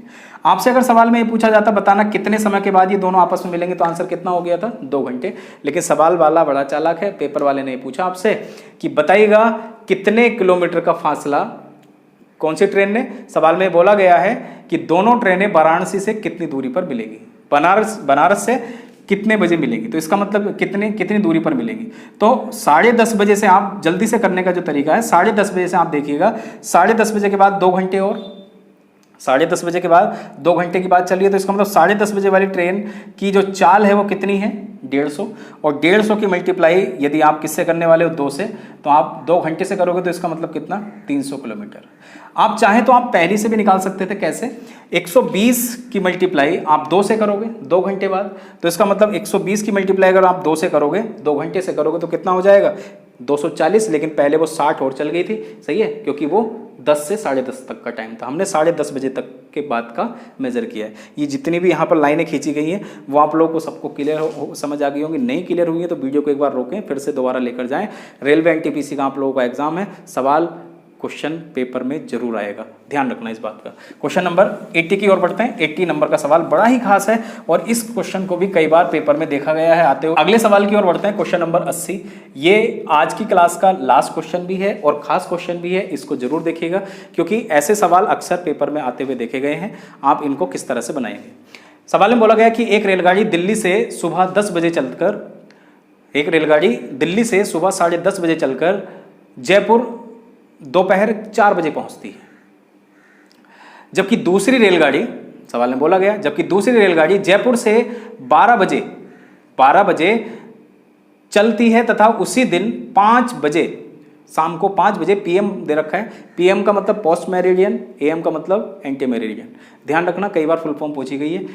आपसे अगर सवाल में ये पूछा जाता बताना कितने समय के बाद ये दोनों आपस में मिलेंगे, तो आंसर कितना हो गया था, 2 घंटे। लेकिन सवाल वाला बड़ा चालाक है, पेपर वाले ने पूछा आपसे कि बताइएगा कितने किलोमीटर का फासला कौन सी ट्रेन ने, सवाल में बोला गया है कि दोनों ट्रेनें वाराणसी से कितनी दूरी पर मिलेगी, बनारस से कितने बजे मिलेगी। तो इसका मतलब कितनी दूरी पर मिलेगी। तो 10:30 बजे से आप जल्दी से करने का जो तरीका है, 10:30 बजे से आप देखिएगा, 10:30 बजे के बाद 2 घंटे और, 10:30 बजे के बाद 2 घंटे की बात चलिए, तो इसका मतलब 10:30 बजे वाली ट्रेन की जो चाल है वो कितनी है, 150, और 150 की मल्टीप्लाई यदि आप किससे करने वाले हो, 2 से, तो आप 2 घंटे से करोगे तो इसका मतलब कितना, 300 किलोमीटर। आप चाहें तो आप पहले से भी निकाल सकते थे, कैसे, 120 की मल्टीप्लाई आप 2 से करोगे 2 घंटे बाद, तो इसका मतलब 120 की मल्टीप्लाई अगर आप 2 से करोगे, 2 घंटे से करोगे तो कितना हो जाएगा, 240। लेकिन पहले वो 60 और चल गई थी, सही है, क्योंकि वो 10 से 10:30 तक का टाइम था, हमने 10:30 बजे तक के बाद का मेजर किया है। ये जितनी भी यहाँ पर लाइनें खींची गई हैं वो आप लोगों को सबको क्लियर समझ आ गई होंगी। नहीं क्लियर हुई है तो वीडियो को एक बार रोकें, फिर से दोबारा लेकर जाएं। रेलवे एनटीपीसी का आप लोगों का एग्जाम है, सवाल क्वेश्चन पेपर में जरूर आएगा, ध्यान रखना इस बात का। क्वेश्चन नंबर 80 की ओर बढ़ते हैं। 80 नंबर का सवाल बड़ा ही खास है और इस क्वेश्चन को भी कई बार पेपर में देखा गया है आते हुए। अगले सवाल की ओर बढ़ते हैं, क्वेश्चन नंबर 80। ये आज की क्लास का लास्ट क्वेश्चन भी है और खास क्वेश्चन भी है, इसको जरूर देखिएगा क्योंकि ऐसे सवाल अक्सर पेपर में आते हुए देखे गए हैं। आप इनको किस तरह से बनाएंगे। सवाल में बोला गया कि एक रेलगाड़ी दिल्ली से सुबह 10 बजे चलकर, एक रेलगाड़ी दिल्ली से सुबह 10:30 बजे चलकर जयपुर दोपहर 4 बजे पहुंचती है, जबकि दूसरी रेलगाड़ी, सवाल में बोला गया, जबकि दूसरी रेलगाड़ी जयपुर से 12 बजे चलती है तथा उसी दिन 5 बजे, शाम को 5 बजे पीएम दे रखा है। पीएम का मतलब पोस्ट मेरिडियन, एएम का मतलब एंटी मेरिडियन। ध्यान रखना, कई बार फुल फॉर्म पूछी गई है।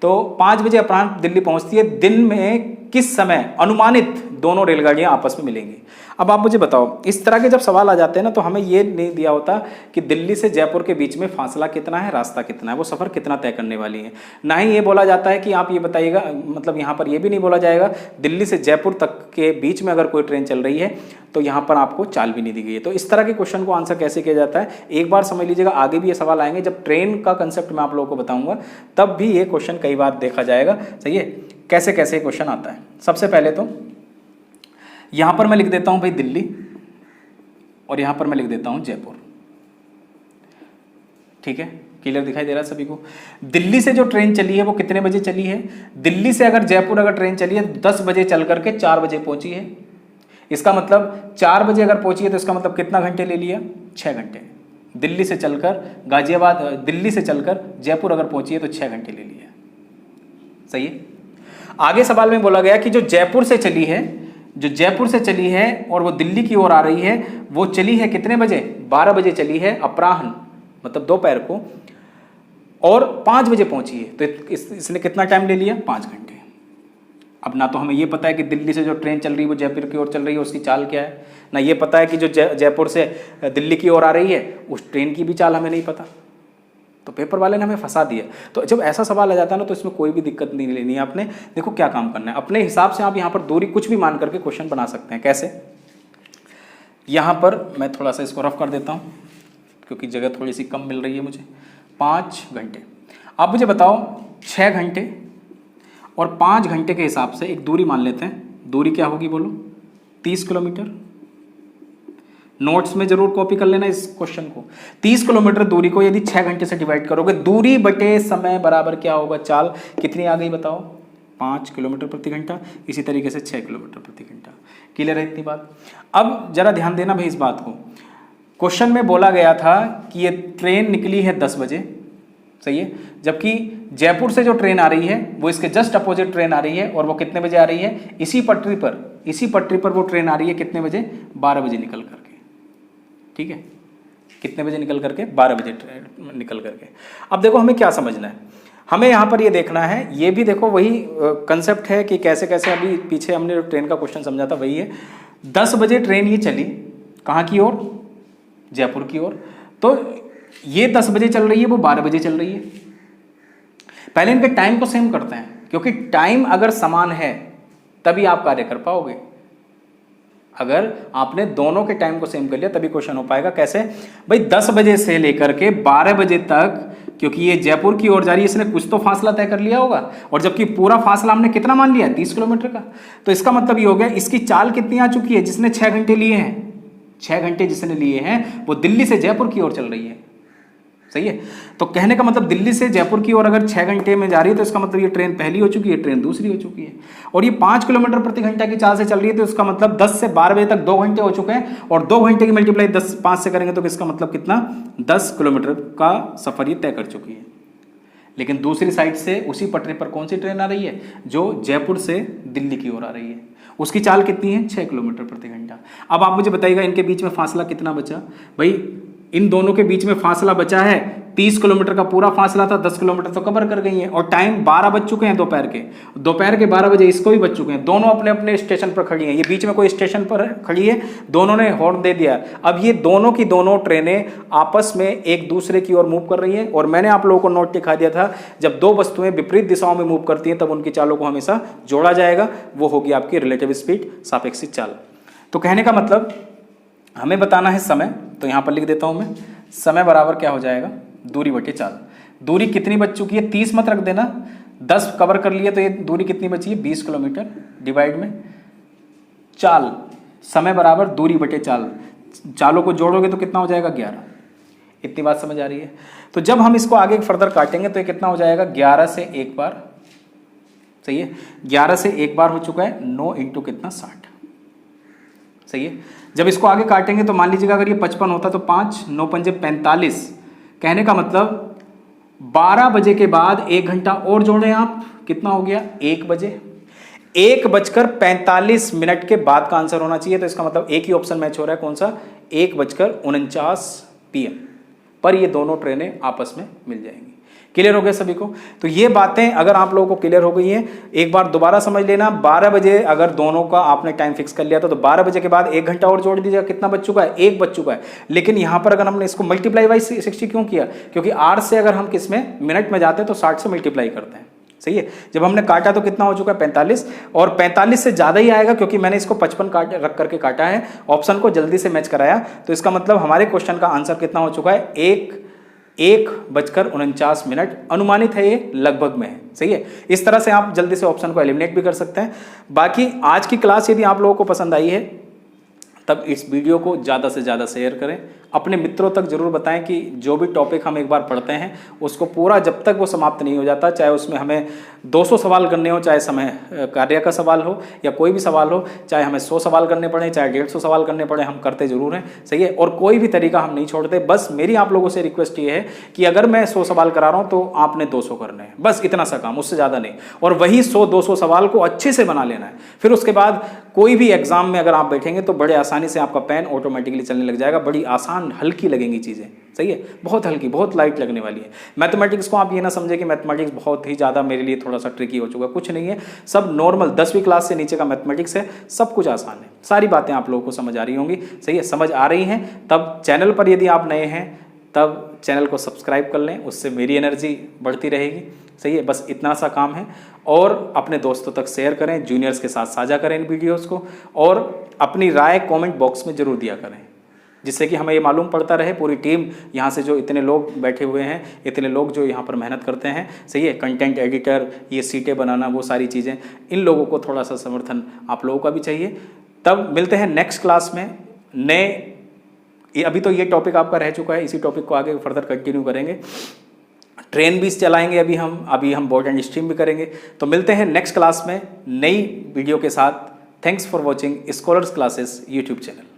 तो 5 बजे अपराह्न दिल्ली पहुंचती है। दिन में किस समय अनुमानित दोनों रेलगाड़ियां आपस में मिलेंगी। अब आप मुझे बताओ, इस तरह के जब सवाल आ जाते हैं ना, तो हमें ये नहीं दिया होता कि दिल्ली से जयपुर के बीच में फासला कितना है, रास्ता कितना है, वो सफ़र कितना तय करने वाली है। ना ही ये बोला जाता है कि आप ये बताइएगा, मतलब यहाँ पर ये भी नहीं बोला जाएगा दिल्ली से जयपुर तक के बीच में अगर कोई ट्रेन चल रही है तो यहाँ पर आपको चाल भी नहीं दी गई है। तो इस तरह के क्वेश्चन को आंसर कैसे किया जाता है, एक बार समझ लीजिएगा। आगे भी ये सवाल आएंगे, जब ट्रेन का कंसेप्ट मैं आप लोगों को बताऊंगा तब भी ये क्वेश्चन कई बार देखा जाएगा। सही है, कैसे कैसे क्वेश्चन आता है। सबसे पहले तो यहां पर मैं लिख देता हूं भाई दिल्ली, और यहां पर मैं लिख देता हूं जयपुर। ठीक है, क्लियर दिखाई दे रहा है सभी को। दिल्ली से जो ट्रेन चली है वो कितने बजे चली है, दिल्ली से अगर जयपुर अगर ट्रेन चली है 10 बजे चल करके 4 बजे पहुंची है। इसका मतलब 4 बजे अगर पहुंची है तो इसका मतलब कितना घंटे ले लिया, 6 घंटे। दिल्ली से चलकर गाजियाबाद, दिल्ली से चलकर जयपुर अगर पहुंची है तो 6 घंटे ले लिया। सही है। आगे सवाल में बोला गया कि जो जयपुर से चली है, जो जयपुर से चली है और वो दिल्ली की ओर आ रही है, वो चली है कितने बजे, 12 बजे चली है अपराह्न, मतलब दोपहर को, और 5 बजे पहुंची है। तो इसने कितना टाइम ले लिया, 5 घंटे। अब ना तो हमें ये पता है कि दिल्ली से जो ट्रेन चल रही है वो जयपुर की ओर चल रही है, उसकी चाल क्या है, ना ये पता है कि जो जयपुर से दिल्ली की ओर आ रही है उस ट्रेन की भी चाल हमें नहीं पता। तो पेपर वाले ने हमें फंसा दिया। तो जब ऐसा सवाल आ जाता है ना, तो इसमें कोई भी दिक्कत नहीं लेनी है आपने। देखो क्या काम करना है, अपने हिसाब से आप यहाँ पर दूरी कुछ भी मान करके क्वेश्चन बना सकते हैं। कैसे, यहाँ पर मैं थोड़ा सा इसको रफ कर देता हूँ क्योंकि जगह थोड़ी सी कम मिल रही है मुझे। 5 घंटे, आप मुझे बताओ 6 घंटे और 5 घंटे के हिसाब से एक दूरी मान लेते हैं। दूरी क्या होगी बोलो, 30 किलोमीटर। नोट्स में जरूर कॉपी कर लेना इस क्वेश्चन को। 30 किलोमीटर दूरी को यदि 6 घंटे से डिवाइड करोगे, दूरी बटे समय बराबर क्या होगा, चाल कितनी आ गई बताओ, 5 किलोमीटर प्रति घंटा। इसी तरीके से 6 किलोमीटर प्रति घंटा। क्लियर है इतनी बात। अब जरा ध्यान देना भाई इस बात को। क्वेश्चन में बोला गया था कि ये ट्रेन निकली है 10 बजे, सही है, जबकि जयपुर से जो ट्रेन आ रही है वो इसके जस्ट अपोजिट ट्रेन आ रही है, और वो कितने बजे आ रही है, इसी पटरी पर वो ट्रेन आ रही है कितने बजे, 12 बजे निकल करके। ठीक है, कितने बजे निकल करके, 12 बजे निकल करके। अब देखो हमें क्या समझना है, हमें यहाँ पर ये देखना है, ये भी देखो वही कंसेप्ट है कि कैसे कैसे अभी पीछे हमने जो ट्रेन का क्वेश्चन समझा था वही है। 10 बजे ट्रेन ये चली कहाँ की ओर, जयपुर की ओर। तो ये 10 बजे चल रही है, वो 12 बजे चल रही है। पहले इनके टाइम को सेम करते हैं, क्योंकि टाइम अगर समान है तभी आप कार्य कर पाओगे। अगर आपने दोनों के टाइम को सेम कर लिया तभी क्वेश्चन हो पाएगा। कैसे भाई, 10 बजे से लेकर के 12 बजे तक, क्योंकि ये जयपुर की ओर जा रही है, इसने कुछ तो फासला तय कर लिया होगा, और जबकि पूरा फासला हमने कितना मान लिया, 30 किलोमीटर का। तो इसका मतलब ये हो गया इसकी चाल कितनी आ चुकी है, जिसने 6 घंटे लिए हैं, 6 घंटे जिसने लिए हैं वो दिल्ली से जयपुर की ओर चल रही है। सही है। तो कहने का मतलब दिल्ली से जयपुर की ओर अगर 6 घंटे में जा रही है तो इसका मतलब ये ट्रेन पहली हो चुकी है, ट्रेन दूसरी हो चुकी है, और ये 5 किलोमीटर प्रति घंटा की चाल से चल रही है। तो इसका मतलब 10 से 12 बजे तक 2 घंटे हो चुके हैं, और 2 घंटे की मल्टीप्लाई 5 से करेंगे तो इसका मतलब कितना, 10 किलोमीटर का सफर ये तय कर चुकी है। लेकिन दूसरी साइड से उसी पटरी पर कौन सी ट्रेन आ रही है, जो जयपुर से दिल्ली की ओर आ रही है, उसकी चाल कितनी है, 6 किलोमीटर प्रति घंटा। अब आप मुझे बताइएगा इनके बीच में फासला कितना बचा। भाई इन दोनों के बीच में फासला बचा है 30 किलोमीटर का पूरा फासला था, 10 किलोमीटर तो कवर कर गई है, और टाइम 12 बज चुके हैं दोपहर के 12 बजे इसको भी बज चुके हैं। दोनों अपने अपने स्टेशन पर खड़ी हैं, ये बीच में कोई स्टेशन पर खड़ी है, दोनों ने हॉर्न दे दिया। अब ये दोनों की दोनों ट्रेनें आपस में एक दूसरे की ओर मूव कर रही हैं, और मैंने आप लोगों को नोट दिखा दिया था, जब दो वस्तुएं विपरीत दिशाओं में मूव करती हैं तब उनकी चालों को हमेशा जोड़ा जाएगा, वो होगी आपकी रिलेटिव स्पीड, सापेक्षिक चाल। तो कहने का मतलब हमें बताना है समय, तो यहाँ पर लिख देता हूँ मैं, समय बराबर क्या हो जाएगा, दूरी बटे चाल। दूरी कितनी बच चुकी है, 30 मत रख देना, 10 कवर कर लिया, तो ये दूरी कितनी बची है, 20 किलोमीटर डिवाइड में चाल, समय बराबर दूरी बटे चाल। चालों को जोड़ोगे तो कितना हो जाएगा, 11। इतनी बात समझ आ रही है। तो जब हम इसको आगे फर्दर काटेंगे तो ये कितना हो जाएगा, 11 से एक बार, सही है, 11 से एक बार हो चुका है, 9 इंटू कितना, 60। सही है। जब इसको आगे काटेंगे तो मान लीजिएगा अगर ये 55 होता तो 5, 9 पंजे 45। कहने का मतलब 12 बजे के बाद 1 घंटा और जोड़ें आप, कितना हो गया, 1 बजे। 1:45 के बाद का आंसर होना चाहिए। तो इसका मतलब एक ही ऑप्शन मैच हो रहा है, कौन सा, 1:49 PM। पर ये दोनों ट्रेनें आपस में मिल जाएंगी। क्लियर हो गया सभी को? तो ये बातें अगर आप लोगों को क्लियर हो गई हैं, एक बार दोबारा समझ लेना। 12 बजे अगर दोनों का आपने टाइम फिक्स कर लिया था तो 12 बजे के बाद 1 घंटा और जोड़ दीजिएगा। कितना बच चुका है? 1 बच चुका है। लेकिन यहां पर अगर हमने इसको मल्टीप्लाई बाई 60 क्यों किया? क्योंकि 8 से अगर हम किसमें मिनट में जाते हैं तो 60 से मल्टीप्लाई करते हैं। सही है। जब हमने काटा तो कितना हो चुका है? 45, और 45 से ज्यादा ही आएगा क्योंकि मैंने इसको 55 रख करके काटा है, ऑप्शन को जल्दी से मैच कराया। तो इसका मतलब हमारे क्वेश्चन का आंसर कितना हो चुका है? 1:49 अनुमानित है, ये लगभग में है। सही है। इस तरह से आप जल्दी से ऑप्शन को एलिमिनेट भी कर सकते हैं। बाकी आज की क्लास यदि आप लोगों को पसंद आई है तब इस वीडियो को ज़्यादा से ज़्यादा शेयर करें, अपने मित्रों तक जरूर बताएं कि जो भी टॉपिक हम एक बार पढ़ते हैं उसको पूरा जब तक वो समाप्त नहीं हो जाता, चाहे उसमें हमें 200 सवाल करने हो, चाहे समय कार्य का सवाल हो या कोई भी सवाल हो, चाहे हमें 100 सवाल करने पड़े, चाहे 150 सवाल करने पड़े, हम करते जरूर हैं। सही है। और कोई भी तरीका हम नहीं छोड़ते। बस मेरी आप लोगों से रिक्वेस्ट ये है कि अगर मैं 100 सवाल करा रहा हूँ तो आपने 200 करने हैं, बस इतना सा काम, उससे ज़्यादा नहीं। और वही 100-200 सवाल को अच्छे से बना लेना है। फिर उसके बाद कोई भी एग्जाम में अगर आप बैठेंगे तो बड़े आसानी से आपका पेन ऑटोमेटिकली चलने लग जाएगा। बड़ी आसान हल्की लगेंगी चीज़ें। सही है। बहुत हल्की, बहुत लाइट लगने वाली है। मैथमेटिक्स को आप ये ना समझे कि मैथमेटिक्स बहुत ही ज़्यादा मेरे लिए थोड़ा सा ट्रिकी हो चुका है, कुछ नहीं है। सब नॉर्मल 10वीं क्लास से नीचे का मैथमेटिक्स है, सब कुछ आसान है। सारी बातें आप लोगों को समझ आ रही होंगी। सही है। समझ आ रही हैं तब चैनल पर यदि आप नए हैं तब चैनल को सब्सक्राइब कर लें, उससे मेरी एनर्जी बढ़ती रहेगी। सही है। बस इतना सा काम है। और अपने दोस्तों तक शेयर करें, जूनियर्स के साथ साझा करें इन वीडियोस को, और अपनी राय कमेंट बॉक्स में जरूर दिया करें, जिससे कि हमें ये मालूम पड़ता रहे पूरी टीम यहाँ से जो इतने लोग बैठे हुए हैं, इतने लोग जो यहाँ पर मेहनत करते हैं। सही है। कंटेंट एडिटर, ये सीटें बनाना, वो सारी चीज़ें, इन लोगों को थोड़ा सा समर्थन आप लोगों का भी चाहिए। तब मिलते हैं नेक्स्ट क्लास में नए। अभी तो ये टॉपिक आपका रह चुका है, इसी टॉपिक को आगे फर्दर कंटिन्यू करेंगे। ट्रेन भी चलाएंगे अभी हम बोर्ड एंड स्ट्रीम भी करेंगे। तो मिलते हैं नेक्स्ट क्लास में नई वीडियो के साथ। Thanks for watching scholars classes YouTube channel.